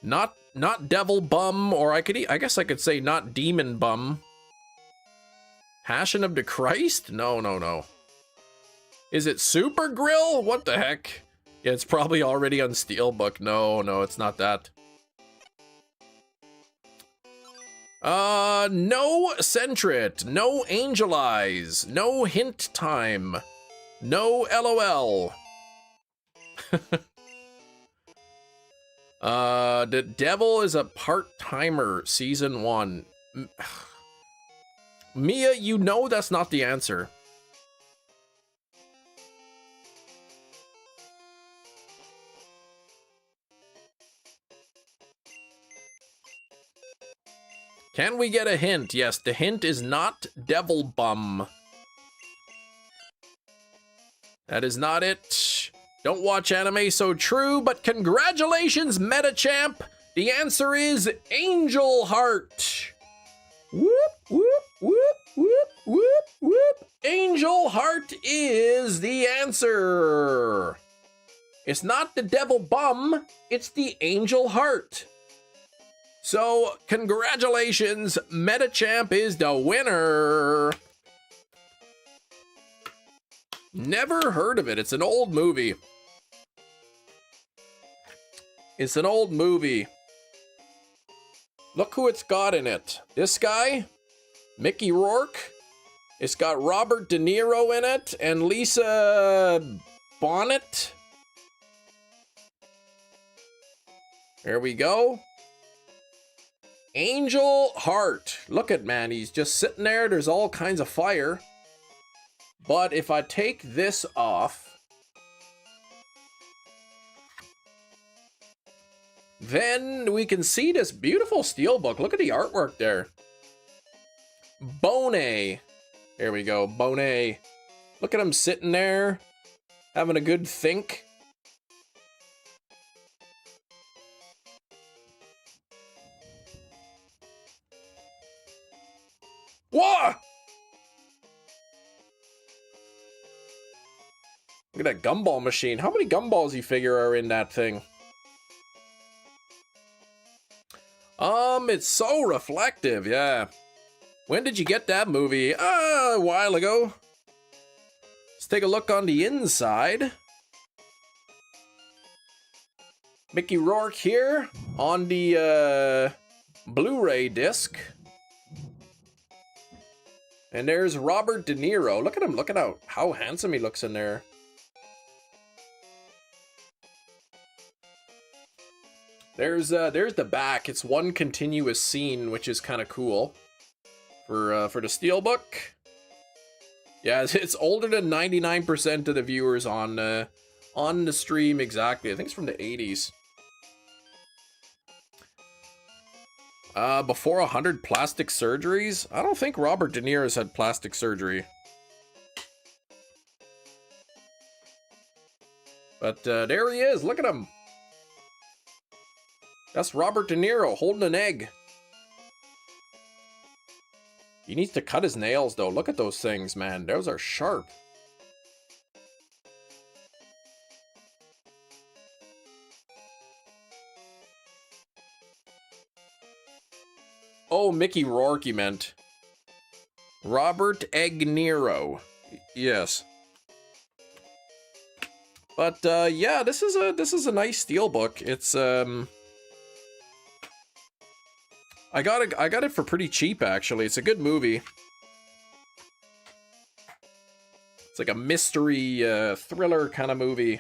Not Devil Bum, or I guess I could say not Demon Bum. Passion of the Christ? No. Is it Super Grill? What the heck? Yeah, it's probably already on Steelbook. No, it's not that. No Centret, no Angel Eyes, no Hint Time, no LOL. The Devil is a Part-Timer, Season 1. Mia, you know that's not the answer. Can we get a hint? Yes, the hint is not Devil Bum. That is not it. Don't watch anime, so true, but congratulations, Metachamp. The answer is Angel Heart. Whoop, whoop, whoop, whoop, whoop, whoop. Angel Heart is the answer. It's not the Devil Bum, it's the Angel Heart. So, congratulations, Metachamp is the winner. Never heard of it. It's an old movie. It's an old movie. Look who it's got in it. This guy, Mickey Rourke. It's got Robert De Niro in it and Lisa Bonet. There we go. Angel Heart. Look at, man, he's just sitting there. There's all kinds of fire. But if I take this off, then we can see this beautiful steelbook. Look at the artwork there. Bonet. There we go, Bonet. Look at him sitting there, having a good think. Whoa! Look at that gumball machine. How many gumballs you figure are in that thing? It's so reflective, yeah. When did you get that movie? A while ago. Let's take a look on the inside. Mickey Rourke here on the Blu-ray disc. And there's Robert De Niro. Look at him. Look at how handsome he looks in there. There's the back. It's one continuous scene, which is kind of cool for the steelbook. Yeah, it's older than 99% of the viewers on On the stream, exactly. I think it's from the 80s. Before 100 plastic surgeries? I don't think Robert De Niro's had plastic surgery. But there he is. Look at him. That's Robert De Niro holding an egg. He needs to cut his nails, though. Look at those things, man. Those are sharp. Oh, Mickey Rourke, you meant. Robert Egg Nero. Yes. But yeah, this is a nice steelbook. It's I got it for pretty cheap, actually. It's a good movie. It's like a mystery thriller kind of movie.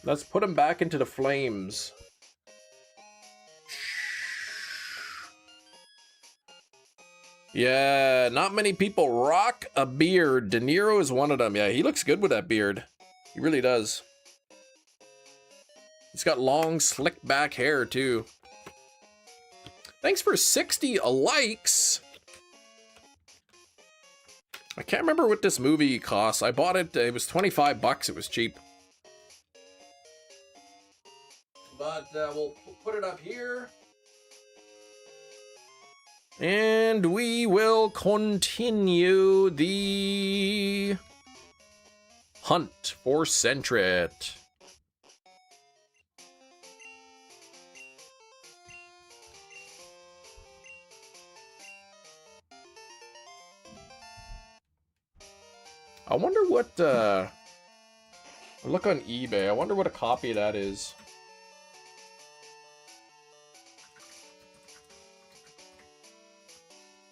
Let's put him back into the flames. Yeah, not many people rock a beard. De Niro is one of them. Yeah, he looks good with that beard. He really does. He's got long, slick back hair, too. Thanks for 60 likes. I can't remember what this movie costs. I bought it. It was 25 bucks. It was cheap. But we'll put it up here. And we will continue the hunt for Centret. I wonder what, look on eBay. I wonder what a copy of that is.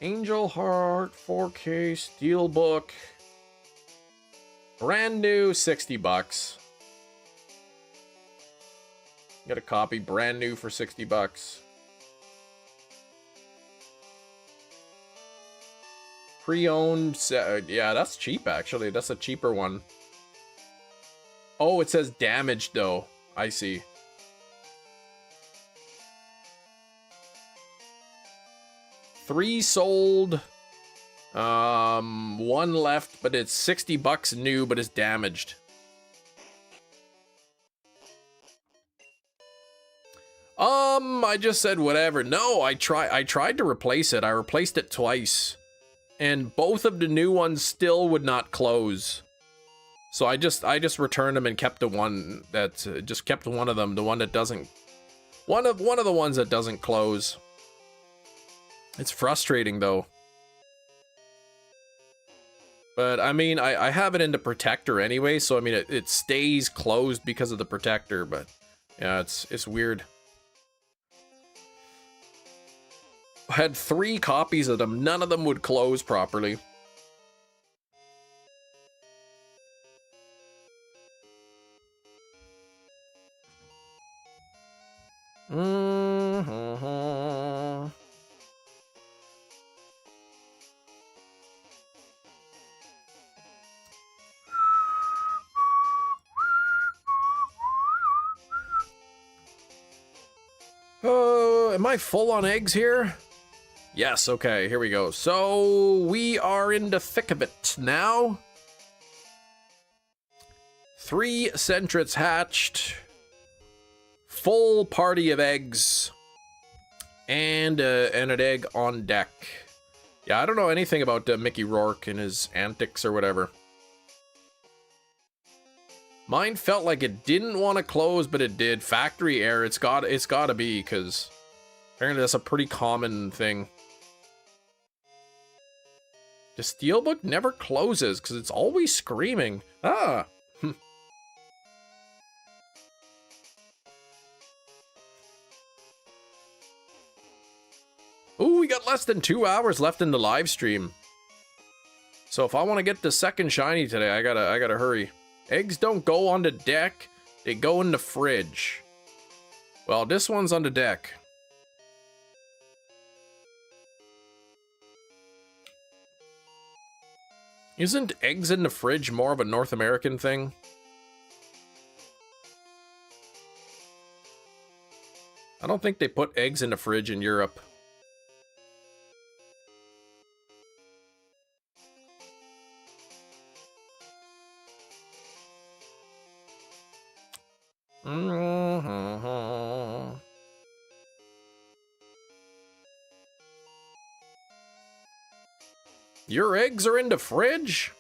Angel Heart 4K Steelbook. Brand new, 60 bucks. Get a copy brand new for 60 bucks. Pre-owned, yeah, that's cheap actually. That's a cheaper one. Oh, it says damaged though. I see. Three sold. One left, but it's 60 bucks new, but it's damaged. I just said whatever. No, I tried to replace it. I replaced it twice. And both of the new ones still would not close. So I just returned them and kept the one that just kept one of them, the one that doesn't, one of the ones that doesn't close. It's frustrating though. But I mean, I have it in the protector anyway, so I mean it stays closed because of the protector, but yeah, it's weird. I had 3 copies of them, none of them would close properly. Am I full on eggs here? Yes, okay, here we go. So, we are in the thick of it now. 3 Centrets hatched. Full party of eggs. And an egg on deck. Yeah, I don't know anything about Mickey Rourke and his antics or whatever. Mine felt like it didn't want to close, but it did. Factory error, it's gotta be, because apparently that's a pretty common thing. The steelbook never closes because it's always screaming. Ah. Ooh, we got less than 2 hours left in the live stream. So if I want to get the second shiny today, I gotta hurry. Eggs don't go on the deck, they go in the fridge. Well, this one's on the deck. Isn't eggs in the fridge more of a North American thing? I don't think they put eggs in the fridge in Europe. Mm-hmm. Your eggs are in the fridge?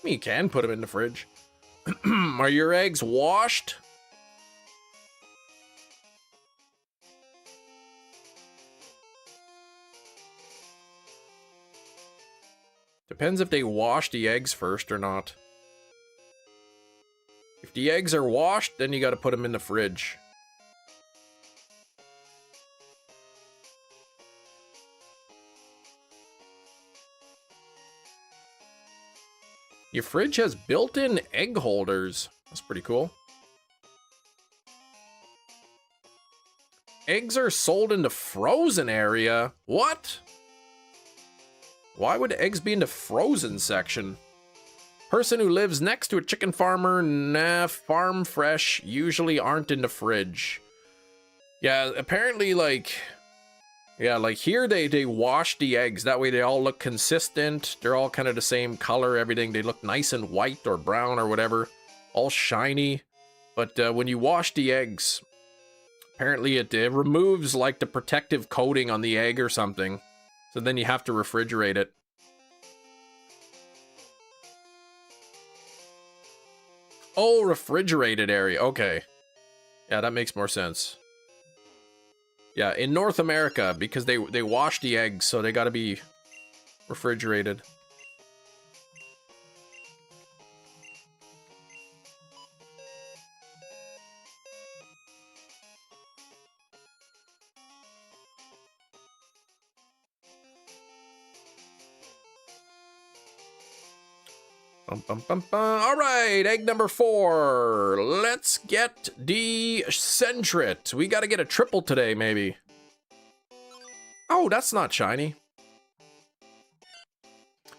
I mean, you can put them in the fridge. Are your eggs washed? Depends if they wash the eggs first or not. If the eggs are washed, then you gotta put them in the fridge. Your fridge has built-in egg holders. That's pretty cool. Eggs are sold in the frozen area. What? Why would eggs be in the frozen section? Person who lives next to a chicken farmer, nah, farm fresh, usually aren't in the fridge. Yeah, apparently, like... Yeah, like here they wash the eggs. That way they all look consistent. They're all kind of the same color, everything. They look nice and white or brown or whatever. All shiny. But when you wash the eggs, apparently it removes like the protective coating on the egg or something. So then you have to refrigerate it. Oh, refrigerated area. Okay. Yeah, that makes more sense. Yeah, in North America, because they wash the eggs, so they gotta be refrigerated. All right, egg number 4. Let's get the Centret. We gotta get a triple today, maybe. Oh, that's not shiny.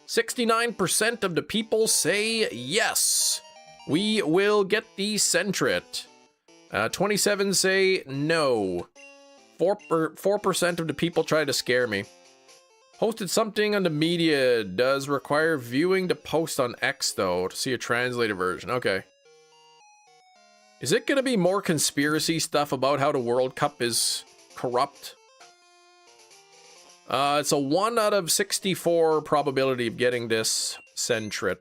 69% of the people say yes. We will get the Centret. 27 say no. 4% of the people try to scare me. Posted something on the media. Does require viewing to post on X, though, to see a translated version. Okay. Is it going to be more conspiracy stuff about how the World Cup is corrupt? It's a 1 out of 64 probability of getting this Centret.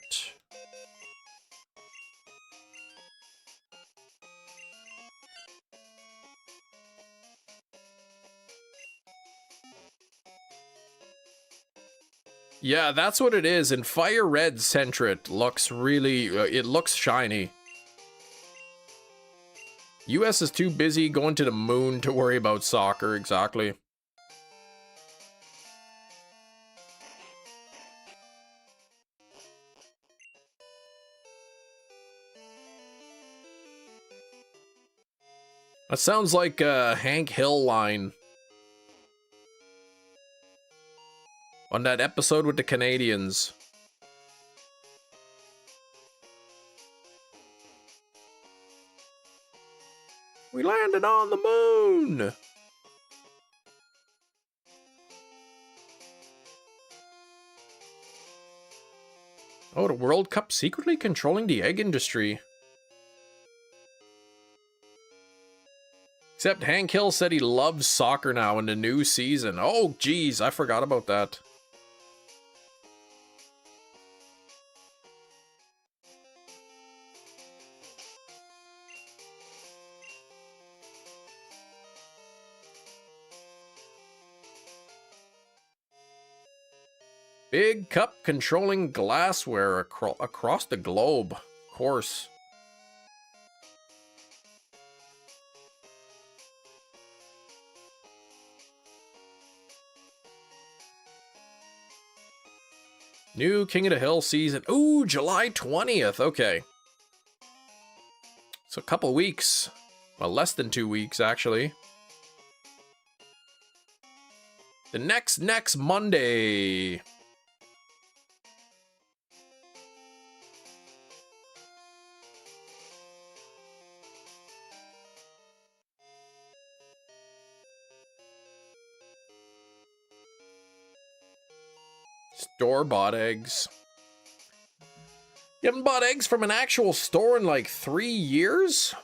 Yeah, that's what it is. And Fire Red Centret looks really... it looks shiny. US is too busy going to the moon to worry about soccer, exactly. That sounds like a Hank Hill line. On that episode with the Canadians. We landed on the moon! Oh, the World Cup secretly controlling the egg industry. Except Hank Hill said he loves soccer now in the new season. Oh, geez, I forgot about that. Big cup controlling glassware across the globe. Of course. New King of the Hill season. Ooh, July 20th. Okay. So a couple weeks. Well, less than 2 weeks, actually. The next Monday. store-bought eggs. You haven't bought eggs from an actual store in like 3 years?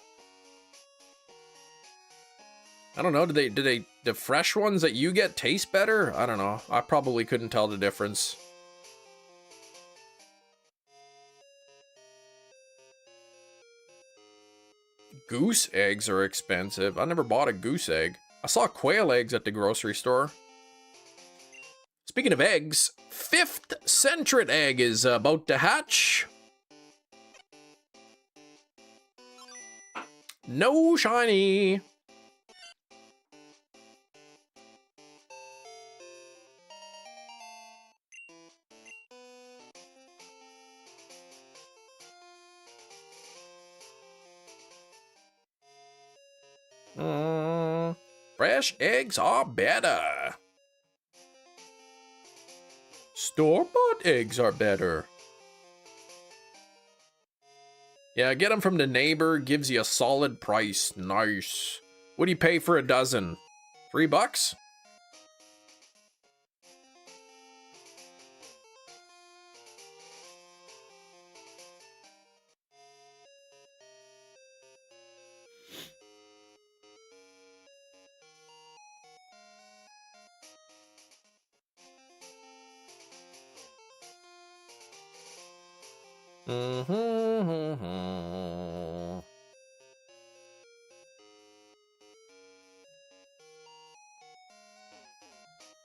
I don't know, do the fresh ones that you get taste better? I don't know. I probably couldn't tell the difference. Goose eggs are expensive. I never bought a goose egg. I saw quail eggs at the grocery store. Speaking of eggs, 5th Centret egg is about to hatch. No shiny. Fresh eggs are better. Store-bought eggs are better. Yeah, get them from the neighbor, gives you a solid price. Nice. What do you pay for a dozen? $3?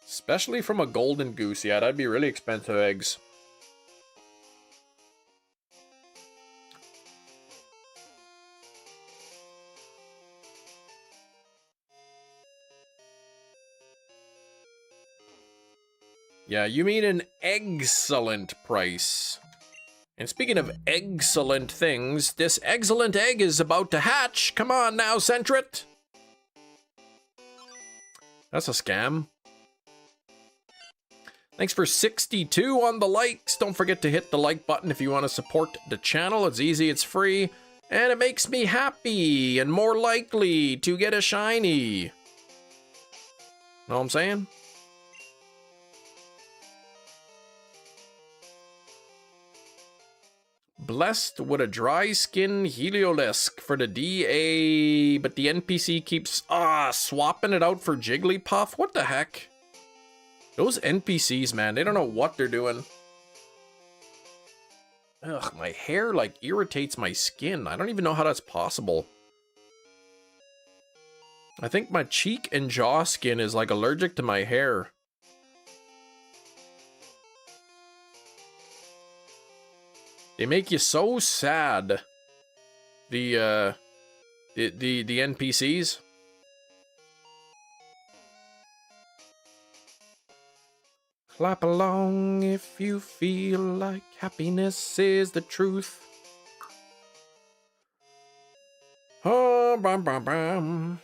Especially from a golden goose, yeah, that'd be really expensive eggs. Yeah, you mean an excellent price. And speaking of excellent things, this excellent egg is about to hatch. Come on now, Centret. That's a scam. Thanks for 62 on the likes. Don't forget to hit the like button if you want to support the channel. It's easy, it's free, and it makes me happy and more likely to get a shiny. Know what I'm saying? Blessed with a dry skin Heliolisk for the DA, but the NPC keeps swapping it out for Jigglypuff. What the heck? Those NPCs, man, they don't know what they're doing. Ugh, my hair like irritates my skin. I don't even know how that's possible. I think my cheek and jaw skin is like allergic to my hair. They make you so sad. The NPCs. Clap along if you feel like happiness is the truth. Oh, bam, bam, bam.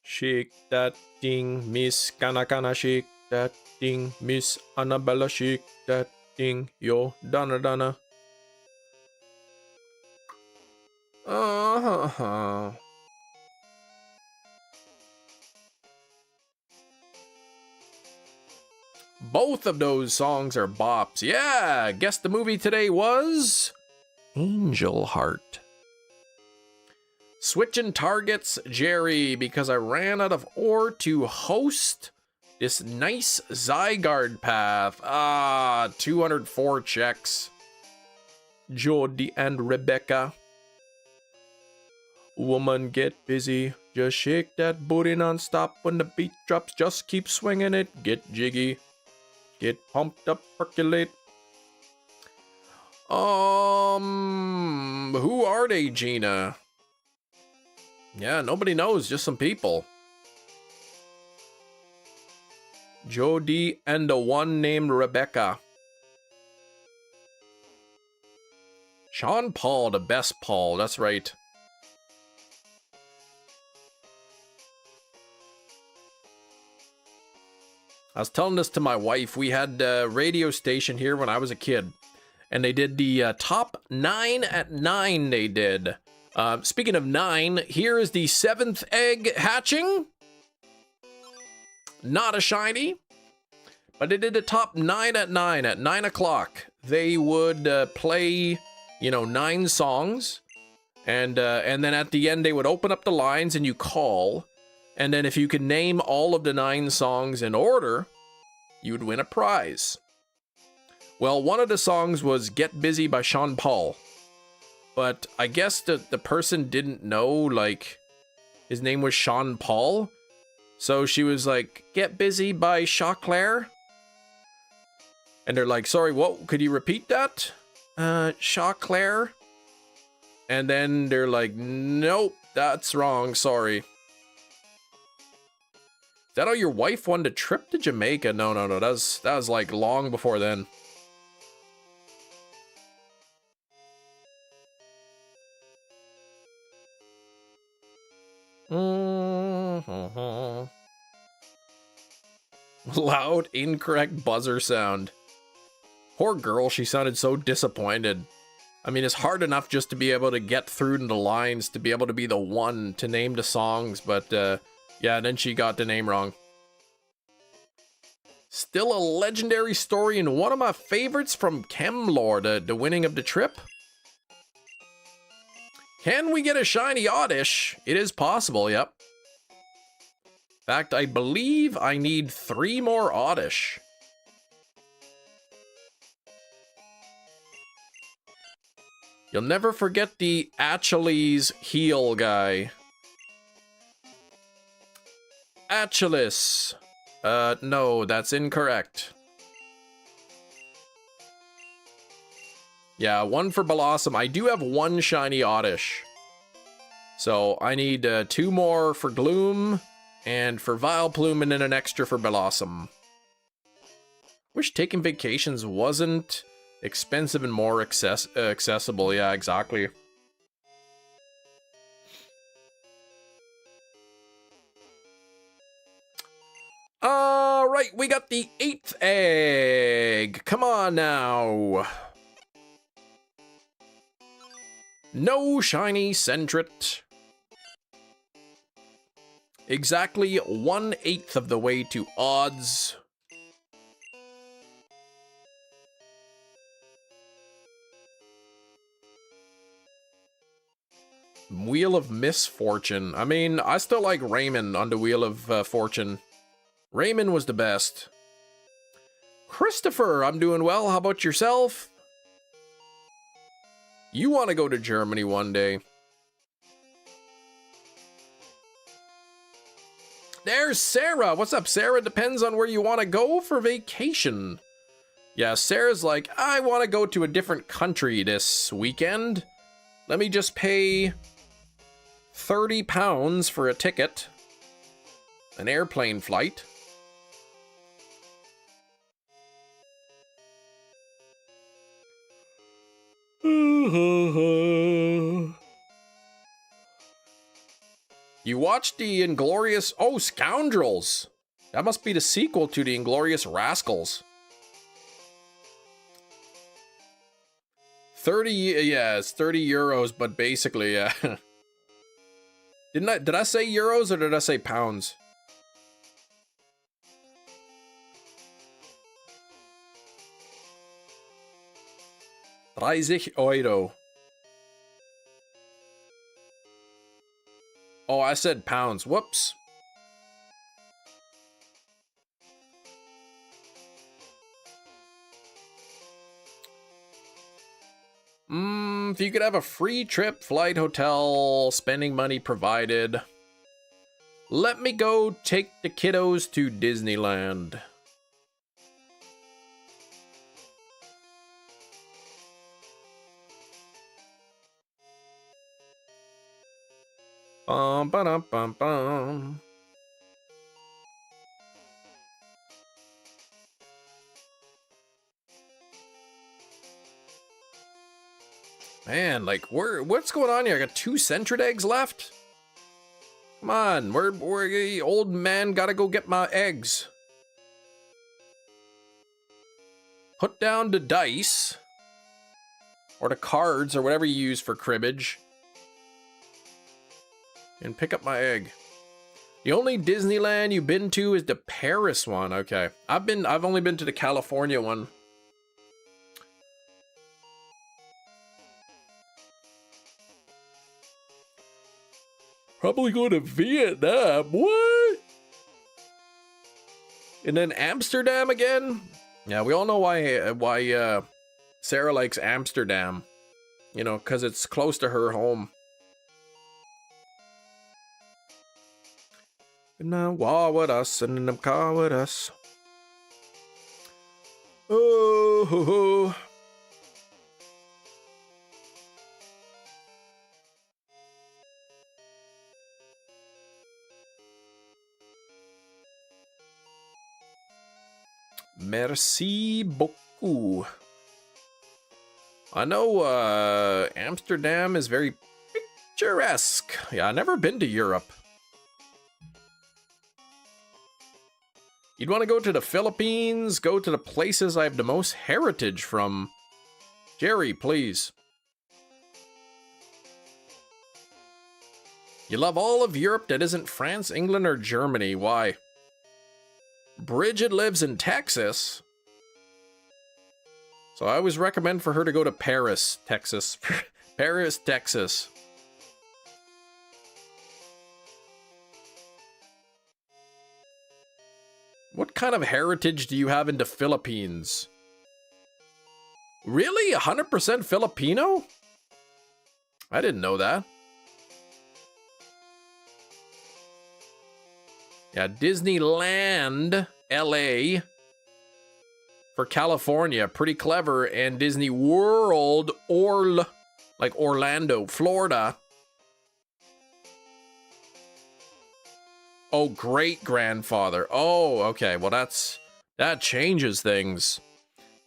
Shake that thing, Miss Kana, shake that thing, Miss Annabella, shake that thing, yo, Donna. Both of those songs are bops. Yeah, guess the movie today was Angel Heart. Switching targets, Jerry, because I ran out of ore to host this nice Zygarde path. 204 checks. Jody and Rebecca. Woman, get busy. Just shake that booty non-stop. When the beat drops, just keep swinging it. Get jiggy. Get pumped up, percolate. Who are they, Gina? Yeah, nobody knows, just some people. Jody and the one named Rebecca. Sean Paul, the best Paul, that's right. I was telling this to my wife. We had a radio station here when I was a kid, and they did the top 9 at 9 they did. Speaking of 9, here is the 7th egg hatching. Not a shiny, but it did a top 9 at 9 at 9 o'clock. They would play, 9 songs, and then at the end they would open up the lines and you call, and then if you could name all of the 9 songs in order, you'd win a prize. Well, one of the songs was Get Busy by Sean Paul, but I guess the person didn't know, like, his name was Sean Paul, so she was like, Get Busy by Chaclair. And they're like, sorry, what? Could you repeat that? Chaclair? And then they're like, nope, that's wrong, sorry. Is that how your wife won the trip to Jamaica? No, that was like long before then. Loud, incorrect buzzer sound. Poor girl, she sounded so disappointed. I mean, it's hard enough just to be able to get through to the lines, to be able to be the one to name the songs, but yeah, then she got the name wrong. Still a legendary story and one of my favorites from Chemlore, the winning of the trip. Can we get a shiny Oddish? It is possible, yep. In fact, I believe I need 3 more Oddish. You'll never forget the Achilles heel guy. Achilles. No, that's incorrect. Yeah, 1 for Blossom. I do have 1 shiny Oddish. So I need 2 more for Gloom, and for Vileplume, and then an extra for Blossom. Wish taking vacations wasn't expensive and more accessible. Yeah, exactly. Alright, we got the 8th egg. Come on now. No shiny Sentret. Exactly 1/8 of the way to odds. Wheel of Misfortune. I mean, I still like Raymond on the Wheel of Fortune. Raymond was the best. Christopher, I'm doing well. How about yourself? You want to go to Germany one day. There's Sarah. What's up, Sarah? Depends on where you want to go for vacation. Yeah, Sarah's like, I want to go to a different country this weekend. Let me just pay £30 for a ticket. An airplane flight. You watched the Inglorious... Oh, Scoundrels! That must be the sequel to the Inglorious Rascals. 30... Yeah, it's 30 euros, but basically, yeah. Did I say euros or did I say pounds? 30 Euro. Oh, I said pounds. Whoops. If you could have a free trip, flight, hotel, spending money provided. Let me go take the kiddos to Disneyland. Bum, ba-dum, bum, bum. Man, like, what's going on here? I got 2 Sentret eggs left? Come on, where old man gotta go get my eggs. Put down the dice. Or the cards, or whatever you use for cribbage. And pick up my egg. The only Disneyland you've been to is the Paris one. Okay. I've only been to the California one. Probably go to Vietnam. What? And then Amsterdam again? Yeah, we all know why Sarah likes Amsterdam. You know, because it's close to her home. In the wall with us, and in the car with us. Oh, ho, ho. Merci beaucoup. I know Amsterdam is very picturesque. Yeah, I've never been to Europe. You'd want to go to the Philippines, go to the places I have the most heritage from. Jerry, please. You love all of Europe that isn't France, England, or Germany. Why? Bridget lives in Texas. So I always recommend for her to go to Paris, Texas. Paris, Texas. What kind of heritage do you have in the Philippines? Really? 100% Filipino? I didn't know that. Yeah, Disneyland, LA. For California, pretty clever. And Disney World, like Orlando, Florida. Oh, great-grandfather. Oh, okay. Well, that changes things.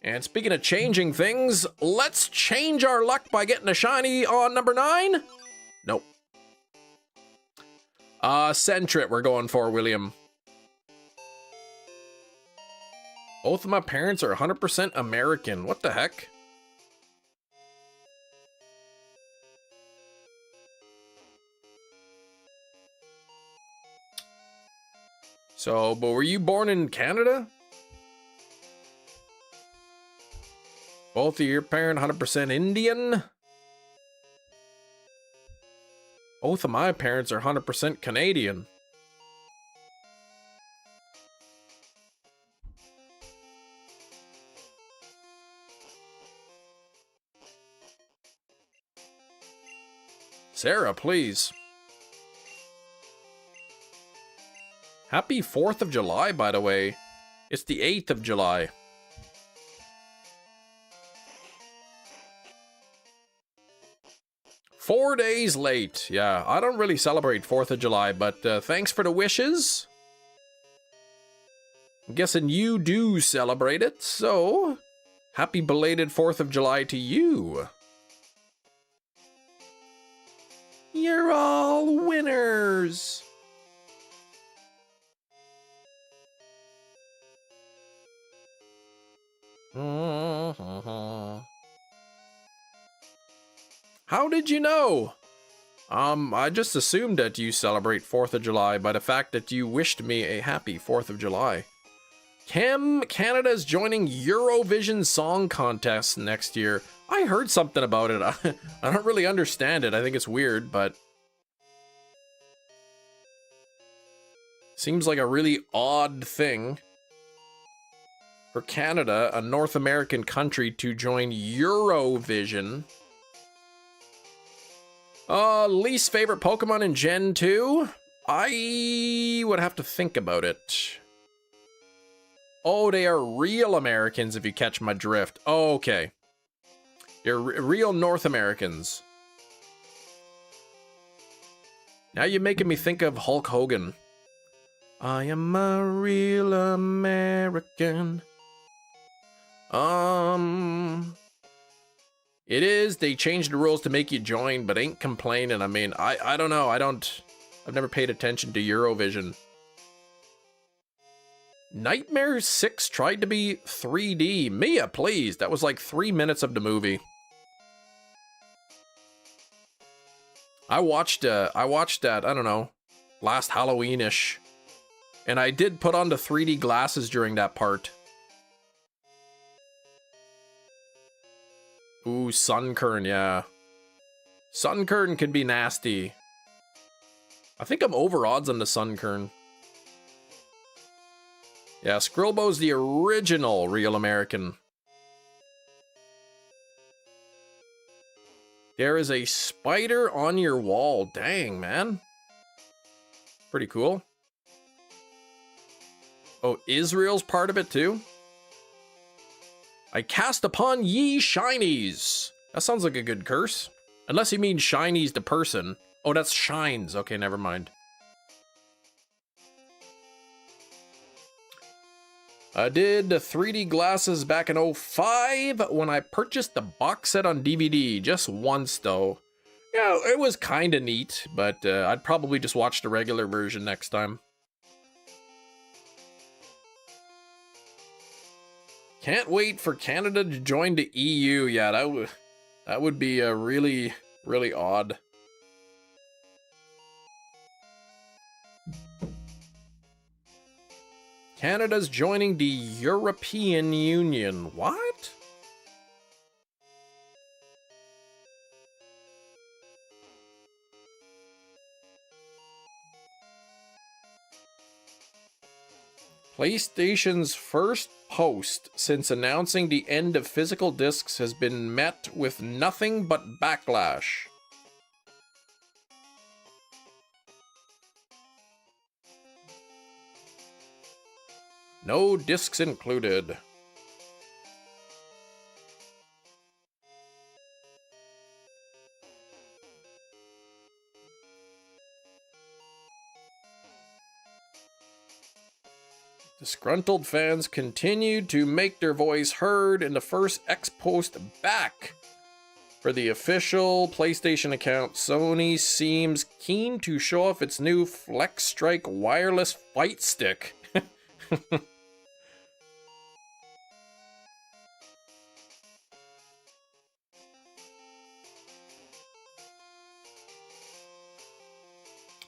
And speaking of changing things, let's change our luck by getting a shiny on number 9. Nope. Centrit we're going for, William. Both of my parents are 100% American. What the heck? So, but were you born in Canada? Both of your parents 100% Indian? Both of my parents are 100% Canadian. Sarah, please. Happy 4th of July, by the way. It's the 8th of July. Four days late. Yeah, I don't really celebrate 4th of July, but thanks for the wishes. I'm guessing you do celebrate it, so happy belated 4th of July to you. You're all winners. How did you know? I just assumed that you celebrate 4th of July by the fact that you wished me a happy 4th of July. Canada is joining Eurovision Song Contest next year. I heard something about it. I don't really understand it. I think it's weird, but seems like a really odd thing for Canada, a North American country, to join Eurovision. Least favorite Pokemon in Gen 2? I would have to think about it. Oh, they are real Americans, if you catch my drift. Oh, okay. They're real North Americans. Now you're making me think of Hulk Hogan. I am a real American. It is. They changed the rules to make you join, but ain't complaining. I mean, I don't know. I've never paid attention to Eurovision. Nightmare 6 tried to be 3D. Mia, please. That was like 3 minutes of the movie. I watched that, I don't know, last Halloween-ish. And I did put on the 3D glasses during that part. Ooh, Sunkern, yeah. Sunkern can be nasty. I think I'm over odds on the Sunkern. Yeah, Skrillbo's the original real American. There is a spider on your wall. Dang, man. Pretty cool. Oh, Israel's part of it too? I cast upon ye shinies. That sounds like a good curse. Unless you mean shinies the person. Oh, that's shines. Okay, never mind. I did the 3D glasses back in 05 when I purchased the box set on DVD. Just once, though. Yeah, it was kind of neat, but I'd probably just watch the regular version next time. Can't wait for Canada to join the EU. Yeah, that would be really, really odd. Canada's joining the European Union. What? PlayStation's first post since announcing the end of physical discs has been met with nothing but backlash. No discs included. Disgruntled fans continued to make their voice heard in the first ex-post back. For the official PlayStation account, Sony seems keen to show off its new Flex Strike wireless fight stick.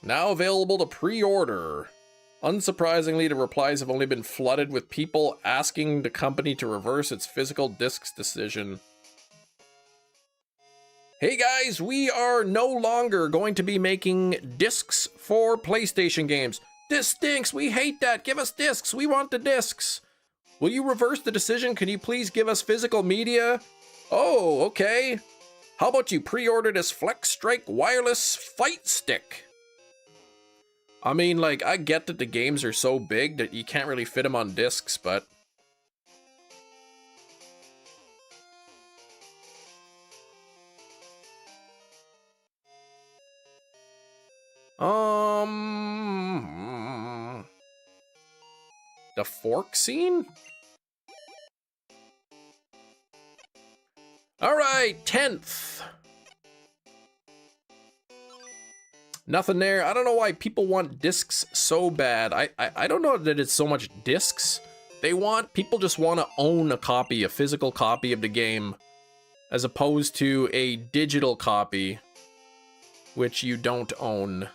Now available to pre-order. Unsurprisingly, the replies have only been flooded with people asking the company to reverse its physical discs decision. Hey guys, we are no longer going to be making discs for PlayStation games. This stinks, we hate that, give us discs, we want the discs. Will you reverse the decision? Can you please give us physical media? Oh, okay. How about you pre-order this Flex Strike wireless fight stick? I mean, like, I get that the games are so big that you can't really fit them on discs, but... The fork scene? Alright, 10th. Nothing there. I don't know why people want discs so bad. I don't know that it's so much discs. People just want to own a copy, a physical copy of the game, as opposed to a digital copy, which you don't own.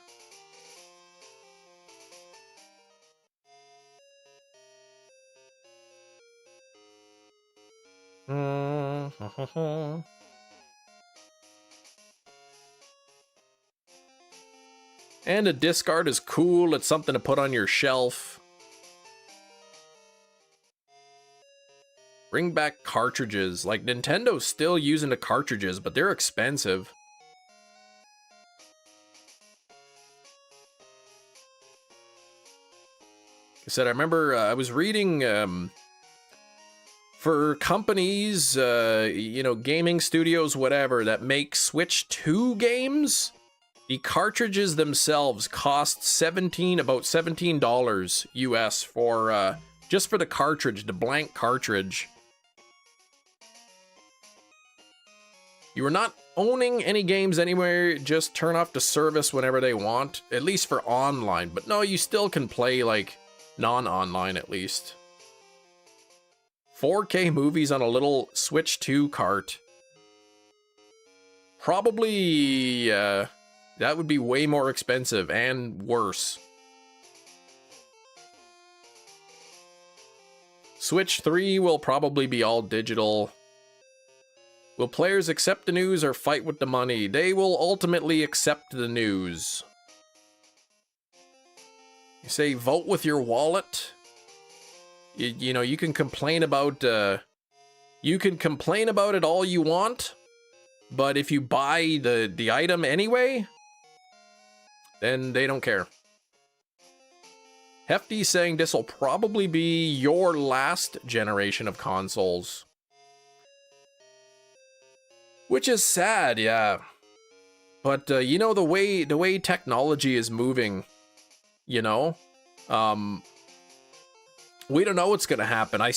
And a disc art is cool. It's something to put on your shelf. Bring back cartridges. Like, Nintendo's still using the cartridges, but they're expensive. Like I said, I remember I was reading for companies, you know, gaming studios, whatever, that make Switch 2 games. The cartridges themselves cost about $17 US for just for the cartridge, the blank cartridge. You are not owning any games anywhere, just turn off the service whenever they want, at least for online. But no, you still can play, like, non-online at least. 4K movies on a little Switch 2 cart. Probably, That would be way more expensive and worse. Switch 3 will probably be all digital. Will players accept the news or fight with the money? They will ultimately accept the news. You say vote with your wallet. You know, you can complain about it all you want, but if you buy the item anyway, then they don't care. Hefty saying this will probably be your last generation of consoles. Which is sad, yeah. But you know, the way technology is moving, you know, we don't know what's gonna happen. I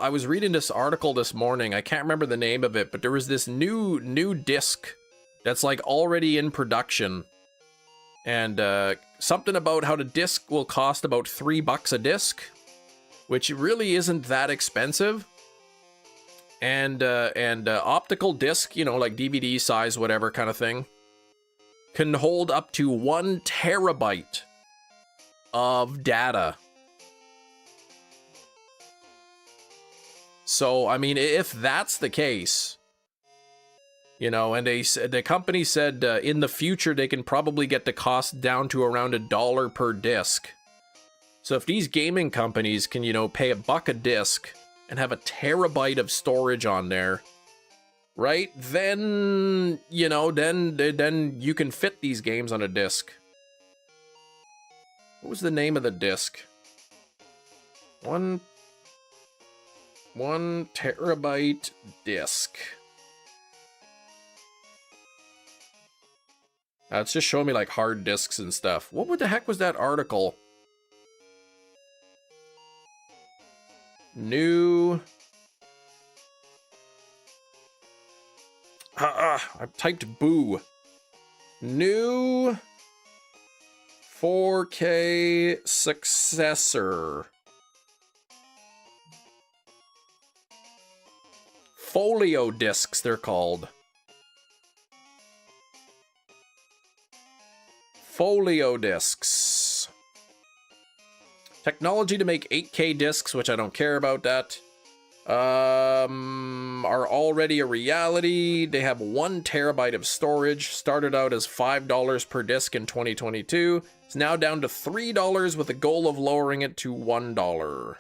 was reading this article this morning. I can't remember the name of it, but there was this new disc that's like already in production, and something about how the disc will cost about $3 a disc, which really isn't that expensive. And optical disc, you know, like DVD size, whatever kind of thing, can hold up to 1 terabyte of data. So, I mean, if that's the case, you know, and the company said in the future they can probably get the cost down to around $1 per disc. So if these gaming companies can, you know, pay $1 a disc and have 1 terabyte of storage on there, right? Then, you know, then you can fit these games on a disc. What was the name of the disc? One terabyte disc. It's just showing me like hard discs and stuff. What the heck was that article? New. I typed boo. New 4K successor. Folio discs, they're called. Folio discs. Technology to make 8K discs, which I don't care about that, are already a reality. They have 1 terabyte of storage. Started out as $5 per disc in 2022. It's now down to $3 with a goal of lowering it to $1.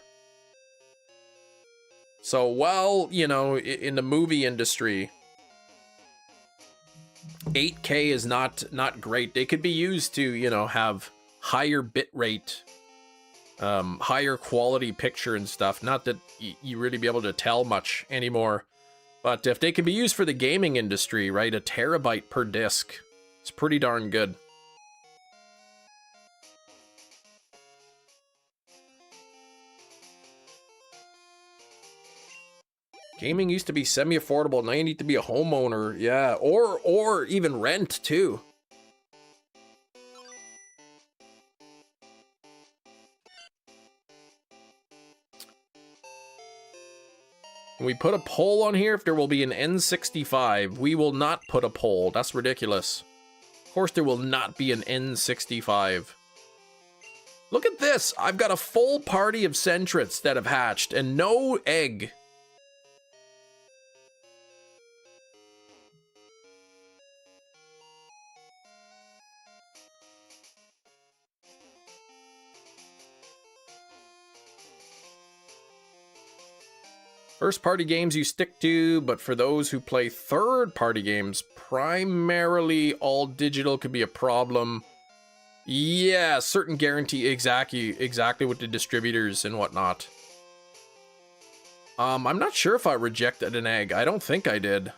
So while, you know, in the movie industry, 8K is not great. They could be used to, you know, have higher bit rate, higher quality picture and stuff. Not that you really be able to tell much anymore, but if they can be used for the gaming industry, right, 1 terabyte per disc, it's pretty darn good. Gaming used to be semi-affordable, now you need to be a homeowner, yeah, or even rent too. We put a poll on here if there will be an N65. We will not put a poll. That's ridiculous. Of course there will not be an N65. Look at this. I've got a full party of Centrets that have hatched and no egg. First-party games you stick to, but for those who play third-party games, primarily all digital could be a problem. Yeah, certain guarantee, exactly with the distributors and whatnot. I'm not sure if I rejected an egg. I don't think I did.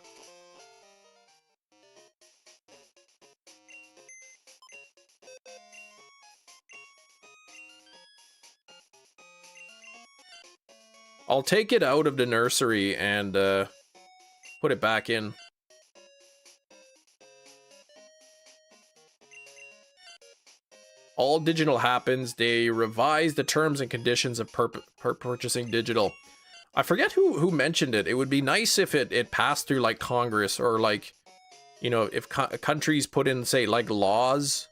I'll take it out of the nursery and put it back in. All digital happens. They revise the terms and conditions of purchasing digital. I forget who mentioned it. It would be nice if it passed through like Congress or like you know, if countries put in, say, like laws,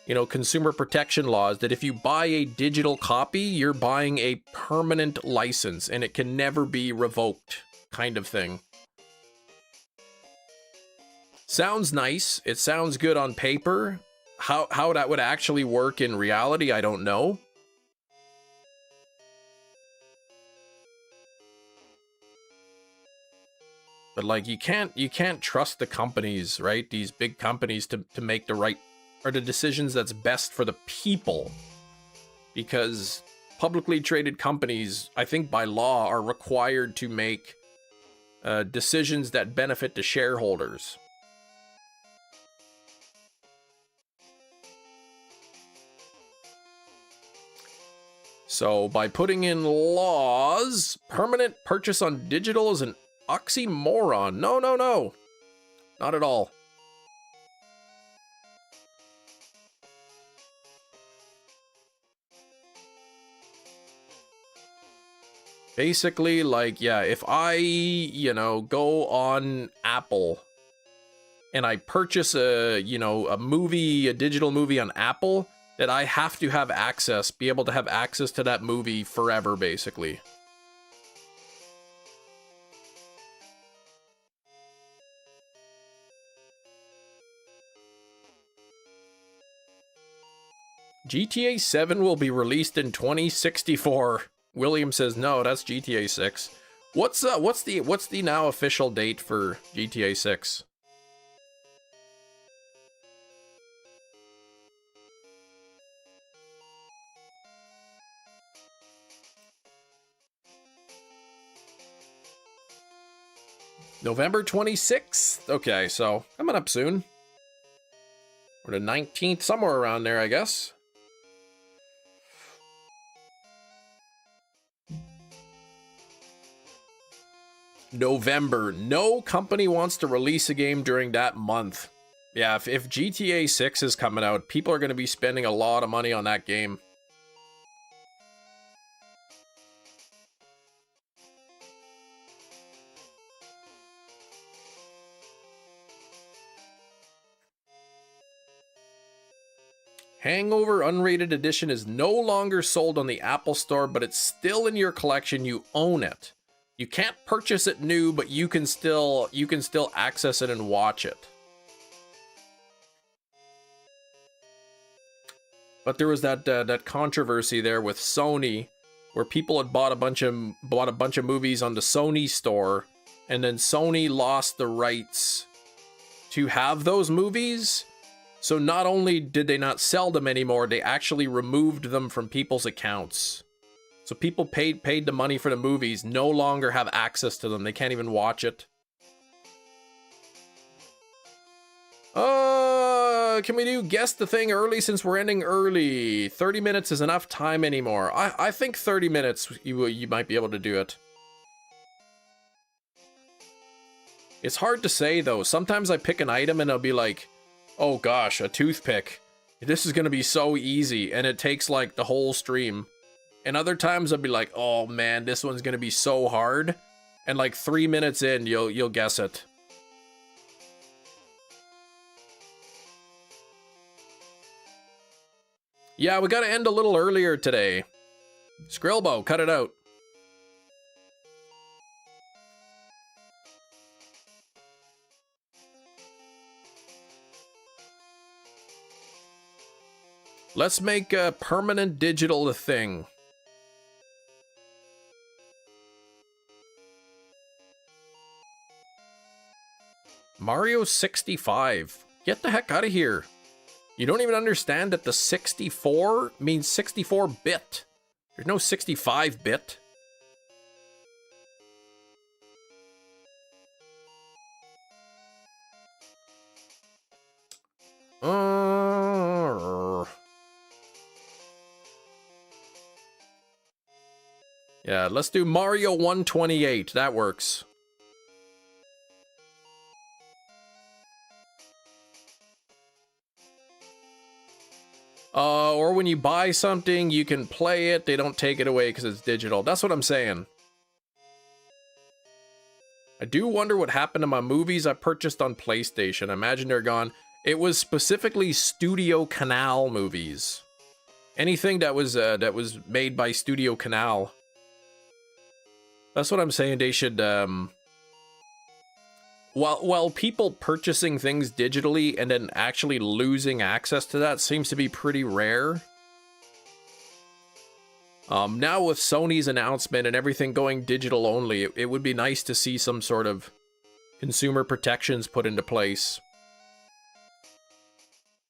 you know, consumer protection laws, that if you buy a digital copy, you're buying a permanent license and it can never be revoked, kind of thing. Sounds nice. It sounds good on paper. How that would actually work in reality, I don't know. But like you can't trust the companies, right? These big companies to make the right or the decisions that's best for the people. Because publicly traded companies, I think by law, are required to make decisions that benefit the shareholders. So by putting in laws, permanent purchase on digital is an oxymoron. No, no, no. Not at all. Basically, like, yeah, if I, you know, go on Apple and I purchase a, you know, a digital movie on Apple, that I have to have access, be able to have access to that movie forever, basically. GTA 7 will be released in 2064. William says no, that's GTA 6. What's the now official date for GTA 6? November 26th? Okay, so coming up soon. Or the 19th, somewhere around there, I guess. November. No company wants to release a game during that month. Yeah, if GTA 6 is coming out, people are going to be spending a lot of money on that game. Hangover Unrated Edition is no longer sold on the Apple Store, but it's still in your collection. You own it. You can't purchase it new, but you can still access it and watch it. But there was that controversy there with Sony, where people had bought a bunch of movies on the Sony store, and then Sony lost the rights to have those movies. So not only did they not sell them anymore, they actually removed them from people's accounts. So people paid the money for the movies, no longer have access to them. They can't even watch it. Can we do guess the thing early since we're ending early? 30 minutes is enough time anymore. I think 30 minutes you might be able to do it. It's hard to say though. Sometimes I pick an item and I'll be like, oh gosh, a toothpick. This is gonna be so easy, and it takes like the whole stream. And other times I'll be like, oh man, this one's gonna be so hard. And like 3 minutes in, you'll guess it. Yeah, we gotta end a little earlier today. Skrillbo, cut it out. Let's make permanent digital a thing. Mario 65. Get the heck out of here. You don't even understand that the 64 means 64-bit. There's no 65-bit. Yeah, let's do Mario 128. That works. Or when you buy something, you can play it. They don't take it away because it's digital. That's what I'm saying. I do wonder what happened to my movies I purchased on PlayStation. I imagine they're gone. It was specifically Studio Canal movies. Anything that was made by Studio Canal. That's what I'm saying. They should while people purchasing things digitally and then actually losing access to that seems to be pretty rare. Now with Sony's announcement and everything going digital only, it would be nice to see some sort of consumer protections put into place.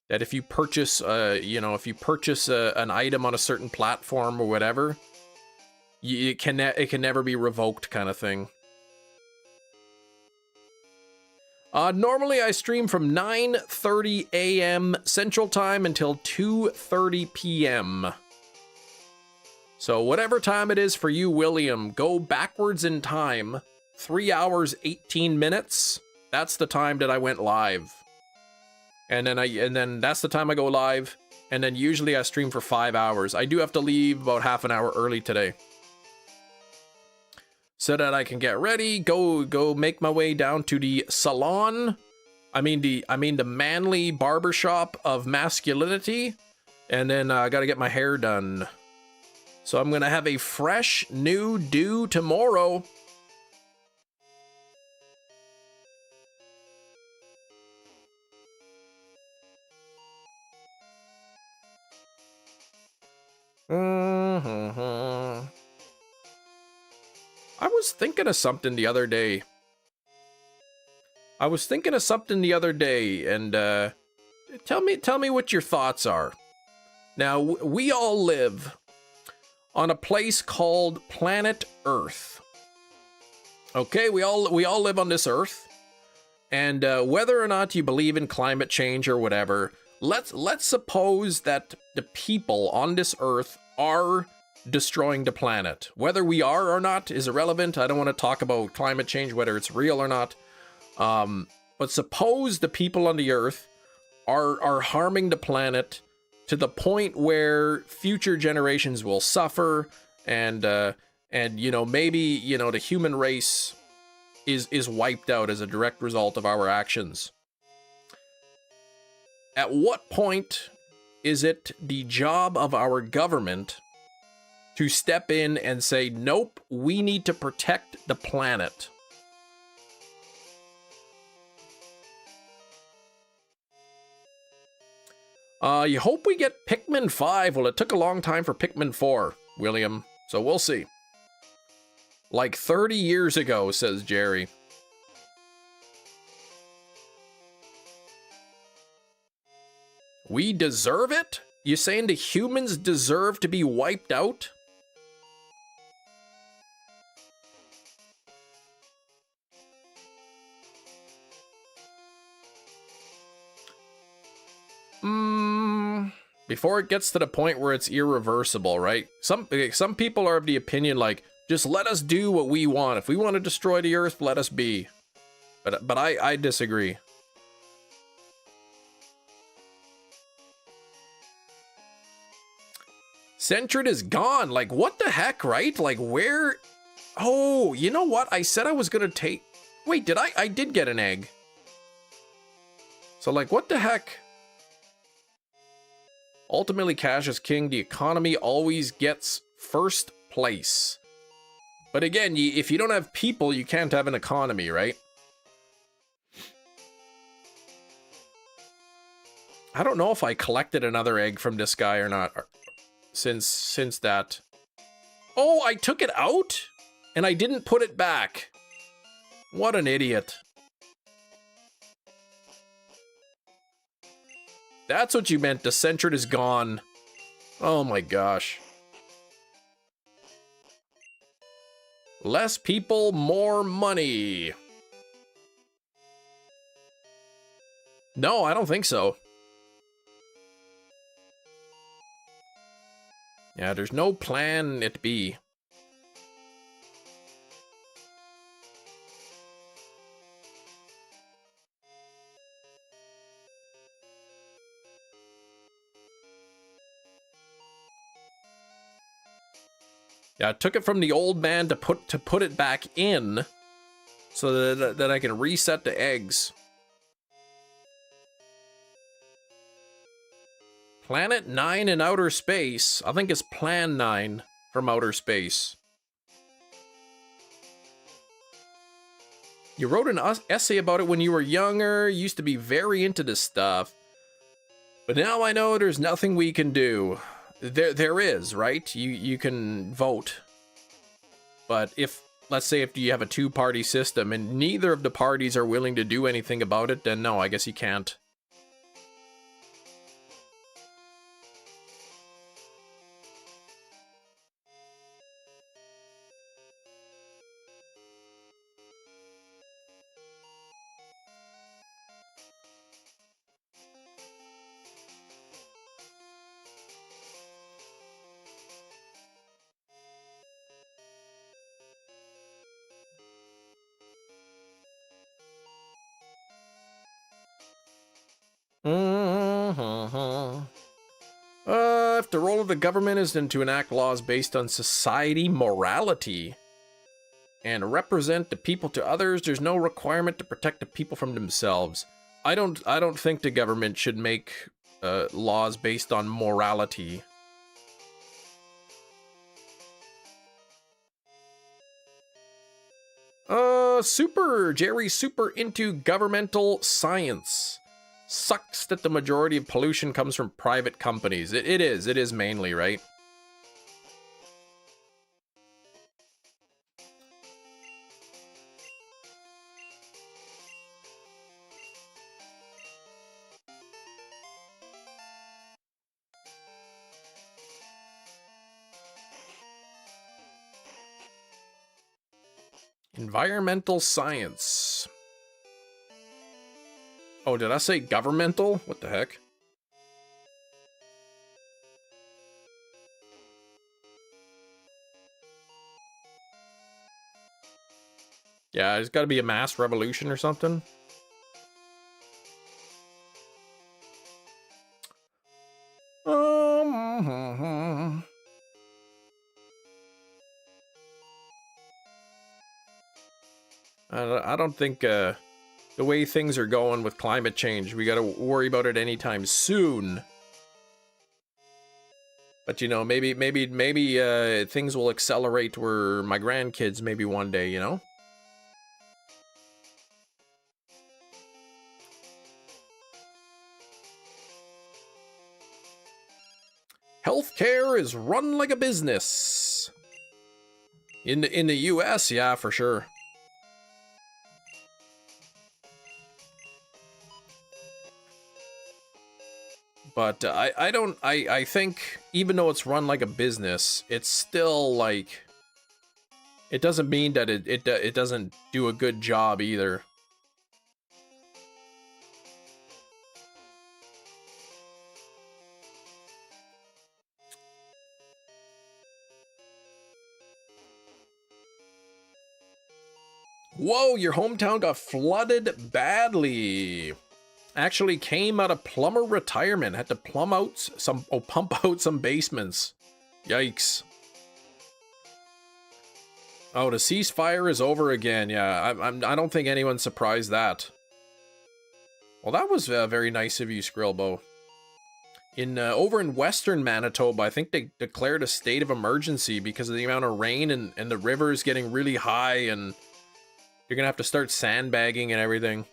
That if you purchase, an item on a certain platform or whatever, it can never be revoked, kind of thing. Normally I stream from 9:30 a.m. Central Time until 2:30 p.m. So whatever time it is for you, William, go backwards in time. 3 hours, 18 minutes. That's the time that I went live. And then that's the time I go live. And then usually I stream for 5 hours. I do have to leave about half an hour early today, so that I can get ready, go make my way down to the salon. I mean the manly barbershop of masculinity. And then I gotta get my hair done. So I'm gonna have a fresh new do tomorrow. I was thinking of something the other day. And tell me what your thoughts are. Now, we all live on a place called planet Earth. Okay, we all live on this Earth. And whether or not you believe in climate change or whatever, let's suppose that the people on this Earth are destroying the planet. Whether we are or not is irrelevant. I don't want to talk about climate change, whether it's real or not. But suppose the people on the Earth are harming the planet to the point where future generations will suffer, and maybe the human race is wiped out as a direct result of our actions. At what point is it the job of our government to step in and say, nope, we need to protect the planet? You hope we get Pikmin 5. Well, it took a long time for Pikmin 4, William, so we'll see. Like 30 years ago, says Jerry. We deserve it? You saying the humans deserve to be wiped out? Before it gets to the point where it's irreversible, right? Some people are of the opinion, like, just let us do what we want. If we want to destroy the Earth, let us be. But I disagree. Centred is gone. Like, what the heck, right? Like, where? Oh, you know what? I said I was gonna take... Wait, did I? I did get an egg. So, like, what the heck? Ultimately, cash is king. The economy always gets first place. But again, if you don't have people, you can't have an economy, right? I don't know if I collected another egg from this guy or not. Since that. Oh, I took it out? And I didn't put it back. What an idiot. That's what you meant. The Centred is gone. Oh my gosh. Less people, more money. No, I don't think so. Yeah, there's no plan it be. Yeah, I took it from the old man to put it back in. so that I can reset the eggs. Planet 9 in outer space. I think it's Plan 9 from outer space. You wrote an essay about it when you were younger. You used to be very into this stuff. But now I know there's nothing we can do. There is, right? You can vote. But if, let's say if you have a two-party system and neither of the parties are willing to do anything about it, then no, I guess you can't. If the role of the government is to enact laws based on society morality and represent the people to others, there's no requirement to protect the people from themselves. I don't think the government should make laws based on morality. Jerry's super into governmental science. Sucks that the majority of pollution comes from private companies. It is mainly, right? Environmental science. Oh, did I say governmental? What the heck? Yeah, there's got to be a mass revolution or something. I don't think the way things are going with climate change, we got to worry about it anytime soon. But you know, maybe things will accelerate where my grandkids maybe one day, you know? Healthcare is run like a business. In the US, yeah, for sure. But I think even though it's run like a business, it's still like, it doesn't mean that it doesn't do a good job either. Whoa, your hometown got flooded badly. Actually came out of plumber retirement. Had to pump out some basements. Yikes. Oh, the ceasefire is over again. Yeah, I don't think anyone's surprised that. Well, that was very nice of you, Skrillbo. Over in western Manitoba, I think they declared a state of emergency because of the amount of rain and the river's getting really high, and you're gonna have to start sandbagging and everything.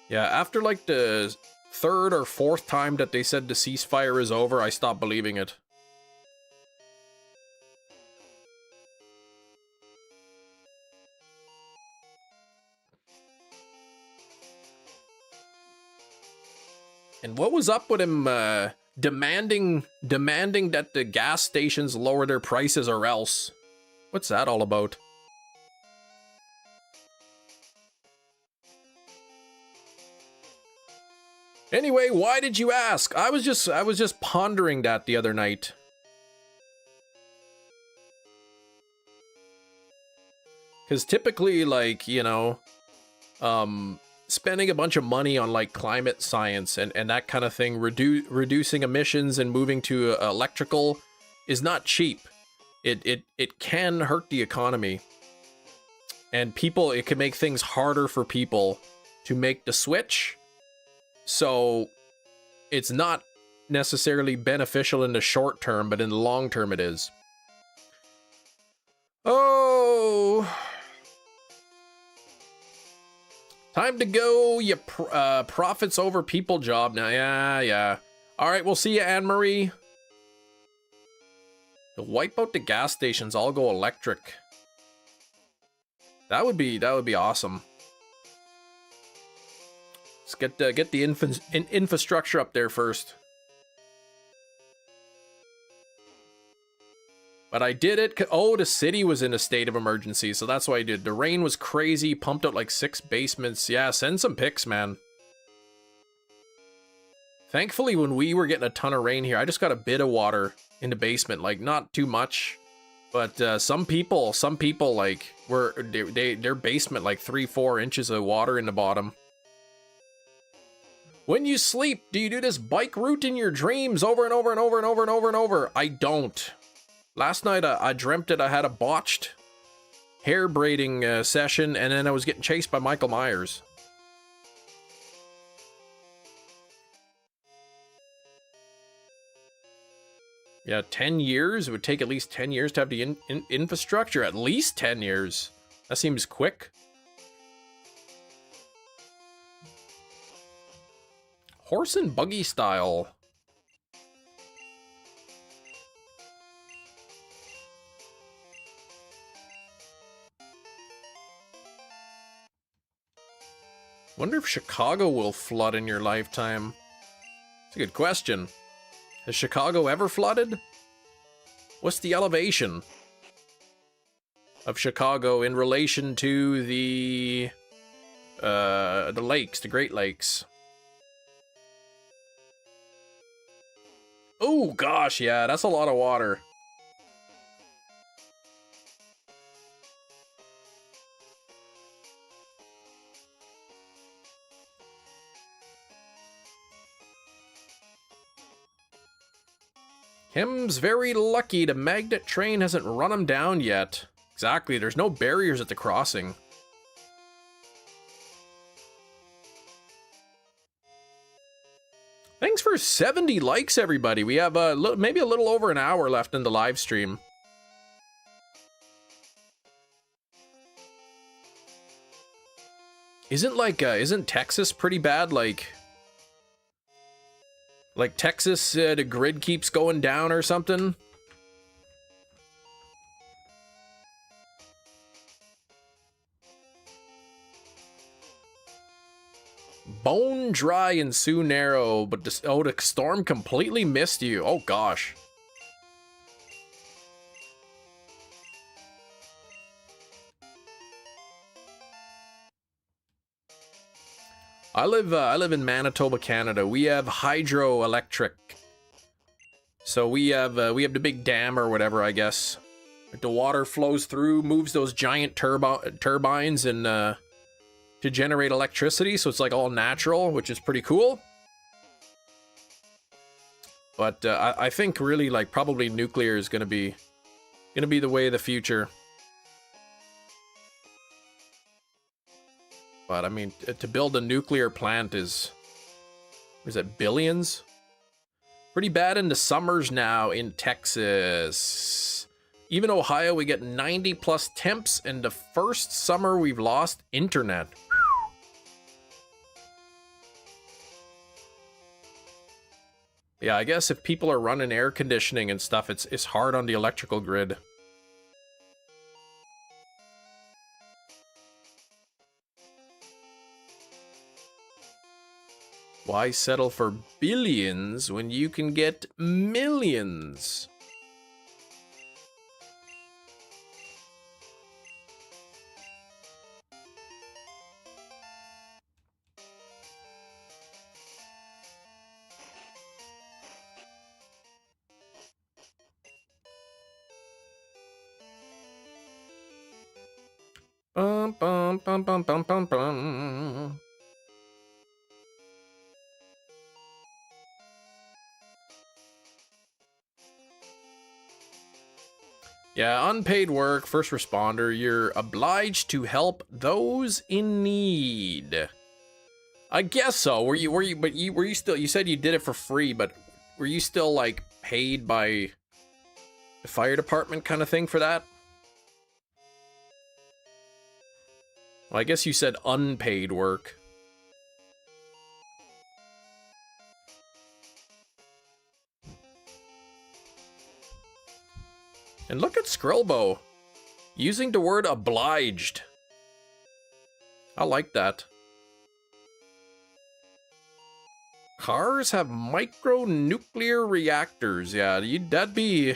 Yeah, after like the third or fourth time that they said the ceasefire is over, I stopped believing it. And what was up with him demanding that the gas stations lower their prices or else? What's that all about? Anyway, why did you ask? I was just pondering that the other night. Because typically, like, you know, spending a bunch of money on like climate science and that kind of thing, reducing emissions and moving to electrical is not cheap. It can hurt the economy. And people, it can make things harder for people to make the switch. So it's not necessarily beneficial in the short term, but in the long term it is. Oh, time to go. You profits over people job now. Yeah. All right, we'll see you, Anne-Marie. Wipe out the gas stations. All go electric. That would be awesome. Let's get the infrastructure up there first. But I did it. Oh, the city was in a state of emergency, so that's what I did. The rain was crazy, pumped out like 6 basements. Yeah, send some pics, man. Thankfully, when we were getting a ton of rain here, I just got a bit of water in the basement, like not too much. But some people like their basement like 3-4 inches of water in the bottom. When you sleep, do you do this bike route in your dreams over and over and over and over and over and over? I don't. Last night I dreamt that I had a botched hair braiding session, and then I was getting chased by Michael Myers. Yeah, 10 years? It would take at least 10 years to have the infrastructure. At least 10 years. That seems quick. Horse and buggy style. Wonder if Chicago will flood in your lifetime. It's a good question. Has Chicago ever flooded? What's the elevation of Chicago in relation to the lakes, the Great Lakes? Oh gosh, yeah, that's a lot of water. Kim's very lucky the magnet train hasn't run him down yet. Exactly, there's no barriers at the crossing. Thanks for 70 likes, everybody. We have maybe a little over an hour left in the live stream. Isn't Texas pretty bad? Like Texas, the grid keeps going down or something? Bone dry and Sioux Narrow, but the storm completely missed you. Oh gosh. I live in Manitoba, Canada. We have hydroelectric. So we have the big dam or whatever, I guess. The water flows through, moves those giant turbines and to generate electricity, so it's like all natural, which is pretty cool. But I think really like probably nuclear is gonna be the way of the future. But I mean, to build a nuclear plant is it billions? Pretty bad in the summers now in Texas. Even Ohio, we get 90 plus temps, and the first summer we've lost internet. Yeah, I guess if people are running air conditioning and stuff, it's hard on the electrical grid. Why settle for billions when you can get millions? Bum, bum, bum, bum, bum, bum, bum. Yeah, unpaid work, first responder. You're obliged to help those in need. I guess so. Were you still, you said you did it for free, but were you still like paid by the fire department kind of thing for that? Well, I guess you said unpaid work. And look at Skrillbo, using the word obliged. I like that. Cars have micronuclear reactors. Yeah, that'd be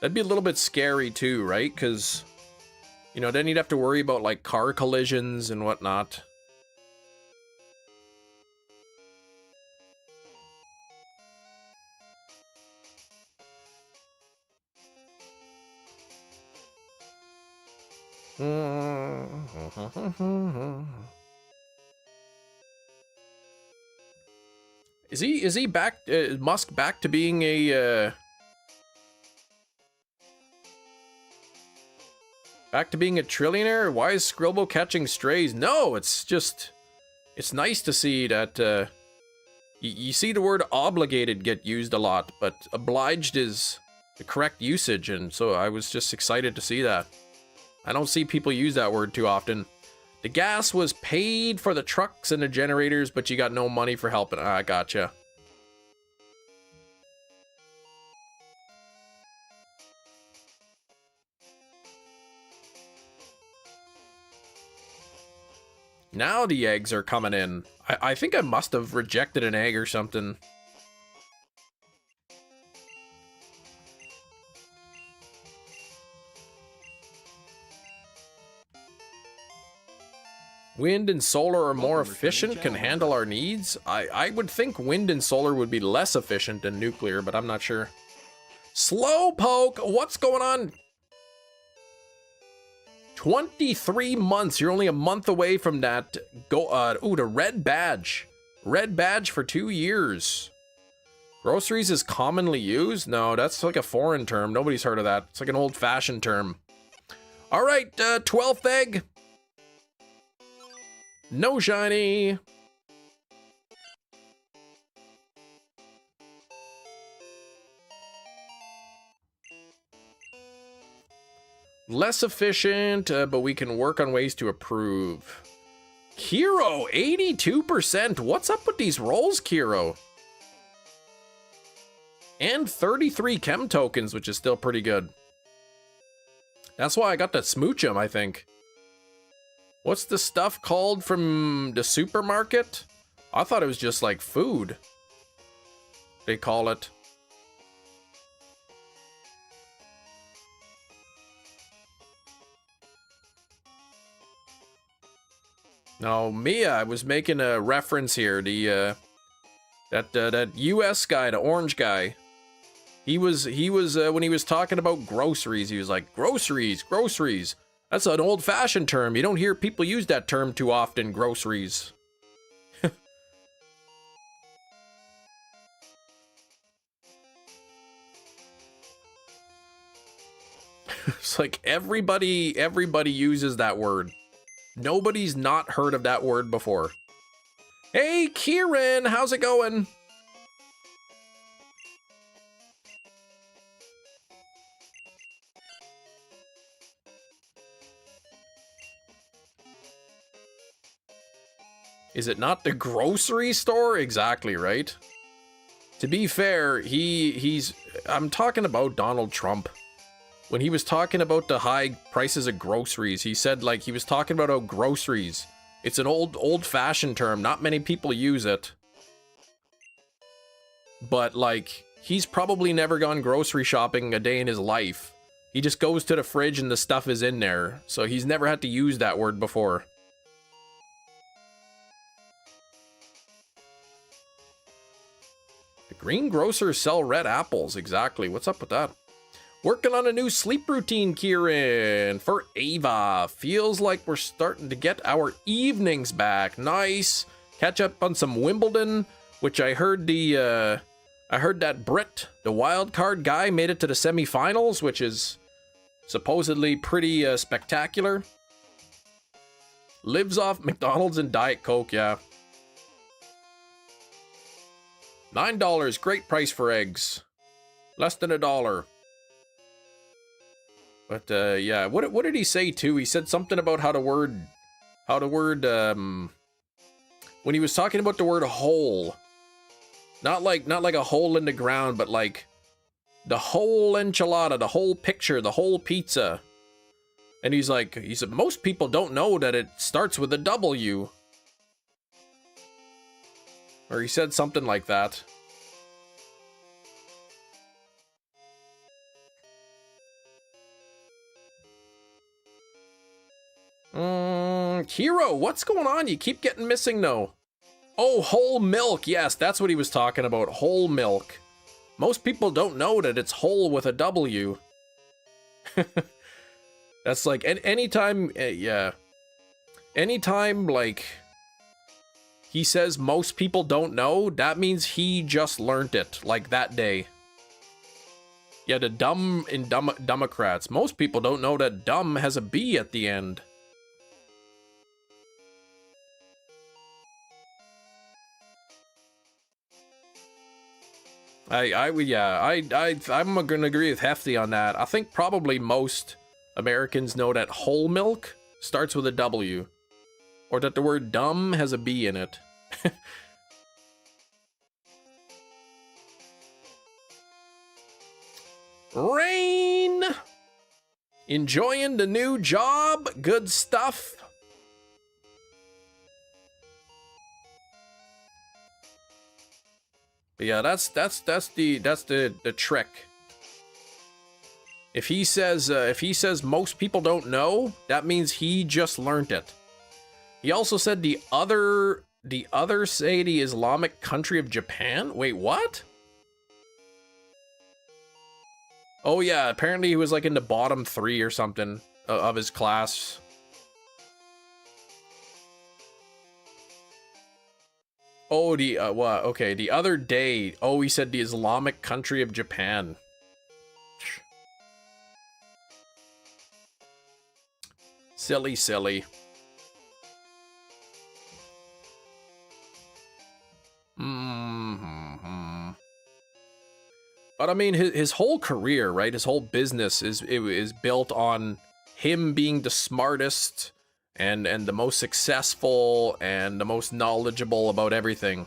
a little bit scary too, right? Because, you know, then you'd have to worry about like car collisions and whatnot. Is he back, Musk back to being a trillionaire? Why is Skrillbo catching strays? No, it's just, it's nice to see that you see the word obligated get used a lot, but obliged is the correct usage, and so I was just excited to see that. I don't see people use that word too often. The gas was paid for the trucks and the generators, but you got no money for helping. I gotcha. Now the eggs are coming in. I think I must have rejected an egg or something. Wind and solar are more efficient, can handle our needs. I would think wind and solar would be less efficient than nuclear, but I'm not sure. Slowpoke, what's going on? 23 months. You're only a month away from that. Ooh, the red badge. Red badge for 2 years. Groceries is commonly used? No, that's like a foreign term. Nobody's heard of that. It's like an old-fashioned term. All right, 12th egg. No shiny. Less efficient, but we can work on ways to improve. Kiro, 82%. What's up with these rolls, Kiro? And 33 chem tokens, which is still pretty good. That's why I got to smooch him, I think. What's the stuff called from the supermarket? I thought it was just like food. They call it. No, Mia, I was making a reference here. The that US guy, the orange guy. He was when he was talking about groceries, he was like, groceries. That's an old-fashioned term. You don't hear people use that term too often, groceries. It's like everybody uses that word. Nobody's not heard of that word before. Hey, Kieran, how's it going? Is it not the grocery store? Exactly, right? To be fair, I'm talking about Donald Trump. When he was talking about the high prices of groceries, he said, like, he was talking about how groceries. It's an old-fashioned term. Not many people use it. But, like, he's probably never gone grocery shopping a day in his life. He just goes to the fridge and the stuff is in there. So he's never had to use that word before. The green grocers sell red apples. Exactly. What's up with that? Working on a new sleep routine, Kieran, for Ava. Feels like we're starting to get our evenings back. Nice. Catch up on some Wimbledon, which I heard that Brit, the wild card guy, made it to the semifinals, which is Supposedly pretty spectacular. Lives off McDonald's and Diet Coke, yeah. $9, great price for eggs. Less than $1. But yeah, what did he say too? He said something about when he was talking about the word hole. Not like a hole in the ground, but like the whole enchilada, the whole picture, the whole pizza. And he said, most people don't know that it starts with a W. Or he said something like that. Hero, what's going on? You keep getting missing though. Oh, whole milk. Yes, that's what he was talking about. Whole milk. Most people don't know that it's whole with a W. That's like anytime, yeah. Anytime like he says most people don't know, that means he just learned it like that day. Yeah, the dumb in Democrats. Most people don't know that dumb has a B at the end. I'm gonna agree with Hefty on that. I think probably most Americans know that whole milk starts with a W, or that the word dumb has a B in it. Rain! Enjoying the new job? Good stuff. But yeah, that's the trick. If he says most people don't know, that means he just learned it. He also said the other say the Islamic country of Japan. Wait, what? Oh yeah, apparently he was like in the bottom 3 or something of his class. Oh, what? Okay, the other day. Oh, he said the Islamic country of Japan. Silly. But I mean, his whole career, right? His whole business is built on him being the smartest and the most successful and the most knowledgeable about everything.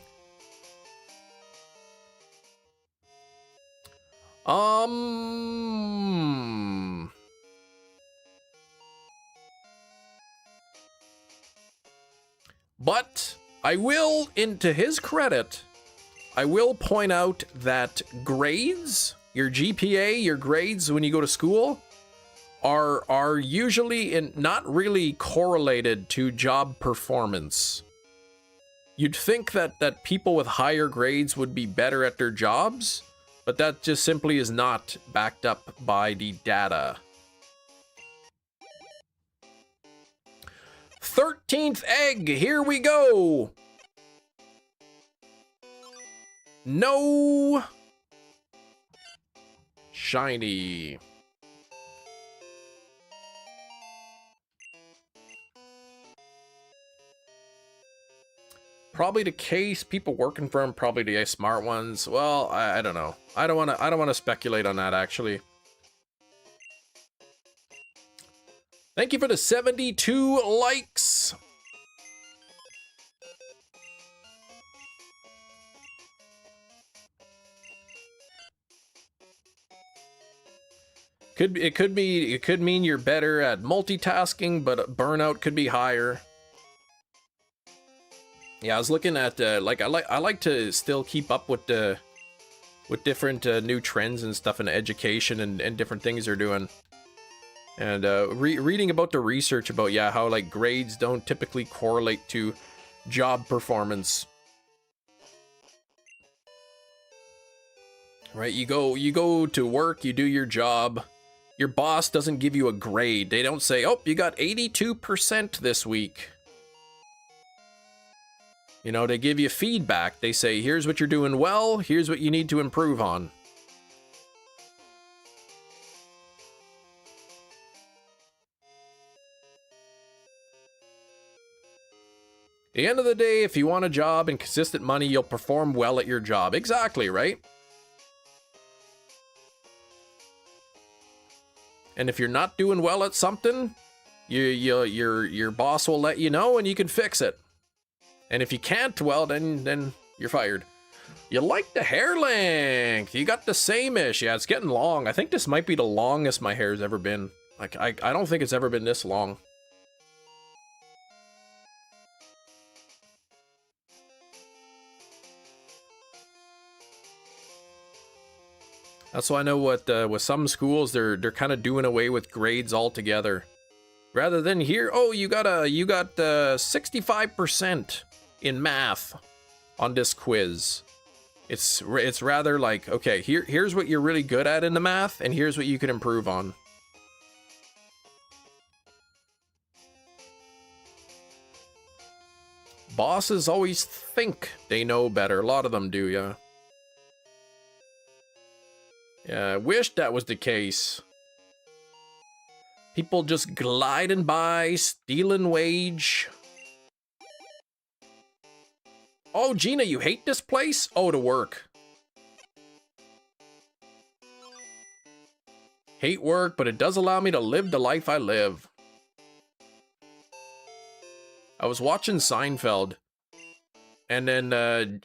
But I will, to his credit, I will point out that grades, your GPA, your grades when you go to school, are usually not really correlated to job performance. You'd think that people with higher grades would be better at their jobs, but that just simply is not backed up by the data. 13th egg, here we go. No shiny. Probably the case, people working for him, probably the smart ones. Well, I don't know. I don't want to speculate on that actually. Thank you for the 72 likes. It could mean you're better at multitasking, but burnout could be higher. Yeah, I was looking at I like to still keep up with different new trends and stuff in education and different things they're doing. And reading about the research about how like grades don't typically correlate to job performance. Right, you go to work, you do your job. Your boss doesn't give you a grade. They don't say, "Oh, you got 82% this week." You know, they give you feedback. They say, "Here's what you're doing well, here's what you need to improve on." the end of the day, if you want a job and consistent money, you'll perform well at your job. Exactly, right? And if you're not doing well at something, your boss will let you know and you can fix it. And if you can't, well, then you're fired. You like the hair length. You got the same-ish. Yeah, it's getting long. I think this might be the longest my hair's ever been. Like, I don't think it's ever been this long. That's why I know what with some schools they're kind of doing away with grades altogether. Rather than here, oh, you got 65% in math on this quiz. It's rather like, okay, here's what you're really good at in the math, and here's what you can improve on. Bosses always think they know better. A lot of them do, yeah. Yeah, I wish that was the case. People just gliding by, stealing wage. Oh, Gina, you hate this place? Oh, to work. Hate work, but it does allow me to live the life I live. I was watching Seinfeld, and then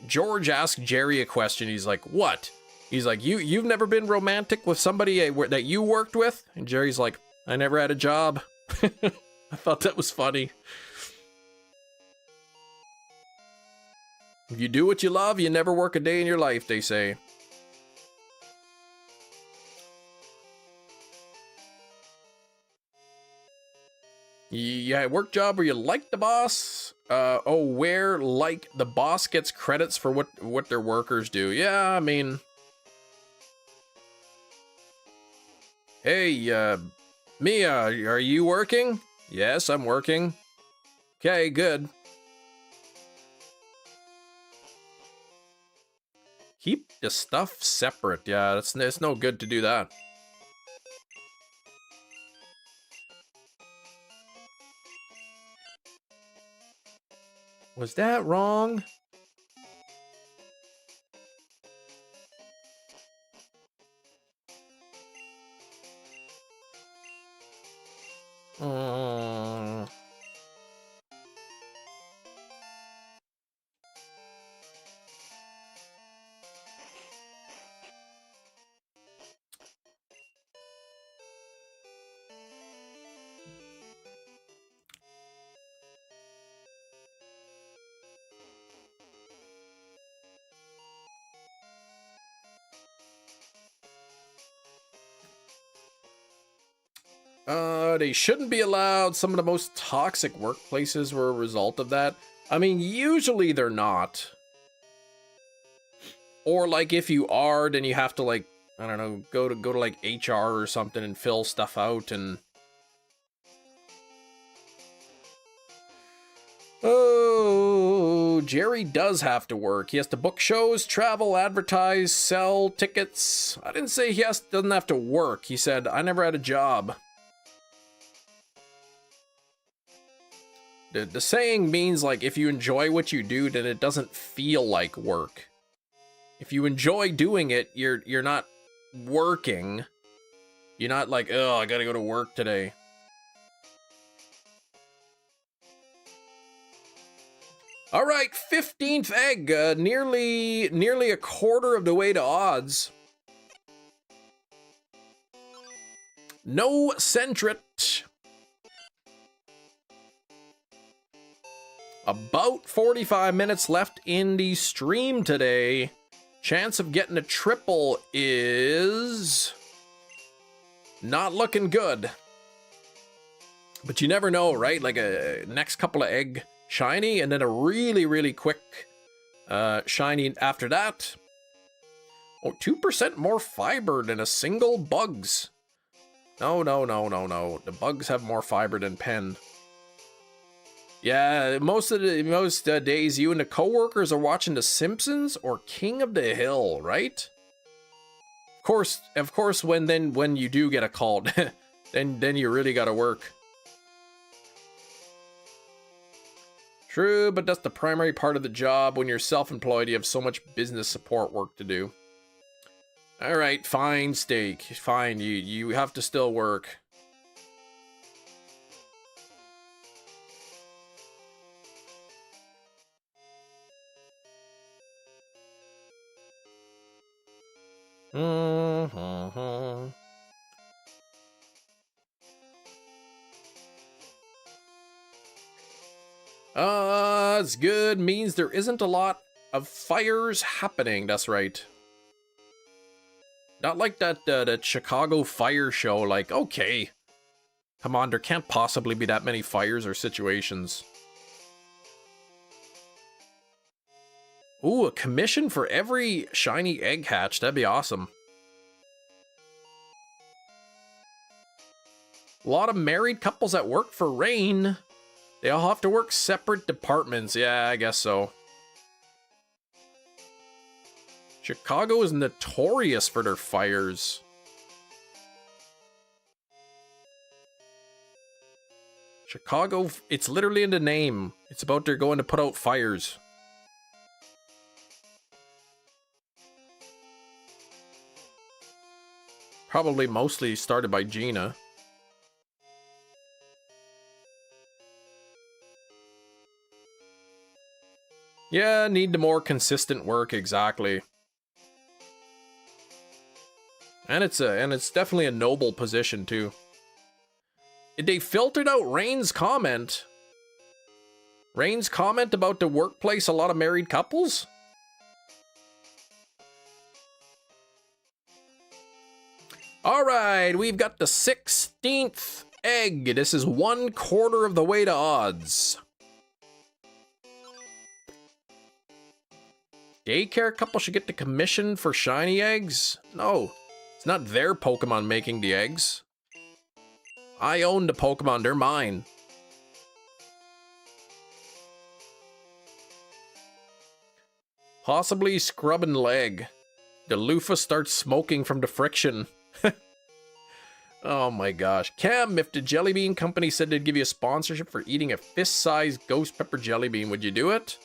George asked Jerry a question. He's like, what? He's like, you've never been romantic with somebody that you worked with? And Jerry's like, I never had a job. I thought that was funny. If you do what you love, you never work a day in your life, they say. Yeah, work job where you like the boss. Where like the boss gets credits for what their workers do. Yeah, I mean, hey, Mia, are you working? Yes, I'm working. Okay, good. Keep the stuff separate. Yeah, it's no good to do that. Was that wrong? They shouldn't be allowed. Some of the most toxic workplaces were a result of that. I mean, usually they're not. Or like if you are, then you have to like, I don't know, go to like HR or something and fill stuff out and oh, Jerry does have to work. He has to book shows, travel, advertise, sell tickets. I didn't say doesn't have to work. He said, I never had a job. The saying means like if you enjoy what you do, then it doesn't feel like work. If you enjoy doing it, you're not working. You're not like, oh, I gotta go to work today. All right, 15th egg, nearly a quarter of the way to odds. No Centret. About 45 minutes left in the stream today. Chance of getting a triple is not looking good. But you never know, right? Like a next couple of egg shiny and then a really, really quick shiny after that. Oh, 2% more fiber than a single bugs. No. The bugs have more fiber than pen. Yeah, most days you and the coworkers are watching The Simpsons or King of the Hill, right? Of course, when you do get a call, then you really gotta work. True, but that's the primary part of the job. When you're self-employed, you have so much business support work to do. All right, fine, Steak. Fine, you have to still work. It's good. Means there isn't a lot of fires happening. That's right. Not like that Chicago fire show. Like, okay, come on, there can't possibly be that many fires or situations. Ooh, a commission for every shiny egg hatch. That'd be awesome. A lot of married couples that work for Rain. They all have to work separate departments. Yeah, I guess so. Chicago is notorious for their fires. Chicago, it's literally in the name. It's about they're going to put out fires. Probably mostly started by Gina. Yeah, need the more consistent work, exactly. And it's definitely a noble position too. They filtered out Rain's comment. Rain's comment about the workplace, a lot of married couples? All right, we've got the 16th egg. This is 1/4 of the way to odds. Daycare couple should get the commission for shiny eggs? No, it's not their Pokemon making the eggs. I own the Pokemon, they're mine. Possibly scrubbing leg. The loofah starts smoking from the friction. Oh my gosh. Cam, if the Jelly Bean Company said they'd give you a sponsorship for eating a fist-sized ghost pepper jelly bean, would you do it?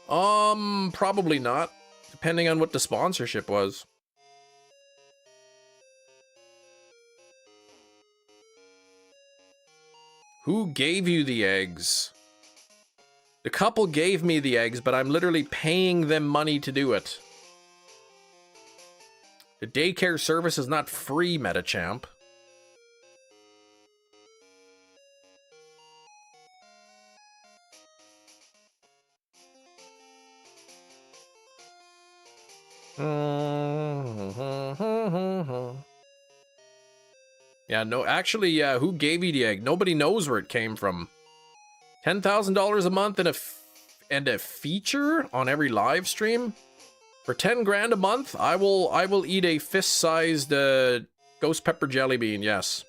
Probably not, depending on what the sponsorship was. Who gave you the eggs? The couple gave me the eggs, but I'm literally paying them money to do it. The daycare service is not free, Metachamp. Yeah, no, actually, who gave you the egg? Nobody knows where it came from. $10,000 a month and a feature on every live stream? For 10 grand a month, I will eat a fist-sized ghost pepper jelly bean, yes.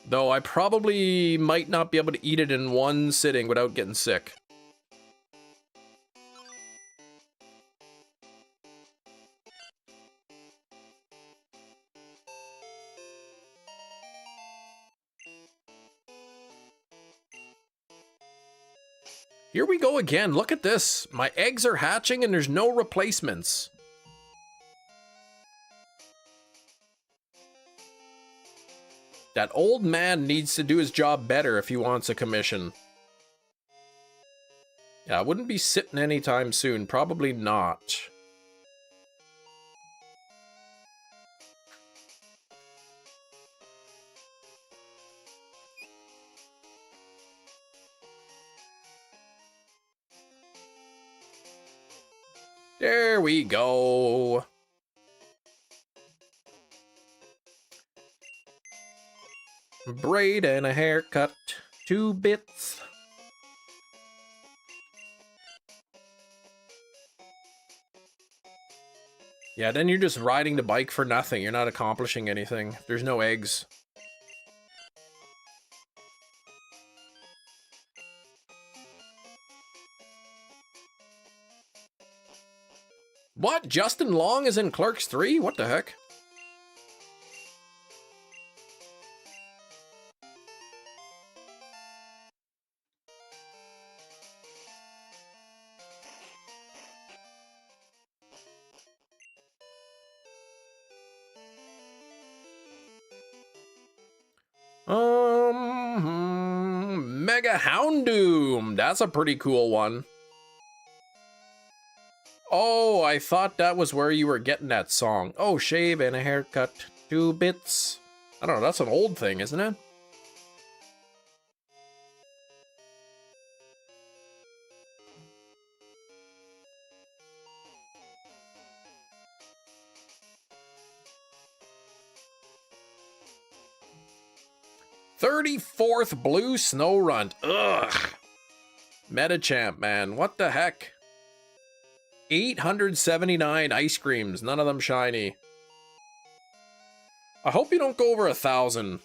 Though I probably might not be able to eat it in one sitting without getting sick. Here we go again. Look at this. My eggs are hatching and there's no replacements. That old man needs to do his job better if he wants a commission. Yeah, I wouldn't be sitting anytime soon. Probably not. There we go. Braid and a haircut. 2 bits. Yeah, then you're just riding the bike for nothing. You're not accomplishing anything. There's no eggs. What? Justin Long is in Clerks 3? What the heck? Mega Houndoom. That's a pretty cool one. Oh, I thought that was where you were getting that song. Oh, shave and a haircut, 2 bits. I don't know, that's an old thing, isn't it? "34th Blue Snow Runt." Ugh. Metachamp, man. What the heck? 879 ice creams. None of them shiny. I hope you don't go over 1,000.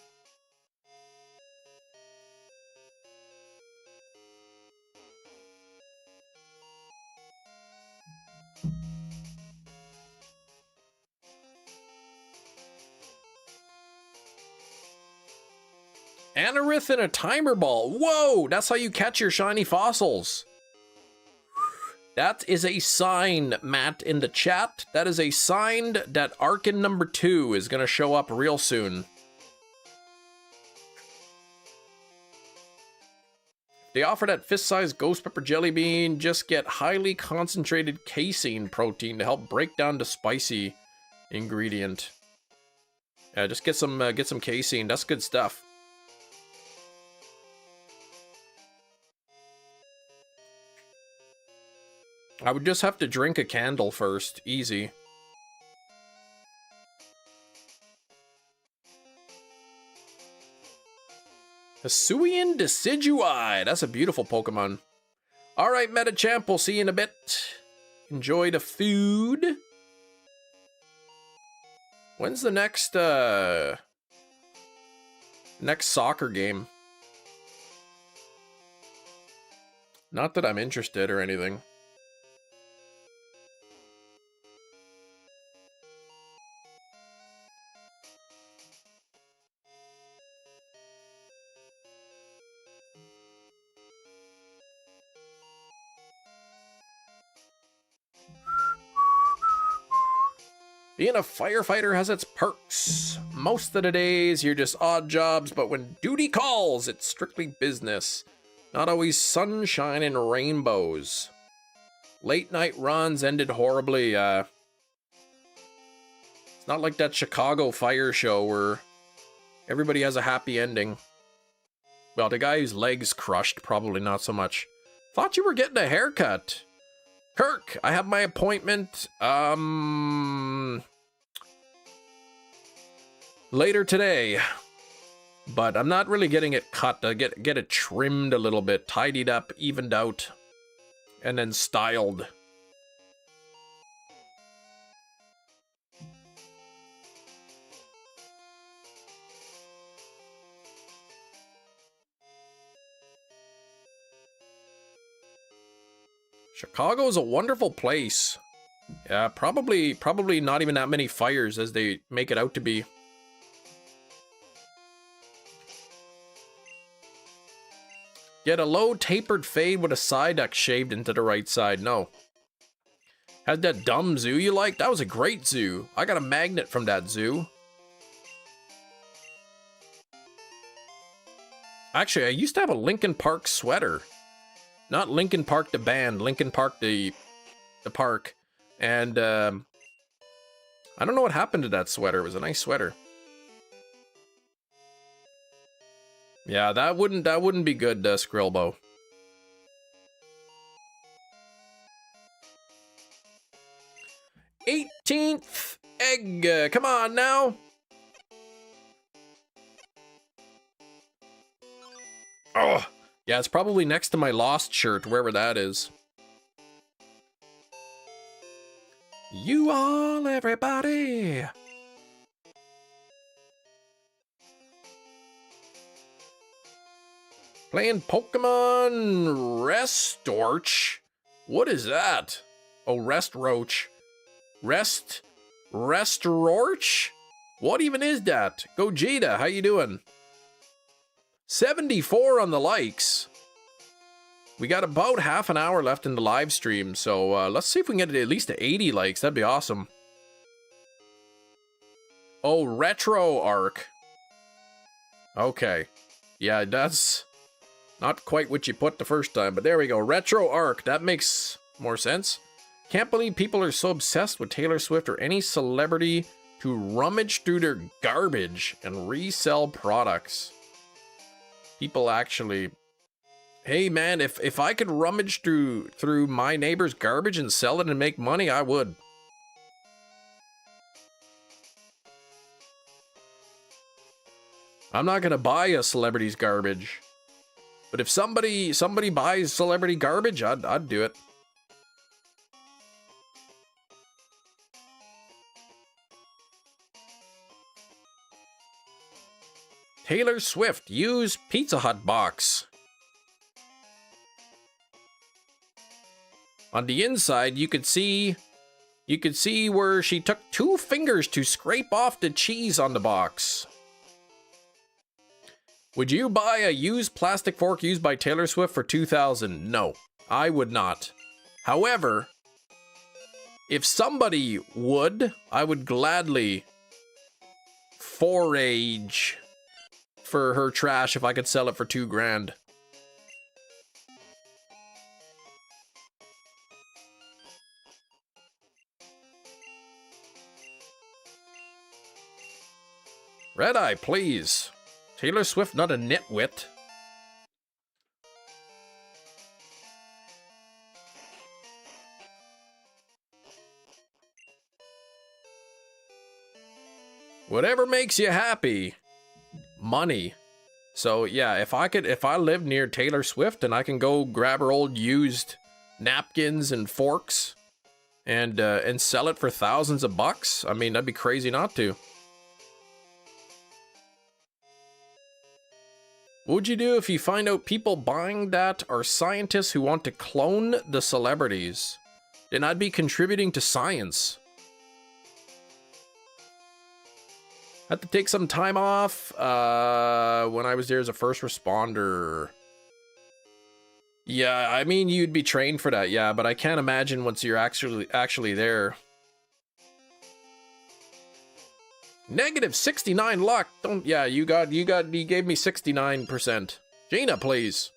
Anorith and a timer ball. Whoa, that's how you catch your shiny fossils. That is a sign, Matt, in the chat. That is a sign that Arkin number 2 is going to show up real soon. They offer that fist-sized ghost pepper jelly bean. Just get highly concentrated casein protein to help break down the spicy ingredient. Yeah, just get some casein. That's good stuff. I would just have to drink a candle first. Easy. Hisuian Decidueye. That's a beautiful Pokemon. Alright, Metachamp. We'll see you in a bit. Enjoy the food. When's the next soccer game? Not that I'm interested or anything. Being a firefighter has its perks. Most of the days, you're just odd jobs, but when duty calls, it's strictly business. Not always sunshine and rainbows. Late night runs ended horribly. It's not like that Chicago fire show where everybody has a happy ending. Well, the guy whose legs crushed, probably not so much. Thought you were getting a haircut. Kirk, I have my appointment, later today, but I'm not really getting it cut. I get it trimmed a little bit, tidied up, evened out, and then styled. Chicago's a wonderful place. Yeah, probably not even that many fires as they make it out to be. Get a low tapered fade with a Psyduck shaved into the right side. No. Had that dumb zoo you like? That was a great zoo. I got a magnet from that zoo. Actually, I used to have a Linkin Park sweater. Not Linkin Park the band, Linkin Park the park. And I don't know what happened to that sweater. It was a nice sweater. Yeah, that wouldn't be good, Skrillbo. '18th egg. Come on now. Oh. Yeah, it's probably next to my Lost shirt, wherever that is. You all, everybody. Playing Pokemon Restorch. What is that? Oh, Restroach. Restorch? What even is that? Gogeta, how you doing? 74 on the likes. We got about half an hour left in the live stream, so let's see if we can get it at least to 80 likes. That'd be awesome. Oh, Retro Arc. Okay. Yeah, that's Not quite what you put the first time, but there we go. Retro arc. That makes more sense. Can't believe people are so obsessed with Taylor Swift or any celebrity to rummage through their garbage and resell products. People actually... Hey man, if I could rummage through my neighbor's garbage and sell it and make money, I would. I'm not gonna buy a celebrity's garbage. But if somebody buys celebrity garbage, I'd do it. Taylor Swift, use Pizza Hut box. On the inside, you could see where she took 2 fingers to scrape off the cheese on the box. Would you buy a used plastic fork used by Taylor Swift for $2,000? No, I would not. However, if somebody would, I would gladly forage for her trash if I could sell it for $2,000. Red Eye, please. Taylor Swift, not a nitwit. Whatever makes you happy. Money. So yeah, if I live near Taylor Swift and I can go grab her old used napkins and forks and sell it for thousands of bucks, I mean, that'd be crazy not to. What would you do if you find out people buying that are scientists who want to clone the celebrities? Then I'd be contributing to science. Had to take some time off when I was there as a first responder. Yeah, I mean, you'd be trained for that, yeah, but I can't imagine once you're actually there. Negative 69 luck. Don't, yeah, you gave me 69%. Gina, please.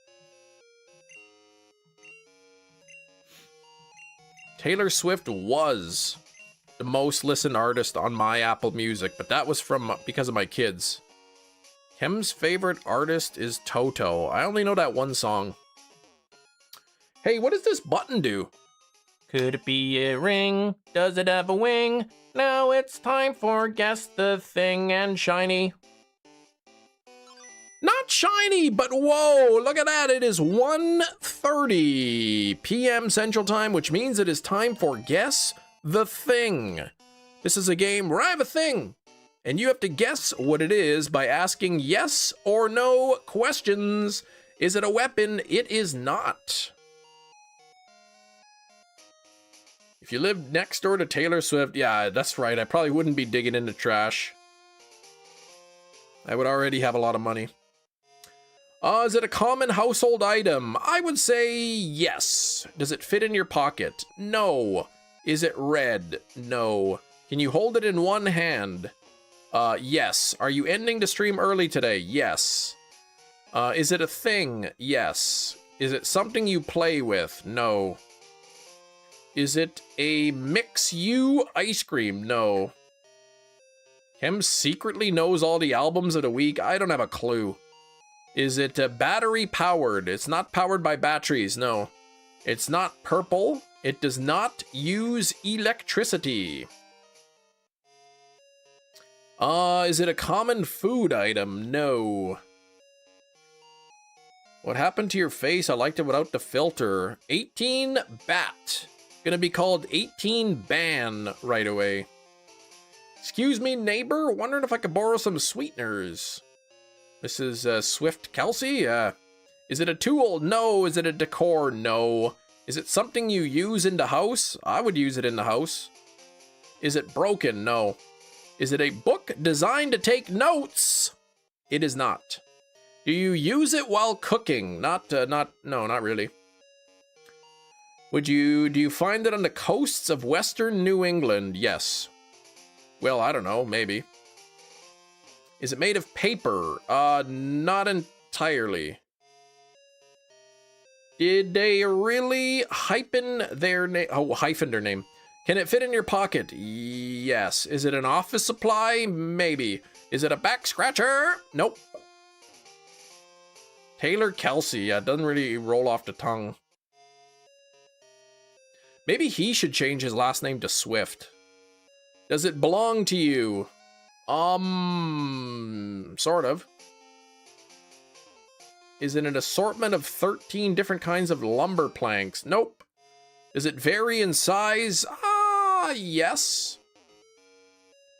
Taylor Swift was the most listened artist on my Apple Music, but that was because of my kids. Kim's favorite artist is Toto. I only know that one song. Hey, what does this button do? Could it be a ring? Does it have a wing? Now it's time for Guess the Thing and Shiny. Not shiny, but whoa, look at that. It is 1:30 p.m. Central Time, which means it is time for Guess the Thing. This is a game where I have a thing, and you have to guess what it is by asking yes or no questions. Is it a weapon? It is not. If you lived next door to Taylor Swift, yeah, that's right. I probably wouldn't be digging into trash. I would already have a lot of money. Is it a common household item? I would say yes. Does it fit in your pocket? No. Is it red? No. Can you hold it in one hand? Yes. Are you ending the stream early today? Yes. Is it a thing? Yes. Is it something you play with? No. Is it a Mix-U ice cream? No. Kim secretly knows all the albums of the week? I don't have a clue. Is it battery powered? It's not powered by batteries, no. It's not purple. It does not use electricity. Is it a common food item? No. What happened to your face? I liked it without the filter. 18 bat. Gonna be called 18 ban right away. Excuse me, neighbor. Wondering if I could borrow some sweeteners. This is Swift Kelsey. Is it a tool? No. Is it a decor? No. Is it something you use in the house? I would use it in the house. Is it broken? No. Is it a book designed to take notes? It is not. Do you use it while cooking? No, not really. Do you find it on the coasts of Western New England? Yes. Well, I don't know, maybe. Is it made of paper? Not entirely. Did they really hyphen their name? Oh, hyphen their name. Can it fit in your pocket? Yes. Is it an office supply? Maybe. Is it a back scratcher? Nope. Taylor Kelsey. Yeah, it doesn't really roll off the tongue. Maybe he should change his last name to Swift. Does it belong to you? Sort of. Is it an assortment of 13 different kinds of lumber planks? Nope. Does it vary in size? Yes.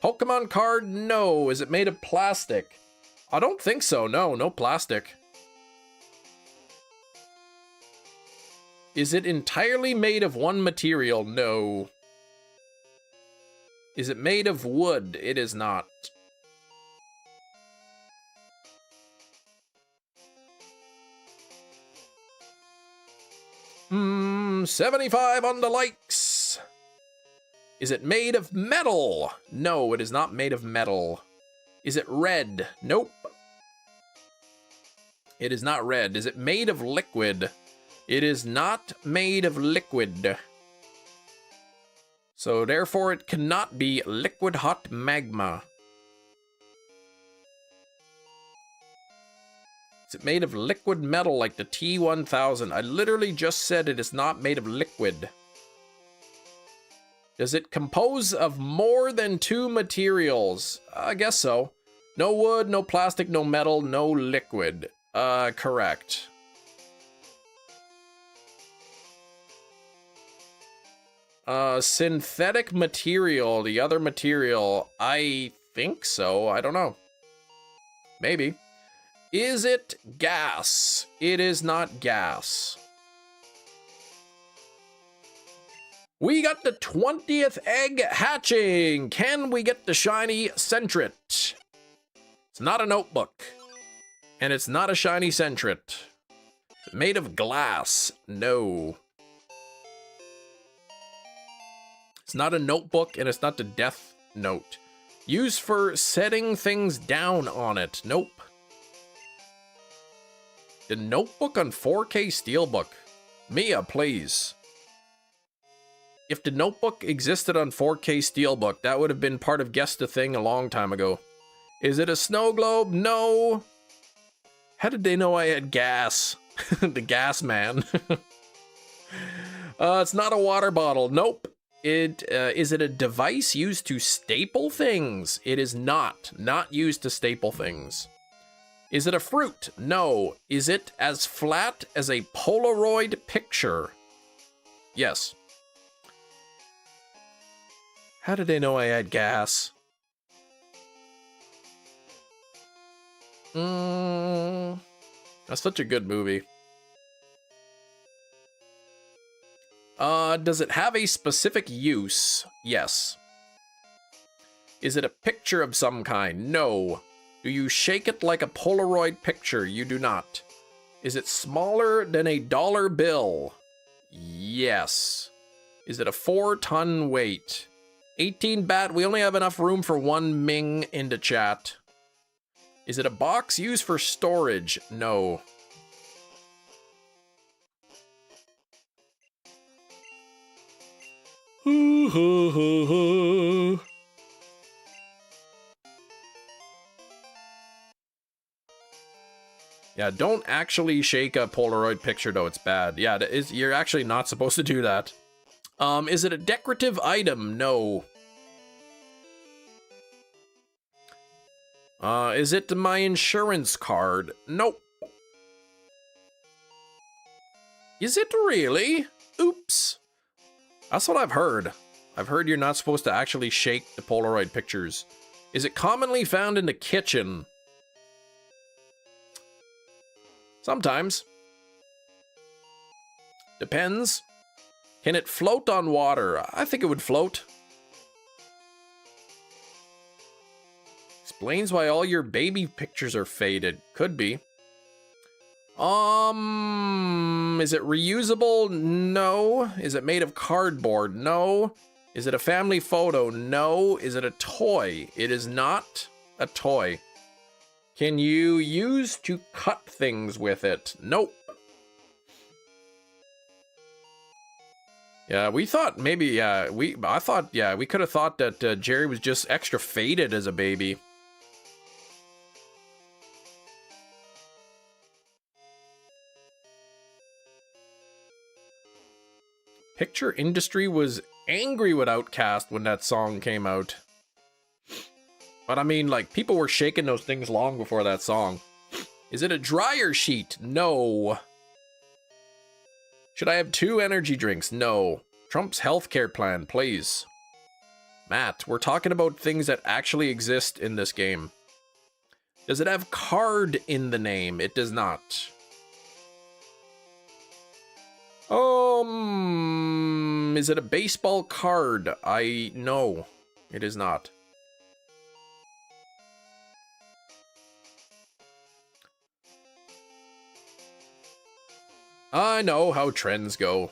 Pokemon card? No. Is it made of plastic? I don't think so. No, no plastic. Is it entirely made of one material? No. Is it made of wood? It is not. Hmm. 75 on the likes. Is it made of metal? No, it is not made of metal. Is it red? Nope. It is not red. Is it made of liquid? It is not made of liquid. So therefore it cannot be liquid hot magma. Is it made of liquid metal like the T1000? I literally just said it is not made of liquid. Does it compose of more than 2 materials? I guess so. No wood, no plastic, no metal, no liquid. Correct. Synthetic material, the other material. I think so. I don't know. Maybe. Is it gas? It is not gas. We got the 20th egg hatching. Can we get the shiny Centret? It's not a notebook. And it's not a shiny Centret. It's made of glass. No. It's not a notebook and it's not the Death Note. Used for setting things down on it. Nope. The notebook on 4K Steelbook. Mia, please. If the notebook existed on 4K Steelbook, that would have been part of Guess the Thing a long time ago. Is it a snow globe? No. How did they know I had gas? The gas man. It's not a water bottle. Nope. Is it a device used to staple things? It is not. Not used to staple things. Is it a fruit? No. Is it as flat as a Polaroid picture? Yes. How did they know I had gas? That's such a good movie. Does it have a specific use? Yes. Is it a picture of some kind? No. Do you shake it like a Polaroid picture? You do not. Is it smaller than a dollar bill? Yes. Is it a 4-ton weight? 18 bat. We only have enough room for 1 Ming in the chat. Is it a box used for storage? No. Yeah, don't actually shake a Polaroid picture though, it's bad. Yeah, you're actually not supposed to do that. Is it a decorative item? No. Is it my insurance card? Nope. Is it really? Oops. That's what I've heard. I've heard you're not supposed to actually shake the Polaroid pictures. Is it commonly found in the kitchen? Sometimes. Depends. Can it float on water? I think it would float. Explains why all your baby pictures are faded. Could be. Is it reusable? No. Is it made of cardboard? No. Is it a family photo? No. Is it a toy? It is not a toy. Can you use to cut things with it? Nope. Yeah, we thought maybe, I thought, yeah, we could have thought that Jerry was just extra faded as a baby. Picture industry was angry with Outkast when that song came out. But I mean, like, people were shaking those things long before that song. Is it a dryer sheet? No. Should I have 2 energy drinks? No. Trump's healthcare plan, please. Matt, we're talking about things that actually exist in this game. Does it have card in the name? It does not. Is it a baseball card? No, it is not. I know how trends go.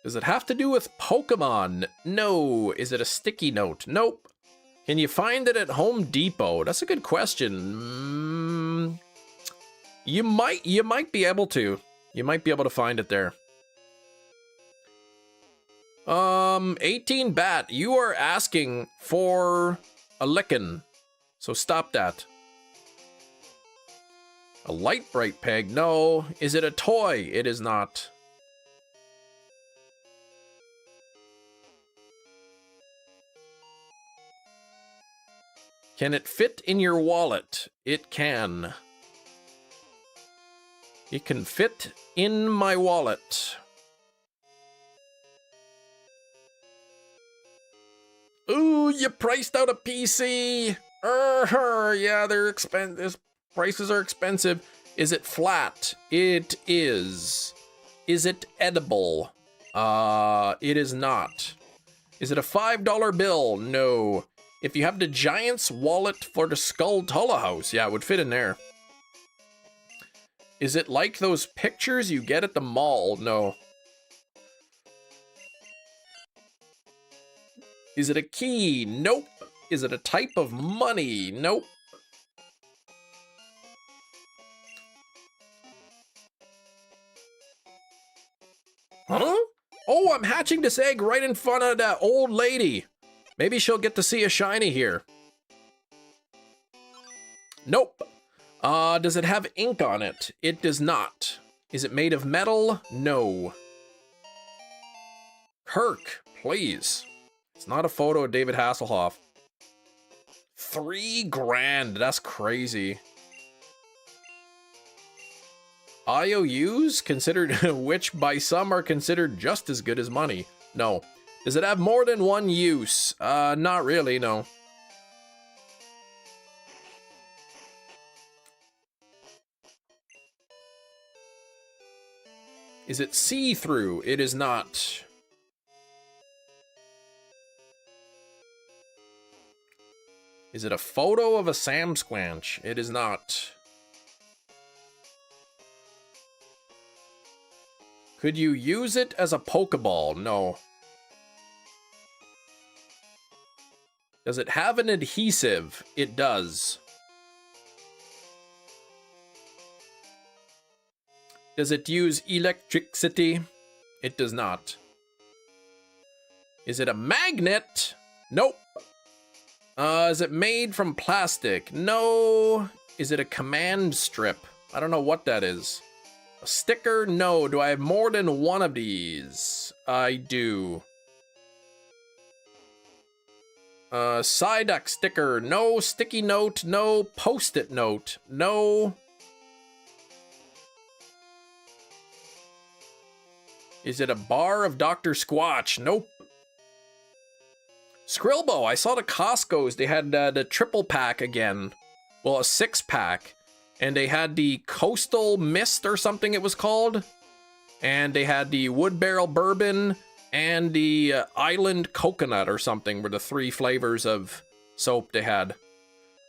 Does it have to do with Pokemon? No. Is it a sticky note? Nope. Can you find it at Home Depot? That's a good question. You might be able to. You might be able to find it there. 18 Bat, you are asking for a lickin'. So stop that. A light bright peg? No. Is it a toy? It is not. Can it fit in your wallet? It can. It can fit in my wallet. Ooh, you priced out a PC. Yeah, they're expensive. Prices are expensive. Is it flat? It is. Is it edible? It is not. Is it a $5 bill? No. If you have the Giant's wallet for the Skulltula house, yeah, it would fit in there. Is it like those pictures you get at the mall? No. Is it a key? Nope. Is it a type of money? Nope. Huh? Oh, I'm hatching this egg right in front of that old lady. Maybe she'll get to see a shiny here. Nope. Does it have ink on it? It does not. Is it made of metal? No. Kirk, please. It's not a photo of David Hasselhoff. $3,000. That's crazy. IOUs considered, which by some are considered just as good as money. No. Does it have more than one use? Not really, no. Is it see-through? It is not. Is it a photo of a Sam Squanch? It is not. Could you use it as a Pokeball? No. Does it have an adhesive? It does. Does it use electricity? It does not. Is it a magnet? Nope. Is it made from plastic? No. Is it a command strip? I don't know what that is. A sticker? No. Do I have more than one of these? I do. Psyduck sticker? No. Sticky note? No. Post-it note? No. Is it a bar of Dr. Squatch? Nope. Skrillbo, I saw the Costco's, they had the triple pack again. Well, a 6-pack. And they had the Coastal Mist or something it was called. And they had the Wood Barrel Bourbon and the Island Coconut or something were the 3 flavors of soap they had.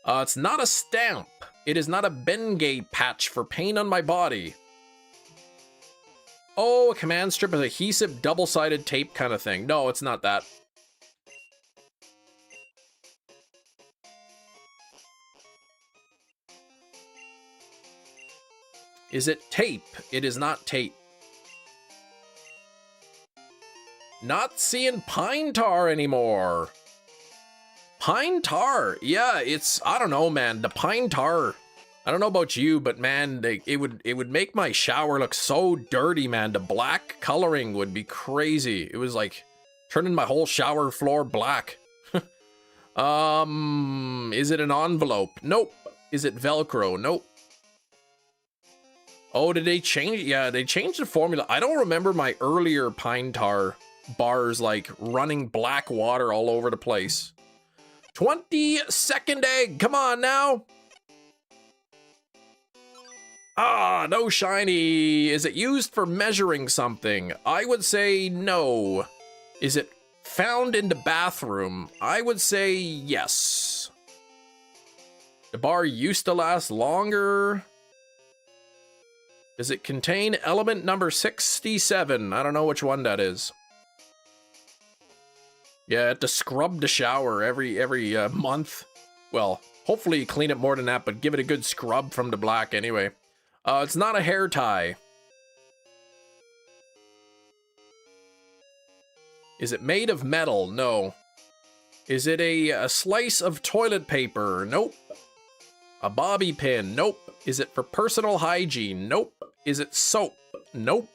It's not a stamp. It is not a Bengay patch for pain on my body. Oh, a command strip of adhesive double-sided tape kind of thing. No, it's not that. Is it tape? It is not tape. Not seeing pine tar anymore. Pine tar. Yeah, it's, I don't know, man. The pine tar. I don't know about you, but man, it would make my shower look so dirty, man. The black coloring would be crazy. It was like turning my whole shower floor black. Is it an envelope? Nope. Is it Velcro? Nope. Oh, did they change? Yeah, they changed the formula. I don't remember my earlier pine tar bars like running black water all over the place. 22nd egg. Come on now. Ah, no shiny. Is it used for measuring something? I would say no. Is it found in the bathroom? I would say yes. The bar used to last longer. Does it contain element number 67? I don't know which one that is. Yeah, I have to scrub the shower every month. Well, hopefully you clean it more than that, but give it a good scrub from the black anyway. It's not a hair tie. Is it made of metal? No. Is it a slice of toilet paper? Nope. A bobby pin? Nope. Is it for personal hygiene? Nope. Is it soap? Nope.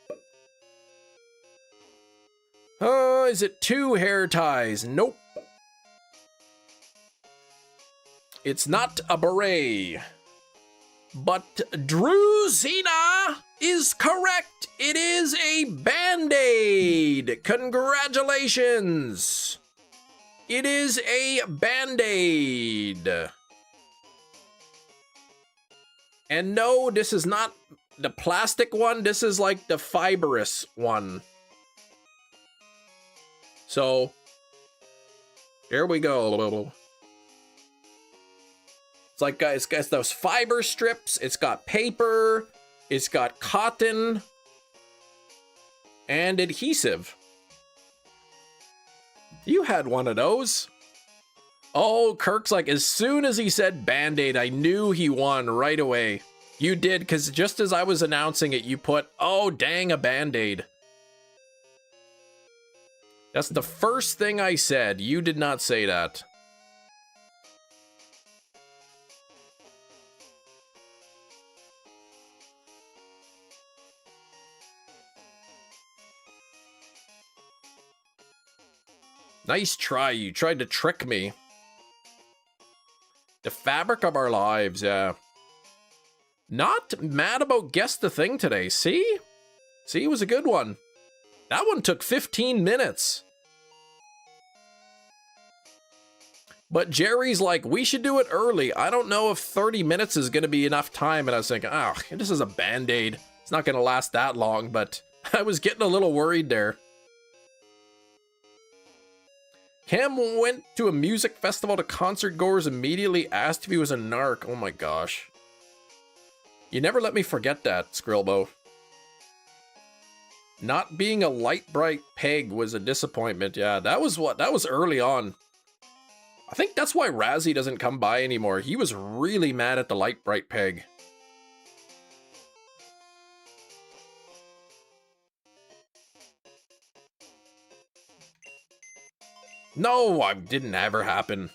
Is it 2 hair ties? Nope. It's not a beret. But Druzina is correct. It is a Band-Aid. Congratulations. It is a Band-Aid. And no, this is not the plastic one. This is like the fibrous one. So, here we go. It's like, guys, those fiber strips. It's got paper. It's got cotton. And adhesive. You had one of those. Oh, Kirk's like, as soon as he said Band-Aid, I knew he won right away. You did, because just as I was announcing it, you put, oh, dang, a Band-Aid. That's the first thing I said. You did not say that. Nice try. You tried to trick me. The fabric of our lives, yeah. Not mad about Guess the Thing today. See? See, it was a good one. That one took 15 minutes. But Jerry's like, we should do it early. I don't know if 30 minutes is going to be enough time. And I was thinking, oh, this is a Band-Aid. It's not going to last that long, but I was getting a little worried there. Cam went to a music festival. The concert goers immediately asked if he was a narc. Oh my gosh. You never let me forget that, Skrillbo. Not being a light bright peg was a disappointment. Yeah, that was early on. I think that's why Razzie doesn't come by anymore. He was really mad at the light bright peg. No, it didn't ever happen.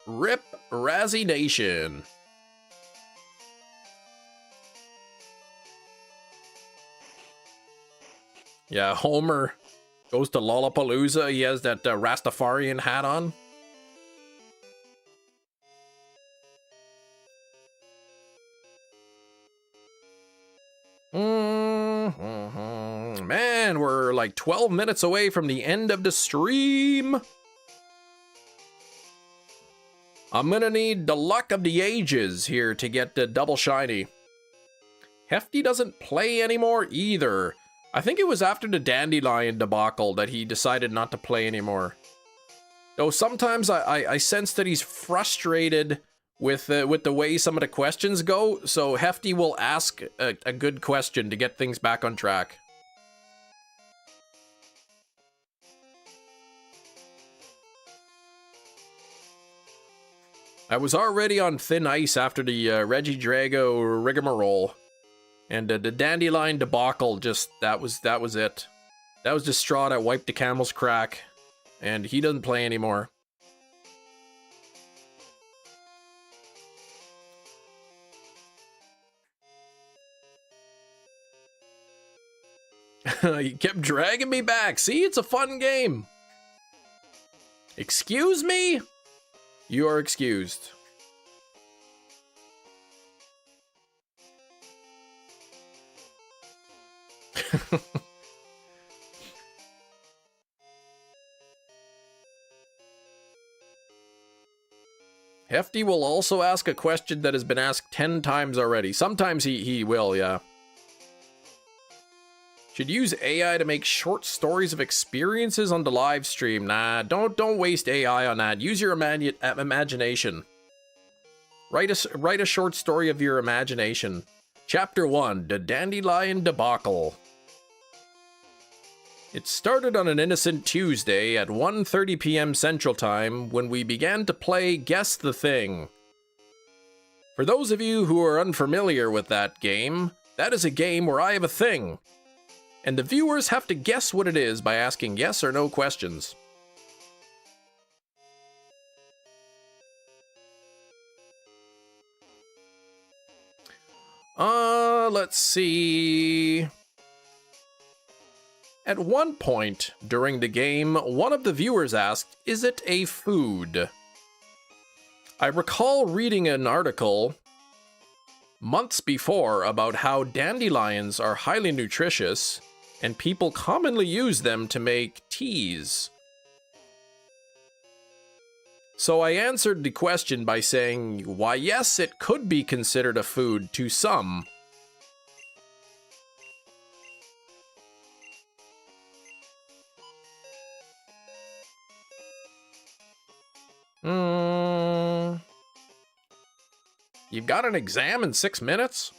Rip Razzie Nation. Yeah, Homer goes to Lollapalooza. He has that Rastafarian hat on. Man, we're like 12 minutes away from the end of the stream. I'm gonna need the luck of the ages here to get the double shiny. Hefty doesn't play anymore either. I think it was after the Dandelion debacle that he decided not to play anymore. Though sometimes I sense that he's frustrated with the way some of the questions go, so Hefty will ask a good question to get things back on track. I was already on thin ice after the Reggie Drago rigmarole, and the Dandelion debacle that was it. That was the straw that wiped the camel's crack, and he doesn't play anymore. You kept dragging me back. See, it's a fun game. Excuse me? You are excused. Hefty will also ask a question that has been asked 10 times already. Sometimes he will, yeah. Should use AI to make short stories of experiences on the live stream. Nah, don't waste AI on that. Use your imagination. Write a short story of your imagination. Chapter 1, The Dandelion Debacle. It started on an innocent Tuesday at 1:30 p.m. Central Time when we began to play Guess the Thing. For those of you who are unfamiliar with that game, that is a game where I have a thing, and the viewers have to guess what it is by asking yes or no questions. Let's see. At one point during the game, one of the viewers asked, "Is it a food?" I recall reading an article months before about how dandelions are highly nutritious and people commonly use them to make teas. So I answered the question by saying, why yes, it could be considered a food to some. You've got an exam in 6 minutes?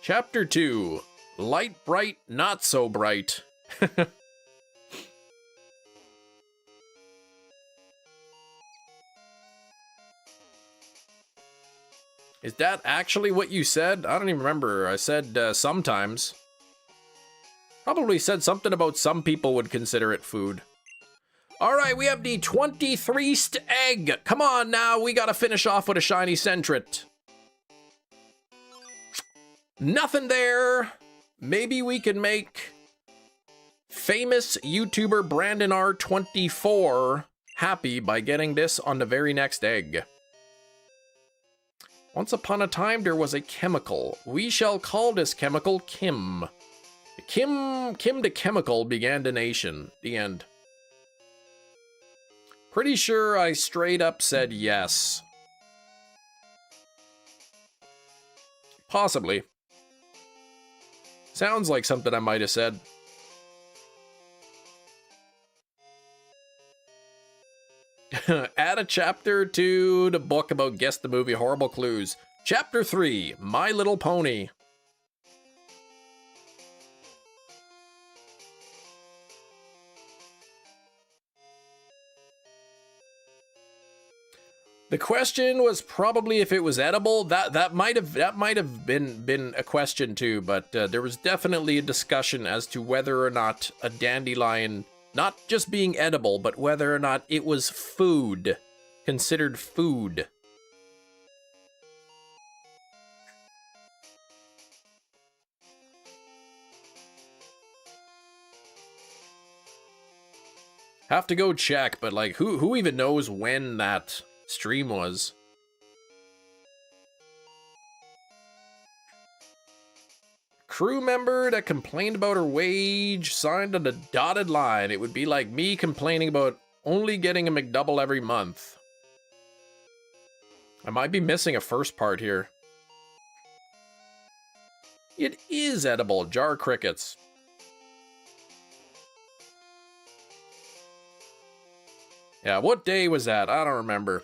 Chapter 2, Light Bright, Not So Bright. Is that actually what you said? I don't even remember. I said sometimes. Probably said something about some people would consider it food. All right, we have the 23th egg. Come on now, we gotta finish off with a shiny Centret. Nothing there. Maybe we can make famous YouTuber Brandon R24 happy by getting this on the very next egg. Once upon a time, there was a chemical. We shall call this chemical Kim. Kim the chemical began the nation. The end. Pretty sure I straight up said yes. Possibly. Sounds like something I might have said. Add a chapter to the book about Guess the Movie Horrible Clues. Chapter 3, My Little Pony. The question was probably if it was edible. That might have been a question too, but there was definitely a discussion as to whether or not a dandelion, not just being edible, but whether or not it was food, considered food. Have to go check, but like who even knows when that stream was? Crew member that complained about her wage signed on the dotted line. It would be like me complaining about only getting a McDouble every month. I might be missing a first part here. It is edible. Jar crickets. Yeah, what day was that? I don't remember.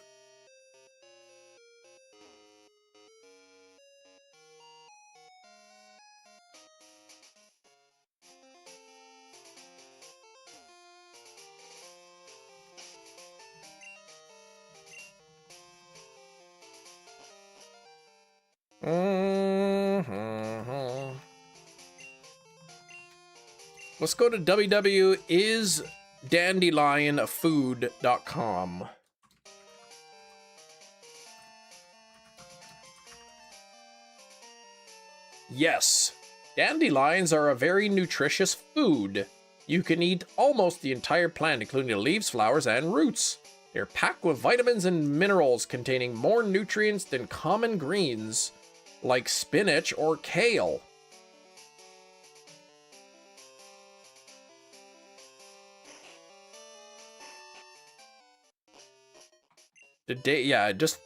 Let's go to www.isdandelionfood.com. Yes, dandelions are a very nutritious food. You can eat almost the entire plant, including the leaves, flowers, and roots. They're packed with vitamins and minerals containing more nutrients than common greens, like spinach or kale. The day, yeah, just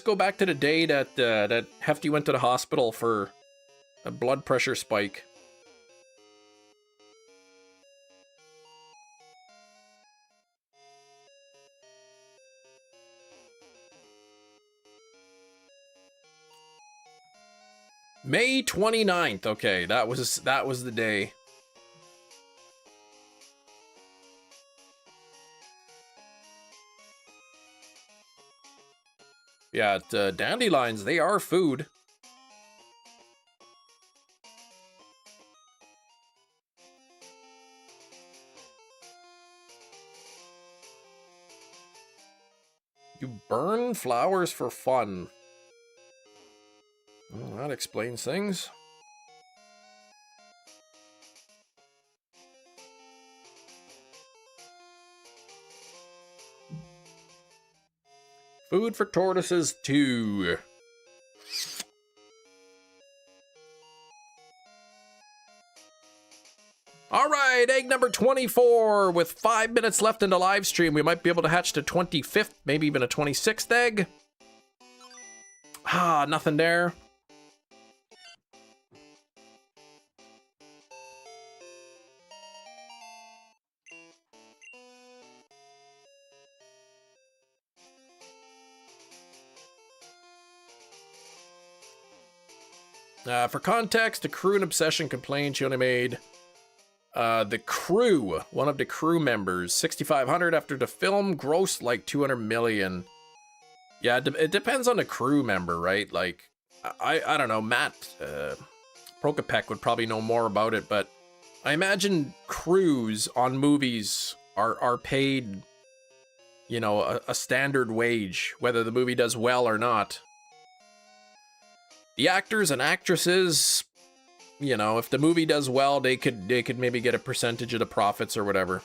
go back to the day that that Hefty went to the hospital for a blood pressure spike. May 29th. Okay, that was the day. Yeah, dandelions, they are food. You burn flowers for fun. Well, that explains things. Food for tortoises too. All right, egg number 24. With 5 minutes left in the live stream, we might be able to hatch the 25th, maybe even a 26th egg. Ah, nothing there. For context, the crew and Obsession complained she only made the crew, one of the crew members, 6,500 after the film grossed like 200 million. Yeah, it depends on the crew member, right? Like, I don't know, Matt Prokopek would probably know more about it, but I imagine crews on movies are paid, you know, a standard wage, whether the movie does well or not. The actors and actresses, you know, if the movie does well, they could maybe get a percentage of the profits or whatever.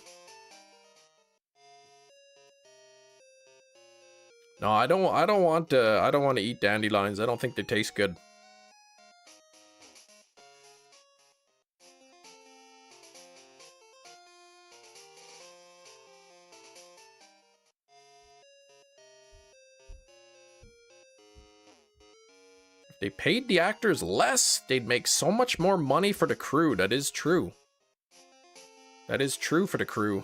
No, I don't want to eat dandelions. I don't think they taste good. If they paid the actors less, they'd make so much more money for the crew. That is true. That is true for the crew.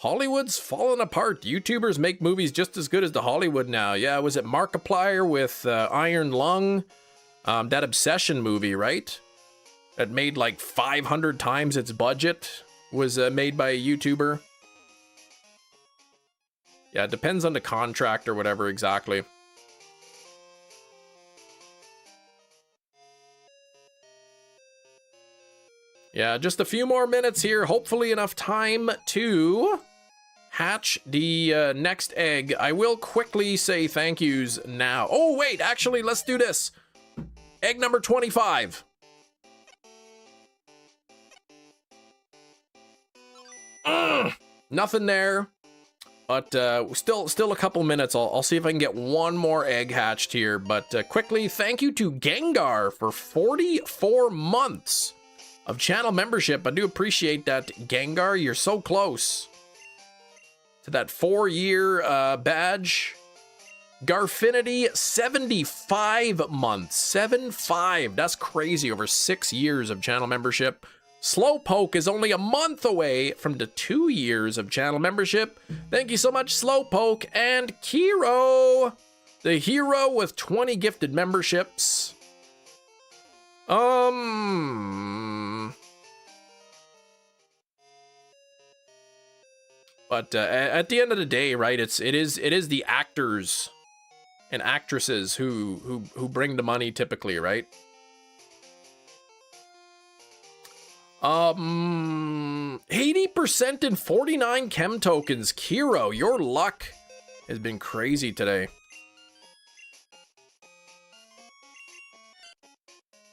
Hollywood's fallen apart. YouTubers make movies just as good as the Hollywood now. Yeah, was it Markiplier with Iron Lung? That Obsession movie, right? That made like 500 times its budget. Was made by a YouTuber. Yeah, it depends on the contract or whatever exactly. Yeah, just a few more minutes here. Hopefully enough time to hatch the next egg. I will quickly say thank yous now. Oh, wait, actually, let's do this. Egg number 25. Nothing there. But still a couple minutes. I'll see if I can get one more egg hatched here. But quickly, thank you to Gengar for 44 months of channel membership. I do appreciate that, Gengar. You're so close to that 4-year badge. Garfinity, 75 months. 75. That's crazy. Over 6 years of channel membership. Slowpoke is only a month away from the 2 years of channel membership. Thank you so much, Slowpoke. And Kiro, the hero with 20 gifted memberships. But at the end of the day, right, it is the actors and actresses who bring the money typically, right? 80% and 49 chem tokens. Kiro, your luck has been crazy today.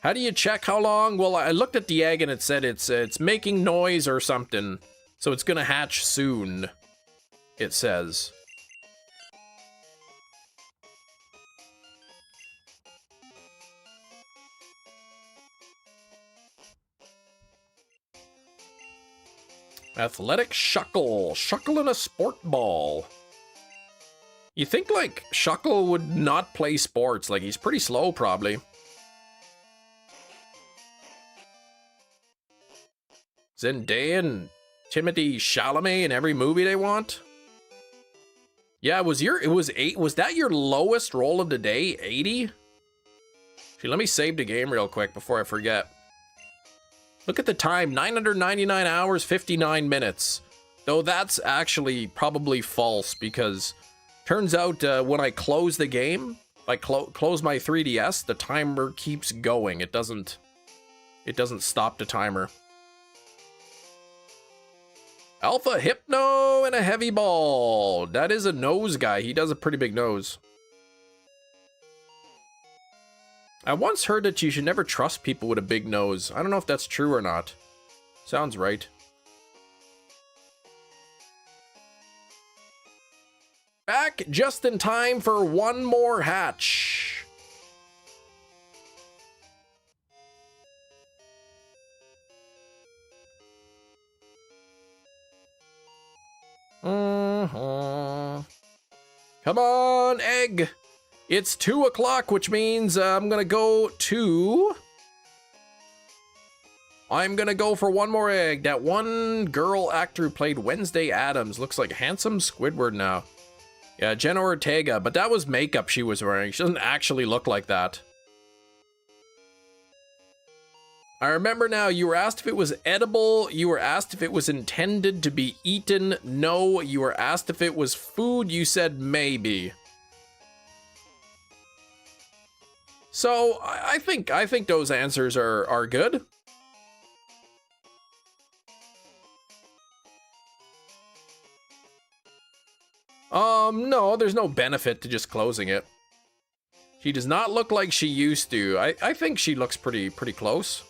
How do you check how long? Well, I looked at the egg and it said it's making noise or something. So it's gonna hatch soon, it says. Athletic Shuckle. Shuckle in a sport ball. You think, like, Shuckle would not play sports. Like, he's pretty slow, probably. Zendaya and Timothée Chalamet in every movie they want? Yeah, was that your lowest roll of the day? 80? See, let me save the game real quick before I forget. Look at the time, 999 hours, 59 minutes. Though that's actually probably false because turns out when I close the game, if I close my 3DS, the timer keeps going. It doesn't stop the timer. Alpha Hypno and a heavy ball. That is a nose guy. He does a pretty big nose. I once heard that you should never trust people with a big nose. I don't know if that's true or not. Sounds right. Back just in time for one more hatch. Come on, egg. It's 2 o'clock, which means I'm gonna go for one more egg. That one girl actor who played Wednesday Addams looks like handsome Squidward now. Yeah, Jenna Ortega, but that was makeup she was wearing. She doesn't actually look like that. I remember now, you were asked if it was edible, you were asked if it was intended to be eaten, no, you were asked if it was food, you said maybe. So, I think those answers are good. No, there's no benefit to just closing it. She does not look like she used to. I think she looks pretty close.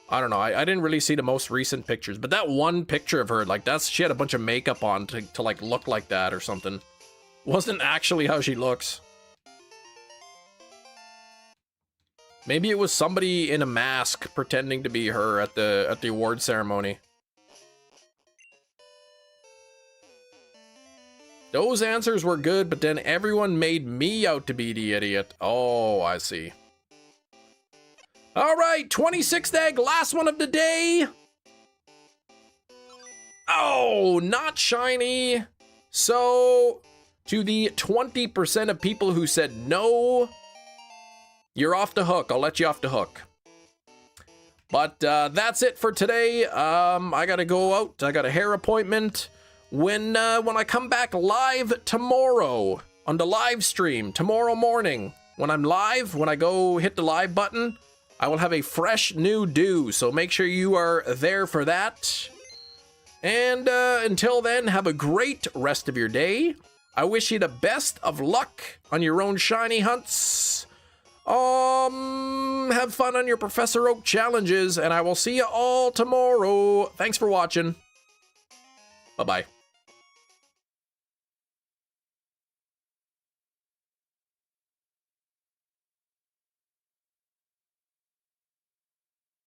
I don't know, I didn't really see the most recent pictures, but that one picture of her, like, she had a bunch of makeup on to like, look like that or something. Wasn't actually how she looks. Maybe it was somebody in a mask pretending to be her at the award ceremony. Those answers were good, but then everyone made me out to be the idiot. Oh, I see. All right, 26th egg, last one of the day. Oh, not shiny. So, to the 20% of people who said no, you're off the hook. I'll let you off the hook. But that's it for today. I gotta go out. I got a hair appointment. When I come back live tomorrow on the live stream tomorrow morning, when I'm live, when I go hit the live button, I will have a fresh new do. So make sure you are there for that. And until then, have a great rest of your day. I wish you the best of luck on your own shiny hunts. Have fun on your Professor Oak challenges, and I will see you all tomorrow. Thanks for watching. Bye-bye.